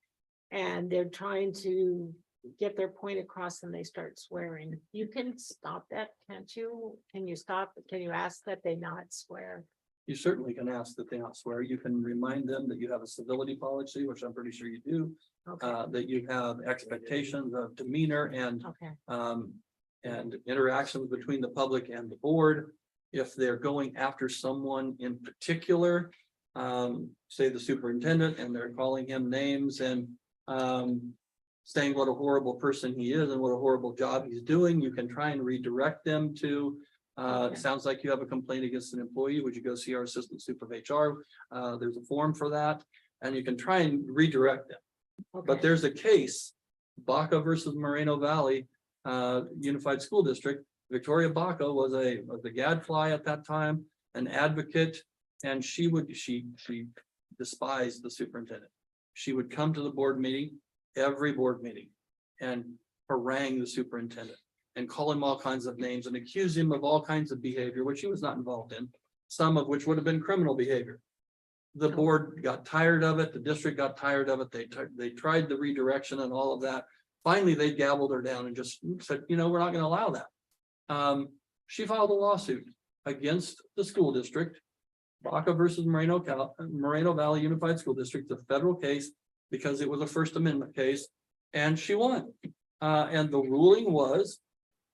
and they're trying to get their point across and they start swearing, you can stop that, can't you? Can you stop? Can you ask that they not swear? You certainly can ask that they not swear. You can remind them that you have a civility policy, which I'm pretty sure you do. Okay. That you have expectations of demeanor and Okay. interactions between the public and the board. If they're going after someone in particular, say the superintendent, and they're calling him names and saying what a horrible person he is and what a horrible job he's doing, you can try and redirect them to, it sounds like you have a complaint against an employee. Would you go see our assistant super of HR? There's a form for that, and you can try and redirect them. But there's a case, Baca versus Moreno Valley Unified School District. Victoria Baca was the gadfly at that time, an advocate, and she despised the superintendent. She would come to the board meeting, every board meeting, and harangue the superintendent and call him all kinds of names and accuse him of all kinds of behavior, which he was not involved in, some of which would have been criminal behavior. The board got tired of it. The district got tired of it. They tried the redirection and all of that. Finally, they gabbled her down and just said, we're not going to allow that. She filed a lawsuit against the school district, Baca versus Moreno Valley Unified School District, the federal case, because it was a First Amendment case, and she won. And the ruling was,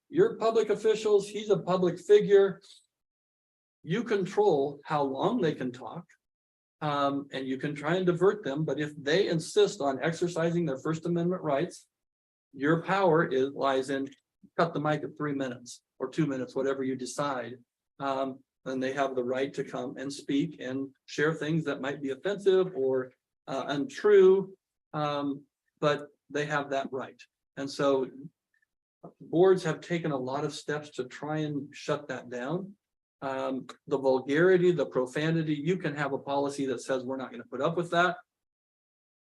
you're public officials, he's a public figure. You control how long they can talk. And you can try and divert them, but if they insist on exercising their First Amendment rights, your power lies in cut the mic at 3 minutes or 2 minutes, whatever you decide. Then they have the right to come and speak and share things that might be offensive or untrue, but they have that right. And so boards have taken a lot of steps to try and shut that down. The vulgarity, the profanity, you can have a policy that says we're not going to put up with that,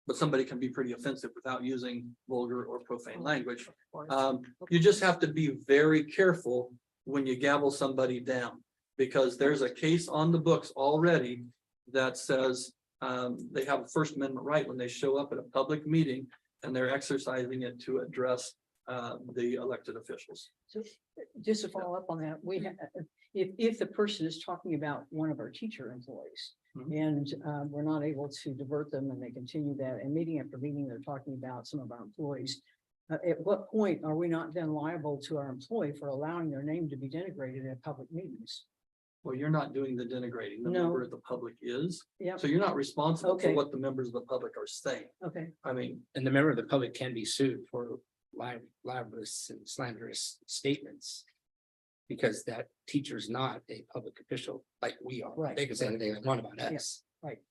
but somebody can be pretty offensive without using vulgar or profane language. You just have to be very careful when you gavel somebody down, because there's a case on the books already that says they have a First Amendment right when they show up at a public meeting and they're exercising it to address the elected officials. So just to follow up on that, if the person is talking about one of our teacher employees and we're not able to divert them and they continue that, and meeting after meeting, they're talking about some of our employees, at what point are we not then liable to our employee for allowing their name to be denigrated at public meetings? Well, you're not doing the denigrating. The No. member of the public is. Yep. So you're not responsible for Okay. what the members of the public are saying. Okay, I mean, And the member of the public can be sued for libelous and slanderous statements. Because that teacher's not a public official like we are. Right. They can say anything they want about Yeah, us. right.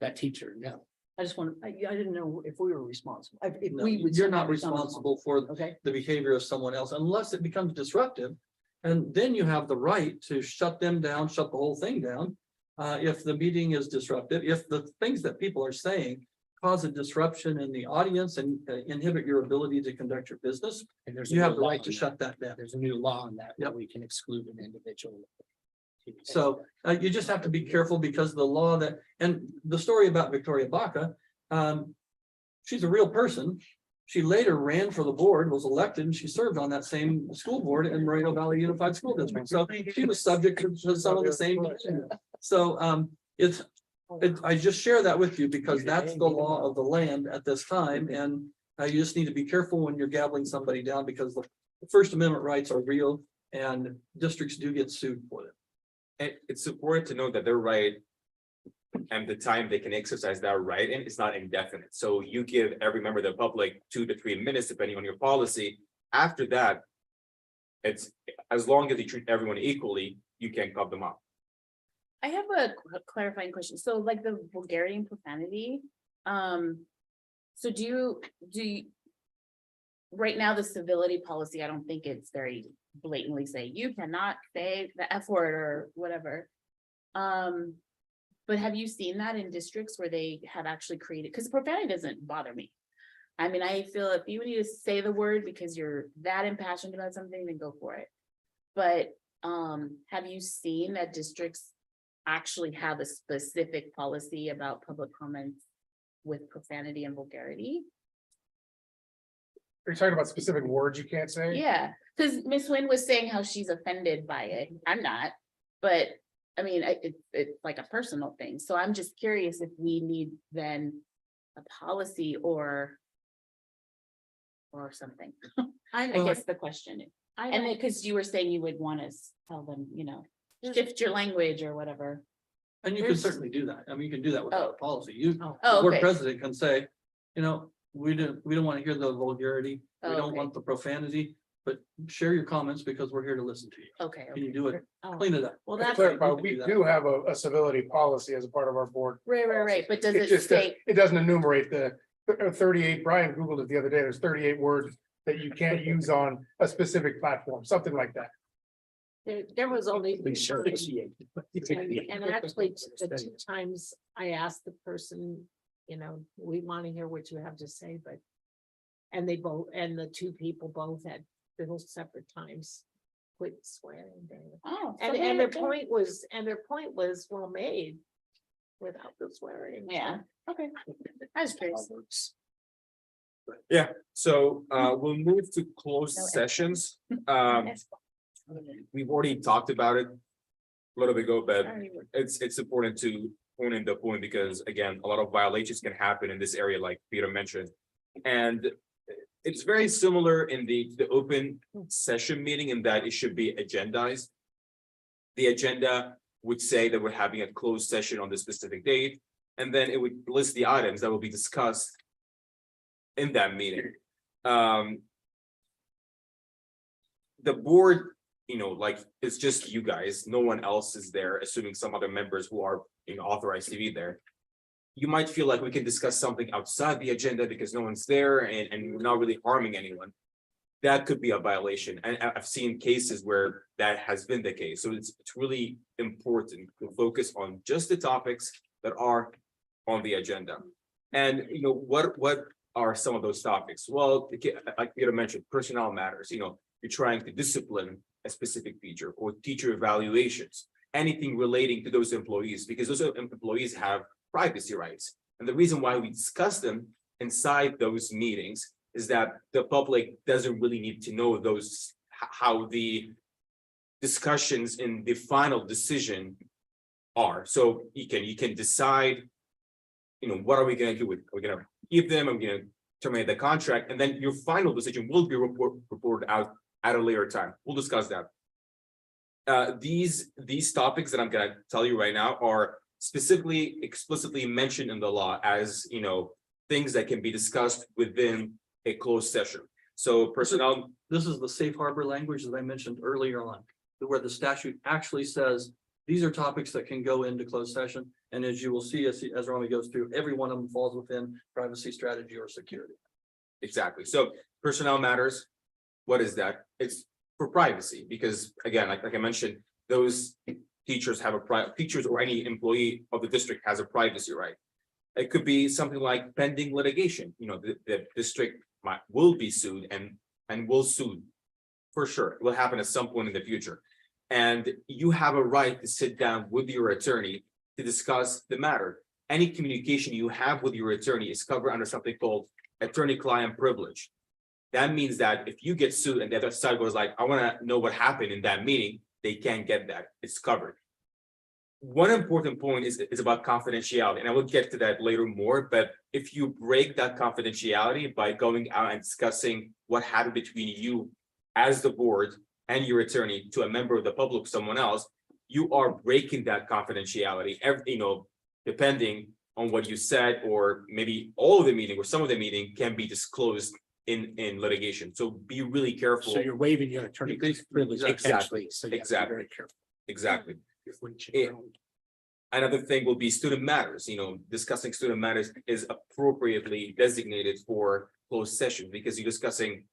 That teacher, no. I just want, I didn't know if we were responsible. If no, we would you're not somehow become responsible for Okay, the behavior of someone else unless it becomes disruptive. And then you have the right to shut them down, shut the whole thing down. If the meeting is disruptive, if the things that people are saying cause a disruption in the audience and inhibit your ability to conduct your business, And there's a you have new the law right on to that. shut that down. There's a new law on that, where Yep. we can exclude an individual. So you just have to be careful because the law that, and the story about Victoria Baca, she's a real person. She later ran for the board, was elected, and she served on that same school board in Moreno Valley Unified School District. So she was subject to some of the same. So I just share that with you because that's the law of the land at this time. And you just need to be careful when you're gabbling somebody down because the First Amendment rights are real and districts do get sued for them. And it's important to know that they're right. And the time they can exercise that right, and it's not indefinite. So you give every member of the public 2 to 3 minutes, depending on your policy. After that, it's as long as you treat everyone equally, you can cut them off. I have a clarifying question. So like the vulgarity and profanity, so do you, right now, the civility policy, I don't think it's very blatantly say you cannot say the F word or whatever. But have you seen that in districts where they have actually created, because profanity doesn't bother me. I mean, I feel if you need to say the word because you're that impassioned about something, then go for it. But have you seen that districts actually have a specific policy about public comments with profanity and vulgarity? Are you talking about specific words you can't say? Yeah, because Miss Wynn was saying how she's offended by it. I'm not, but I mean, it's like a personal thing. So I'm just curious if we need then a policy or something. I guess the question is, and then because you were saying you would want to tell them, shift your language or whatever. And you can certainly do that. I mean, you can do that without a policy. You, the Oh, board okay. president can say, we don't want to hear the vulgarity. We Oh, don't okay. want the profanity, but share your comments because we're here to listen to you. Okay. Can you do it? Oh. Clean it up. Well, To that's clarify, you can we do that. do have a civility policy as a part of our board. Right. But does It it just, say, it doesn't enumerate the 38, Brian Googled it the other day, there's 38 words that you can't use on a specific platform, something like that. there was only. Please share this. And actually, the 2 times I asked the person, we want to hear what you have to say, but. And they both, and the 2 people both had little separate times. Quit swearing. oh, so And their they're- point was well made. Without the swearing. Yeah, okay. I was curious. Yeah, so we'll move to closed No, sessions. We've already talked about it a little bit ago, but it's important to hone in the point because again, a lot of violations can happen in this area, like Peter mentioned. And it's very similar in the open session meeting in that it should be agendized. The agenda would say that we're having a closed session on this specific date, and then it would list the items that will be discussed in that meeting. The board, like, it's just you guys, no one else is there, assuming some other members who are authorized to be there. You might feel like we can discuss something outside the agenda because no one's there and we're not really harming anyone. That could be a violation, and I've seen cases where that has been the case. So it's really important to focus on just the topics that are on the agenda. And what are some of those topics? Well, like Peter mentioned, personnel matters. You're trying to discipline a specific teacher or teacher evaluations, anything relating to those employees, because those employees have privacy rights. And the reason why we discuss them inside those meetings is that the public doesn't really need to know how the discussions in the final decision are. So you can decide, what are we going to do with? Are we going to keep them? Are we going to terminate the contract? And then your final decision will be reported out at a later time. We'll discuss that. these topics that I'm gonna tell you right now are specifically explicitly mentioned in the law as, things that can be discussed within a closed session. So personnel, This is the safe harbor language that I mentioned earlier on, where the statute actually says these are topics that can go into closed session. And as you will see, as Rami goes through, every one of them falls within privacy, strategy, or security. exactly. So personnel matters. What is that? It's for privacy, because again, like I mentioned, those teachers have teachers or any employee of the district has a privacy right. It could be something like pending litigation, the district will be sued and will sue. For sure, it will happen at some point in the future. And you have a right to sit down with your attorney to discuss the matter. Any communication you have with your attorney is covered under something called attorney-client privilege. That means that if you get sued and the other side goes like, I want to know what happened in that meeting, they can't get that. It's covered. One important point is about confidentiality, and I will get to that later more, but if you break that confidentiality by going out and discussing what happened between you as the board and your attorney to a member of the public, someone else, you are breaking that confidentiality, depending on what you said, or maybe all of the meeting or some of the meeting can be disclosed in litigation. So be really careful. So you're waiving your attorney privilege. Exactly. So you have to be Exactly. very careful. Exactly. Another thing will be student matters. Discussing student matters is appropriately designated for closed session, because you're discussing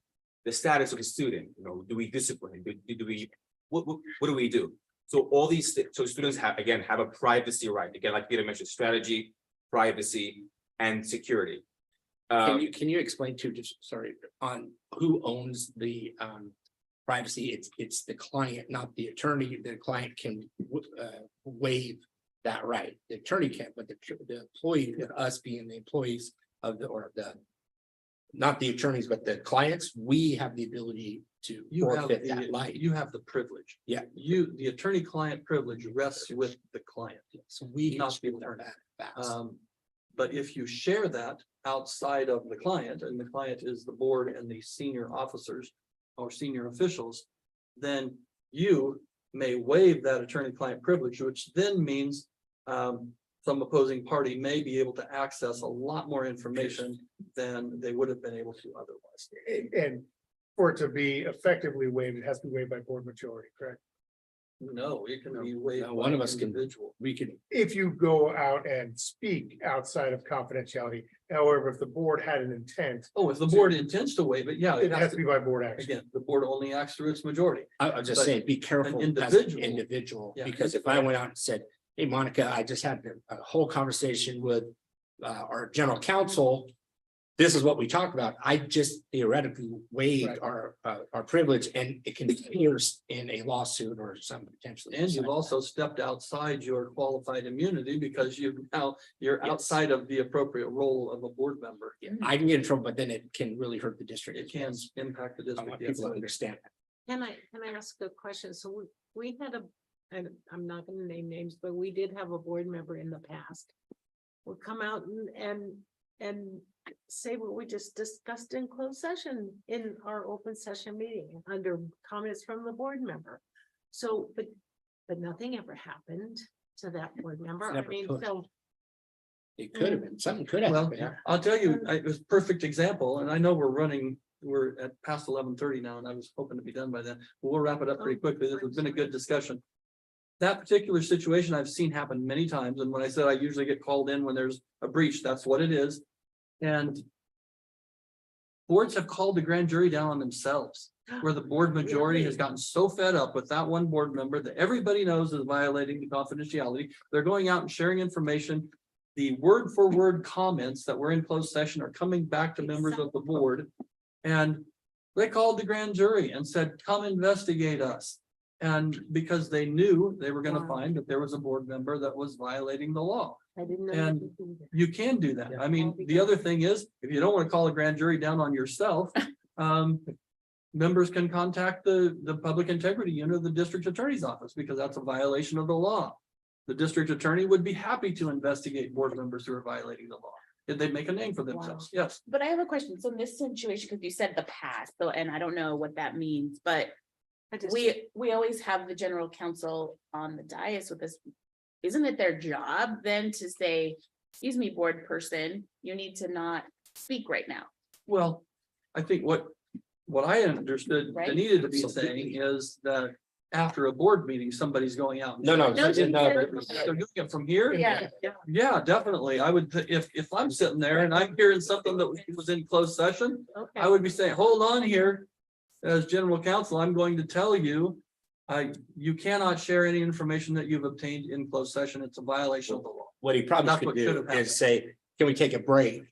the status of a student. Do we discipline? Do we what do we do? So all these so students have a privacy right. Again, like Peter mentioned, strategy, privacy, and security. Can you explain on who owns the privacy? It's the client, not the attorney. The client can waive that right. The attorney can't, but the employee, us being the employees of not the attorneys, but the clients, we have the ability to forfeit that right. You have the privilege. Yeah. The attorney-client privilege rests with the client. So we Not not learn that fast. But if you share that outside of the client, and the client is the board and the senior officers or senior officials, then you may waive that attorney-client privilege, which then means some opposing party may be able to access a lot more information than they would have been able to otherwise. And for it to be effectively waived, it has to be waived by board majority, correct? No, it can be waived. No, one by of us can- individual. We can, If you go out and speak outside of confidentiality, however, if the board had an intent, Oh, if the board intends to waive it, yeah, it has to be by board action. again, the board only acts through its majority. I'm just But saying, be careful as an individual- individual, Yeah. because if I went out and said, hey, Monica, I just had a whole conversation with our general counsel. This is what we talked about. I just theoretically waived our privilege, and it can be pierced in a lawsuit or some potentially. And you've also stepped outside your qualified immunity because you're outside of the appropriate role of a board member. Yeah, I can get in trouble, but then it can really hurt the district. It can impact the I want district. people to understand. Can I ask a question? So we had and I'm not gonna name names, but we did have a board member in the past. Would come out and say what we just discussed in closed session in our open session meeting under comments from the board member. So, but nothing ever happened to that board member. I Never mean, could. so It could have been, something could have Well, happened. Yeah. I'll tell you, it was a perfect example, and I know we're at past 11:30 now, and I was hoping to be done by then. But we'll wrap it up pretty quickly. This has been a good discussion. That particular situation I've seen happen many times, and when I said I usually get called in when there's a breach, that's what it is. And boards have called the grand jury down on themselves, where the board majority has gotten so fed up with that one board member that everybody knows is violating the confidentiality. They're going out and sharing information. The word for word comments that were in closed session are coming back to members of the board. And they called the grand jury and said, come investigate us. And because they knew they were going to find that there was a board member that was violating the law. I didn't know. And you could do that. you can do that. I mean, the other thing is, if you don't want to call a grand jury down on yourself, members can contact the public integrity unit of the district attorney's office, because that's a violation of the law. The district attorney would be happy to investigate board members who are violating the law. If they make a name for themselves, yes. But I have a question. So in this situation, because you said the past, so, and I don't know what that means, but we always have the general counsel on the dais with us. Isn't it their job then to say, excuse me, board person, you need to not speak right now? Well, I think what I understood Right. Danita to be saying is that after a board meeting, somebody's going out. and- No, no. No, They're doing it from here? Yeah. Yeah, definitely. I would, if I'm sitting there and I'm hearing something that was in closed session, I Okay, would be saying, hold on here. As general counsel, I'm going to tell you, you cannot share any information that you've obtained in closed session. It's a violation of the law. What he probably That's should what should do have happened. is say, can we take a break?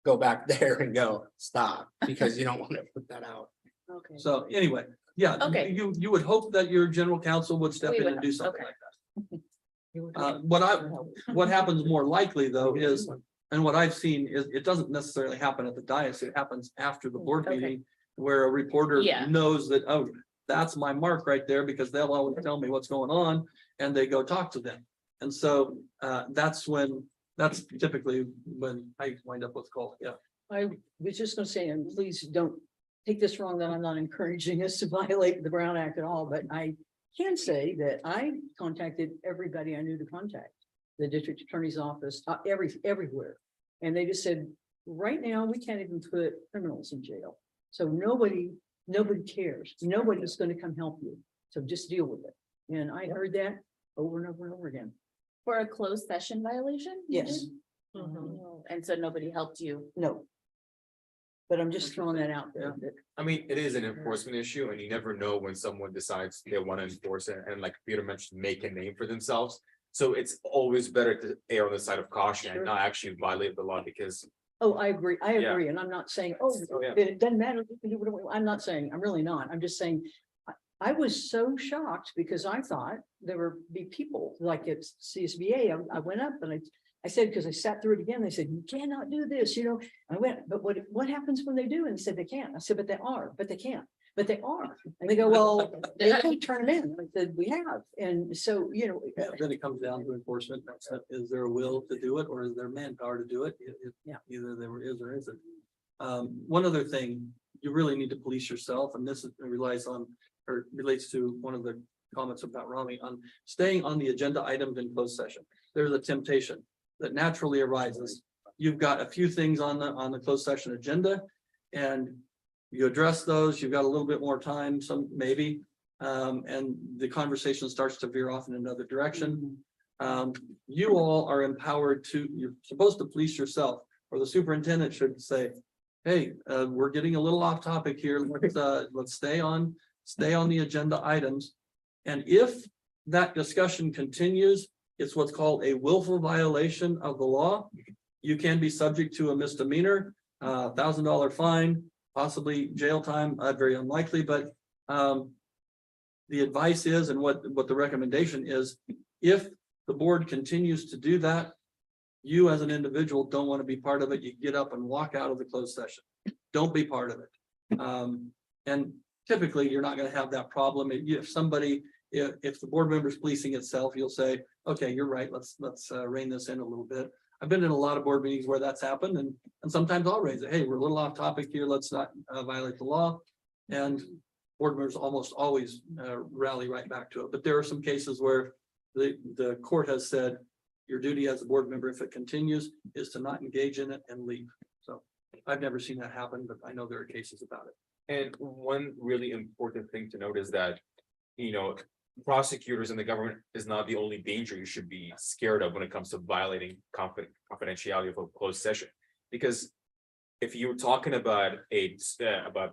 Go back there and go, stop, because you don't want to put that out. Okay. So anyway, yeah, Okay. you would hope that your general counsel would step We in would and do hope, something okay. like that. What happens more likely though is, and what I've seen is, it doesn't necessarily happen at the dais, it happens after the board Okay. meeting. Where a reporter Yeah. knows that, oh, that's my mark right there, because they'll always tell me what's going on, and they go talk to them. And so that's typically when I wind up with call, yeah. I was just gonna say, and please don't take this wrong, that I'm not encouraging us to violate the Brown Act at all, but I can say that I contacted everybody I knew to contact. The district attorney's office, everywhere. And they just said, right now, we can't even put criminals in jail. So nobody cares. Nobody's gonna come help you. So just deal with it. And I heard that over and over and over again. For a closed session violation? you Yes, did? Oh, and so nobody helped you. no. But I'm just throwing that out there. that- I mean, it is an enforcement issue and you never know when someone decides they want to enforce it. And like Peter mentioned, make a name for themselves. So it's always better to err on the side of caution Sure. and not actually violate the law because Oh, I agree. I Yeah. agree. And I'm not saying, yeah. it doesn't matter. We can do whatever we-" I'm not saying, I'm really not. I'm just saying. I was so shocked because I thought there would be people like it's CSBA. I went up and I said, because I sat through it again, they said, you cannot do this, you know. I went, but what happens when they do? And they said, they can't. I said, but they are, but they can't, but they are. And they go, well, they can't turn it in. I said, we have. And so, you know. Then it comes down to enforcement. Is there a will to do it, or is there manpower to do it? Yeah. Either there is or isn't. One other thing, you really need to police yourself, and this relies on, or relates to one of the comments about Rami on staying on the agenda items in closed session. There's a temptation that naturally arises. You've got a few things on the closed session agenda, and you address those. You've got a little bit more time, some maybe, and the conversation starts to veer off in another direction. You all are empowered to. You're supposed to police yourself, or the superintendent should say, "Hey, we're getting a little off topic here. Let's stay on the agenda items." And if that discussion continues, it's what's called a willful violation of the law. You can be subject to a misdemeanor, $1,000 fine, possibly jail time, very unlikely, but the advice is, and what the recommendation is, if the board continues to do that, you as an individual don't want to be part of it, you get up and walk out of the closed session. Don't be part of it. And typically, you're not going to have that problem. If the board member is policing itself, you'll say, okay, you're right, let's rein this in a little bit. I've been in a lot of board meetings where that's happened, and sometimes I'll raise it. Hey, we're a little off topic here. Let's not violate the law. And board members almost always rally right back to it. But there are some cases where the court has said your duty as a board member, if it continues, is to not engage in it and leave. So I've never seen that happen, but I know there are cases about it. And one really important thing to note is that, prosecutors and the government is not the only danger you should be scared of when it comes to violating confidentiality of a closed session. Because if you're talking about a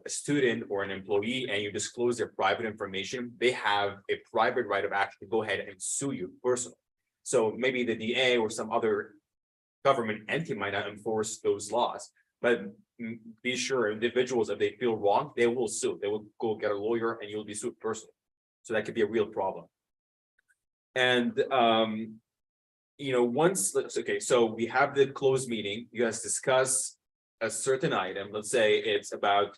student or an employee and you disclose their private information, they have a private right of action to go ahead and sue you personally. So maybe the DA or some other government entity might not enforce those laws, but be sure individuals, if they feel wrong, they will sue. They will go get a lawyer and you'll be sued personally. So that could be a real problem. And, so we have the closed meeting. You guys discuss a certain item. Let's say it's about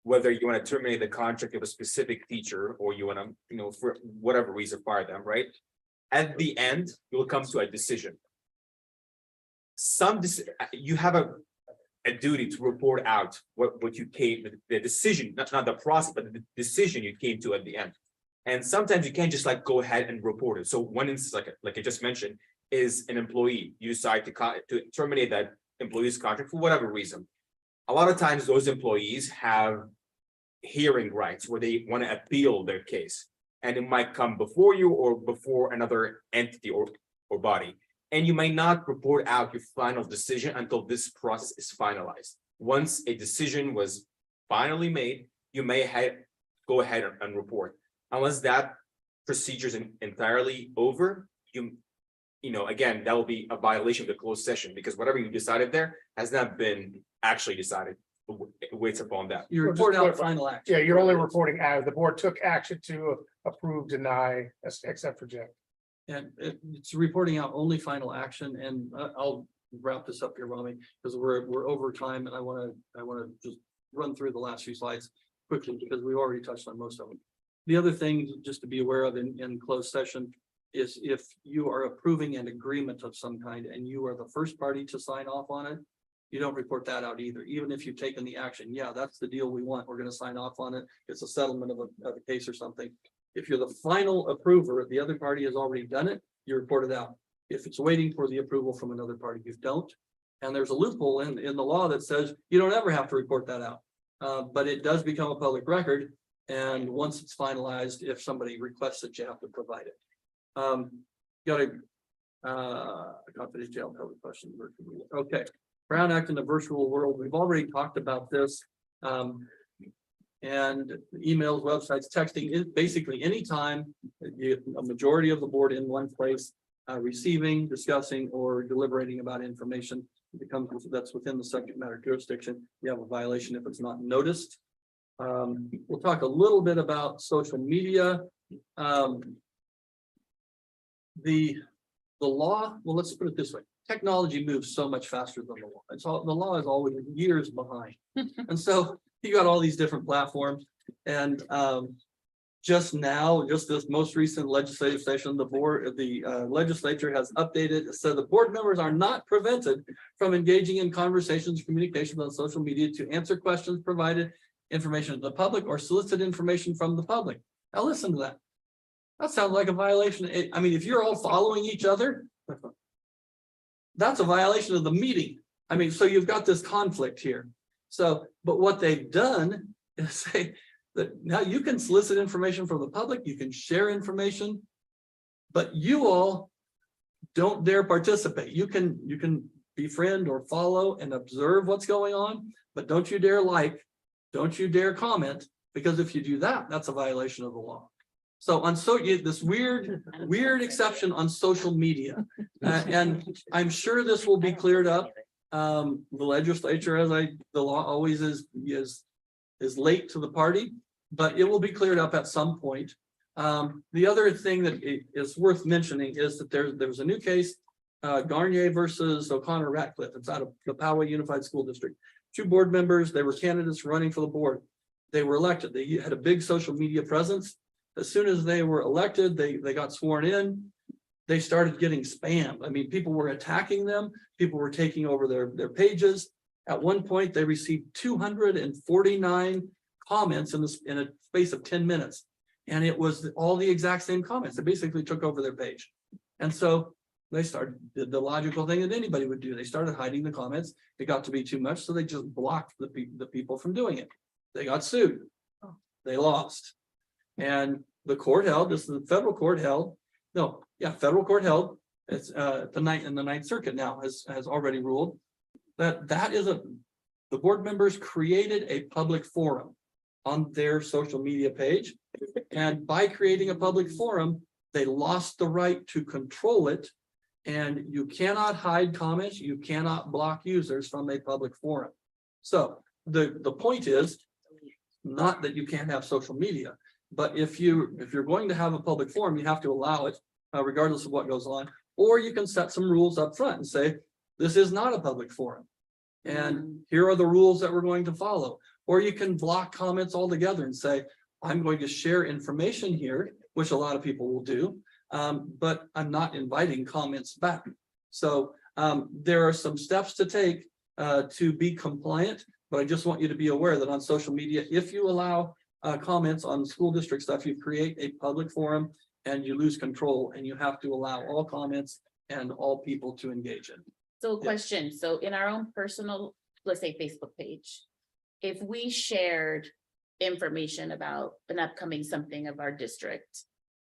whether you want to terminate the contract of a specific teacher or you want to, for whatever reason, fire them, right? At the end, you'll come to a decision. You have a duty to report out what you came, the decision, not the process, but the decision you came to at the end. And sometimes you can't just like go ahead and report it. So one instance, like I just mentioned, is an employee, you decide to terminate that employee's contract for whatever reason. A lot of times those employees have hearing rights where they want to appeal their case. And it might come before you or before another entity or body. And you may not report out your final decision until this process is finalized. Once a decision was finally made, you may go ahead and report. Unless that procedure is entirely over, you know, again, that will be a violation of the closed session because whatever you decided there has not been actually decided. It waits upon that. You So just report out clarify. final action. Yeah, you're only reporting as the board took action to approve, deny, accept, reject. And it's reporting out only final action, and I'll wrap this up here, Rami, because we're over time, and I want to just run through the last few slides quickly because we've already touched on most of them. The other thing just to be aware of in closed session is if you are approving an agreement of some kind and you are the first party to sign off on it, you don't report that out either, even if you've taken the action. Yeah, that's the deal we want. We're going to sign off on it. It's a settlement of a case or something. If you're the final approver, the other party has already done it, you report it out. If it's waiting for the approval from another party, you don't. And there's a loophole in the law that says you don't ever have to report that out. But it does become a public record. And once it's finalized, if somebody requests it, you have to provide it. Got a confidential public question. Okay. Brown Act in the virtual world. We've already talked about this. And emails, websites, texting is basically anytime a majority of the board in one place receiving, discussing, or deliberating about information that's within the subject matter jurisdiction, you have a violation if it's not noticed. We'll talk a little bit about social media. The law, well, let's put it this way. Technology moves so much faster than the law. The law is always years behind. And so you got all these different platforms. And just this most recent legislative session, the legislature has updated. It said the board members are not prevented from engaging in conversations, communications on social media to answer questions, provided information to the public, or solicit information from the public. Now listen to that. That sounds like a violation. I mean, if you're all following each other, that's a violation of the meeting. I mean, so you've got this conflict here. So, but what they've done is say that now you can solicit information from the public, you can share information, but you all don't dare participate. You can befriend or follow and observe what's going on, but don't you dare don't you dare comment, because if you do that, that's a violation of the law. So on this weird exception on social media, and I'm sure this will be cleared up. The legislature, the law always is late to the party, but it will be cleared up at some point. The other thing that is worth mentioning is that there's a new case, Garnier versus O'Connor Ratcliffe. It's out of the Poway Unified School District. 2 board members, they were candidates running for the board. They were elected. They had a big social media presence. As soon as they were elected, they got sworn in. They started getting spammed. I mean, people were attacking them. People were taking over their pages. At one point, they received 249 comments in a space of 10 minutes. And it was all the exact same comments. They basically took over their page. And so they did the logical thing that anybody would do. They started hiding the comments. It got to be too much, so they just blocked the people from doing it. They got sued. They lost. And the court held, this is the federal court held, federal court held, it's in the Ninth Circuit now has already ruled that the board members created a public forum on their social media page. And by creating a public forum, they lost the right to control it. And you cannot hide comments, you cannot block users from a public forum. So the point is not that you can't have social media, but if you're going to have a public forum, you have to allow it regardless of what goes on, or you can set some rules up front and say, this is not a public forum. And here are the rules that we're going to follow. Or you can block comments altogether and say, I'm going to share information here, which a lot of people will do, but I'm not inviting comments back. So there are some steps to take to be compliant, but I just want you to be aware that on social media, if you allow comments on school district stuff, you create a public forum and you lose control, and you have to allow all comments and all people to engage in. So question, so in our own personal, let's say Facebook page, if we shared information about an upcoming something of our district,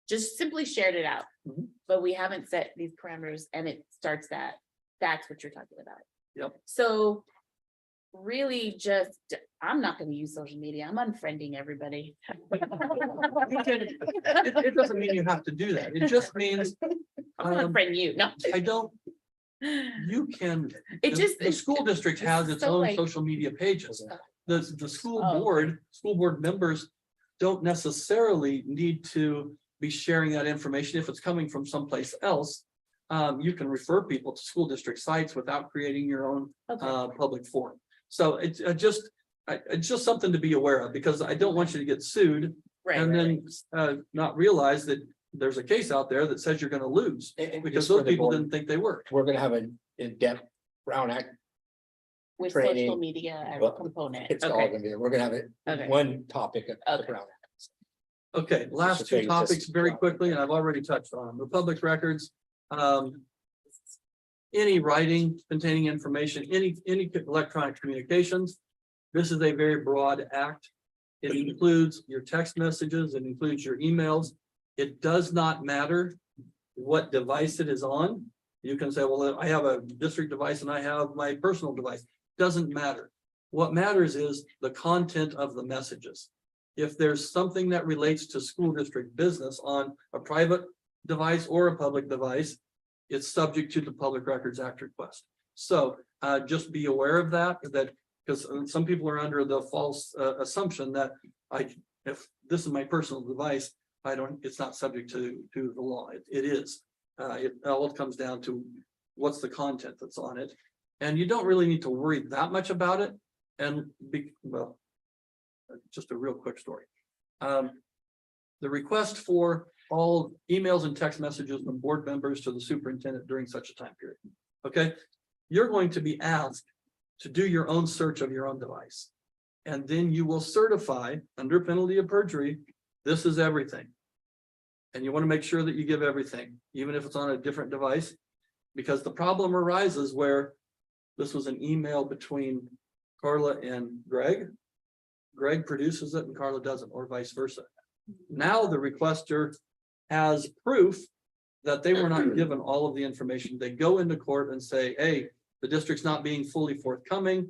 just simply shared it out, Mhm. but we haven't set these parameters and it starts that's what you're talking about. Yep. So really just, I'm not gonna use social media. I'm unfriending everybody. It doesn't mean you have to do that. It just means, I'm gonna unfriend you. No. I don't, you can, It just. the school district has its so own like- social media pages. The school Oh. school board members don't necessarily need to be sharing that information if it's coming from someplace else. You can refer people to school district sites without creating your own Okay. public forum. So it's just something to be aware of, because I don't want you to get sued Right, and right, then not realize that there's a case out there that says you're gonna lose, because Just for those the people board, didn't think they were. We're gonna have an in-depth Brown Act. with social training. media as a Well, component. It's all Okay. gonna be, we're gonna have it, Okay. one topic of the Okay. Brown Act. Okay, last Just two just- topics very quickly, and I've already touched on them. The public records. Any writing containing information, any electronic communications. This is a very broad act. It includes your text messages, it includes your emails. It does not matter what device it is on. You can say, well, I have a district device and I have my personal device. Doesn't matter. What matters is the content of the messages. If there's something that relates to school district business on a private device or a public device, it's subject to the Public Records Act request. So just be aware of that, because some people are under the false assumption that if this is my personal device, it's not subject to the law. It is. It all comes down to what's the content that's on it. And you don't really need to worry that much about it. And well, just a real quick story. The request for all emails and text messages from board members to the superintendent during such a time period. Okay, you're going to be asked to do your own search of your own device. And then you will certify under penalty of perjury, this is everything. And you want to make sure that you give everything, even if it's on a different device, because the problem arises where this was an email between Carla and Greg. Greg produces it and Carla doesn't, or vice versa. Now the requester has proof that they were not given all of the information. They go into court and say, hey, the district's not being fully forthcoming.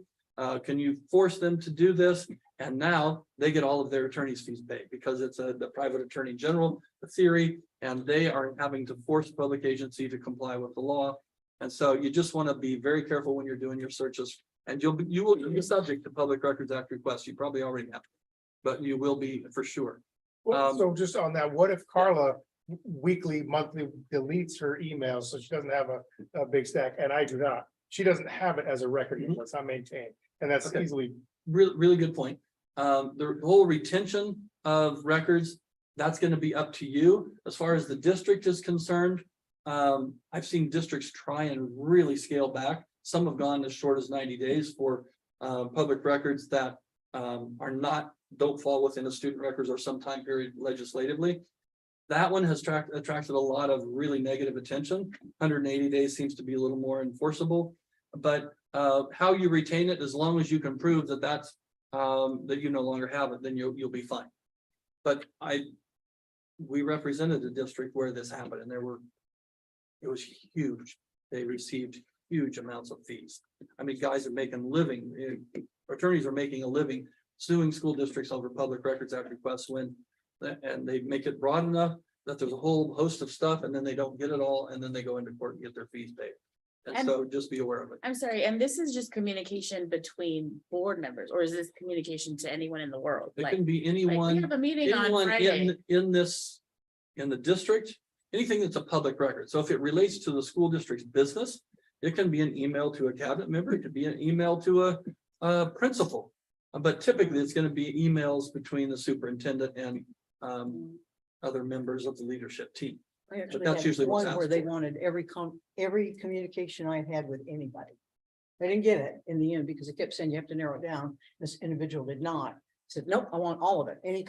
Can you force them to do this? And now they get all of their attorney's fees paid because it's the private attorney general theory, and they are having to force the public agency to comply with the law. And so you just want to be very careful when you're doing your searches, and you will be subject to Public Records Act requests. You probably already have, but you will be for sure. Well, so just on that, what if Carla weekly, monthly deletes her emails, so she doesn't have a big stack, and I do not? She doesn't have it as a record, it's not maintained, and that's Okay. easily. Really good point. The whole retention of records, that's going to be up to you. As far as the district is concerned, I've seen districts try and really scale back. Some have gone as short as 90 days for public records that don't fall within the student records or some time period legislatively. That one has attracted a lot of really negative attention. 180 days seems to be a little more enforceable, but how you retain it, as long as you can prove that that's that you no longer have it, then you'll be fine. But we represented a district where this happened, and it was huge. They received huge amounts of fees. I mean, guys are making living, attorneys are making a living suing school districts over Public Records Act requests and they make it broad enough that there's a whole host of stuff, and then they don't get it all, and then they go into court and get their fees paid. And so just be aware of it. I'm sorry, and this is just communication between board members, or is this communication to anyone in the world? It Like, can be we anyone, have a meeting on anyone Friday. in the district, anything that's a public record. So if it relates to the school district's business, it can be an email to a cabinet member, it could be an email to a principal. But typically it's going to be emails between the superintendent and other members of the leadership team. I actually that's had usually what's one where asked they for. wanted every communication I had with anybody. They didn't get it in the end because it kept saying you have to narrow it down. This individual did not. Said, nope, I want all of it, any,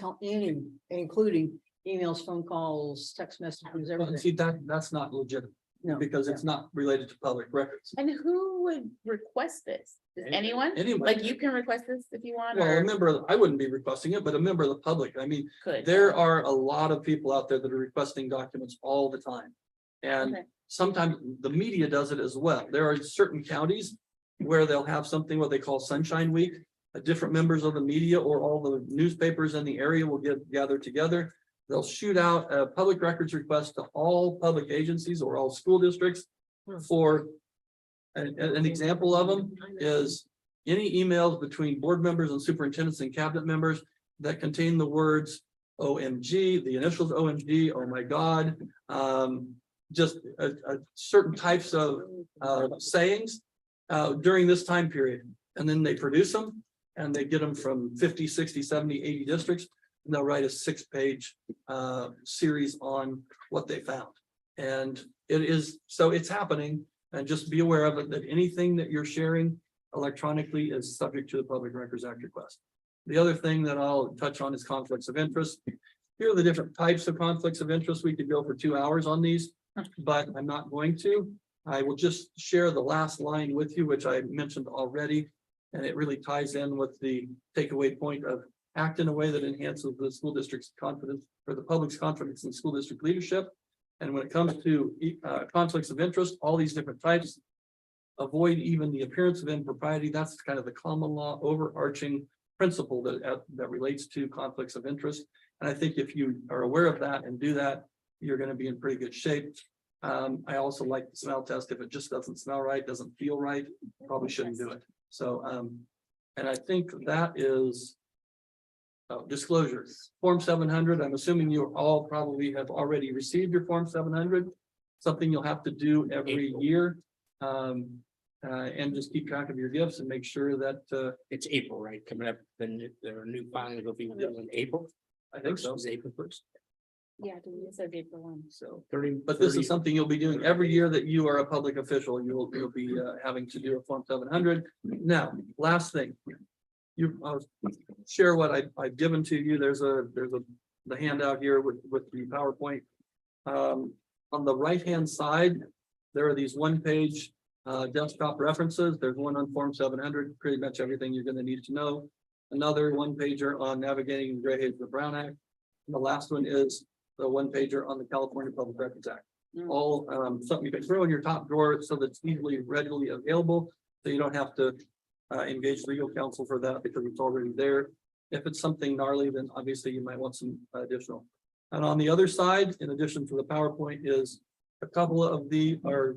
including emails, phone calls, text messages, Well, everything. see, that's not legitimate. No. Because it's not related to public records. And who would request this? Does anyone? Anyone. Like you can request this if you want, Well, a or member, I wouldn't be requesting it, but a member of the public, I mean, could? there are a lot of people out there that are requesting documents all the time. And Okay. sometimes the media does it as well. There are certain counties where they'll have something what they call Sunshine Week. Different members of the media or all the newspapers in the area will get gathered together. They'll shoot out a public records request to all public agencies or all school districts for an example of them is any emails between board members and superintendents and cabinet members that contain the words OMG, the initials OMG, oh my God, just certain types of sayings during this time period. And then they produce them and they get them from 50, 60, 70, 80 districts. And they'll write a 6-page series on what they found. And it is, so it's happening. And just be aware of it, that anything that you're sharing electronically is subject to the Public Records Act request. The other thing that I'll touch on is conflicts of interest. Here are the different types of conflicts of interest. We could go for 2 hours on these, but I'm not going to. I will just share the last line with you, which I mentioned already. And it really ties in with the takeaway point of act in a way that enhances the school district's confidence or the public's confidence in school district leadership. And when it comes to conflicts of interest, all these different types, avoid even the appearance of impropriety. That's kind of the common law overarching principle that relates to conflicts of interest. And I think if you are aware of that and do that, you're going to be in pretty good shape. I also like the smell test. If it just doesn't smell right, doesn't feel right, probably shouldn't do it. So, and I think that is disclosures. Form 700, I'm assuming you all probably have already received your Form 700, something you'll have to do every year. And just keep track of your gifts and make sure that It's April, right? Coming up, then there are new filing will be in April. I think so. It's April 1st. Yeah, it says April 1. So 30. But this is something you'll be doing every year that you are a public official. You'll be having to do a Form 700. Now, last thing. I'll share what I've given to you. There's the handout here with the PowerPoint. On the right-hand side, there are these 1-page desktop references. There's one on Form 700, pretty much everything you're going to need to know. Another 1-pager on navigating the Gray Haze the Brown Act. And the last one is the 1-pager on the California Public Records Act. All something you can throw in your top drawer so that's easily readily available. So you don't have to engage legal counsel for that because it's already there. If it's something gnarly, then obviously you might want some additional. And on the other side, in addition to the PowerPoint, is a couple of are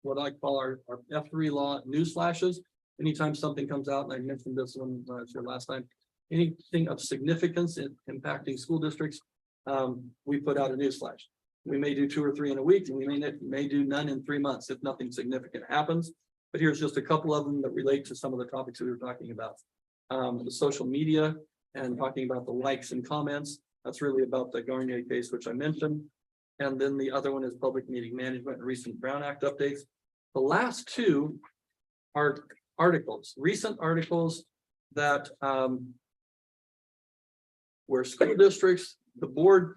what I call our F3 law news flashes. Anytime something comes out, and I mentioned this one last time, anything of significance in impacting school districts, we put out a news flash. We may do 2 or 3 in a week, and we may do none in 3 months if nothing significant happens. But here's just a couple of them that relate to some of the topics we were talking about. The social media and talking about the likes and comments. That's really about the Garnier case, which I mentioned. And then the other one is public meeting management and recent Brown Act updates. The last 2 are articles, recent articles that where school districts, the board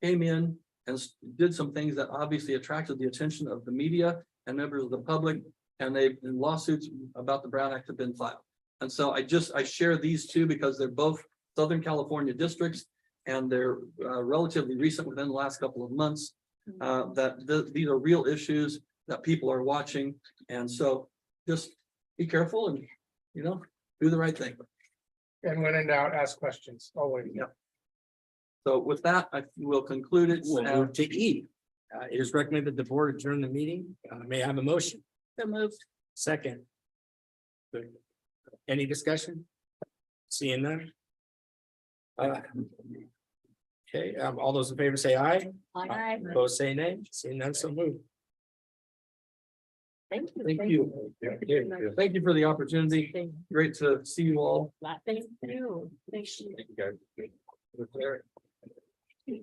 came in and did some things that obviously attracted the attention of the media and members of the public, and lawsuits about the Brown Act have been filed. And so I share these 2 because they're both Southern California districts and they're relatively recent within the last couple of months. These are real issues that people are watching. And so just be careful and, do the right thing. And when in doubt, ask questions always. Yep. So with that, I will conclude it. We'll move to E. It is recommended the board adjourn the meeting. May I have a motion? So moved. Second. Good. Any discussion? Seeing none? Okay, all those in favor say aye. Aye. Opposed say nay. Seeing none, so moved. Thank you. Thank you. Thank you for the opportunity. Great to see you all. Thank you. Thank you. Thank you, guys.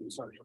Sorry.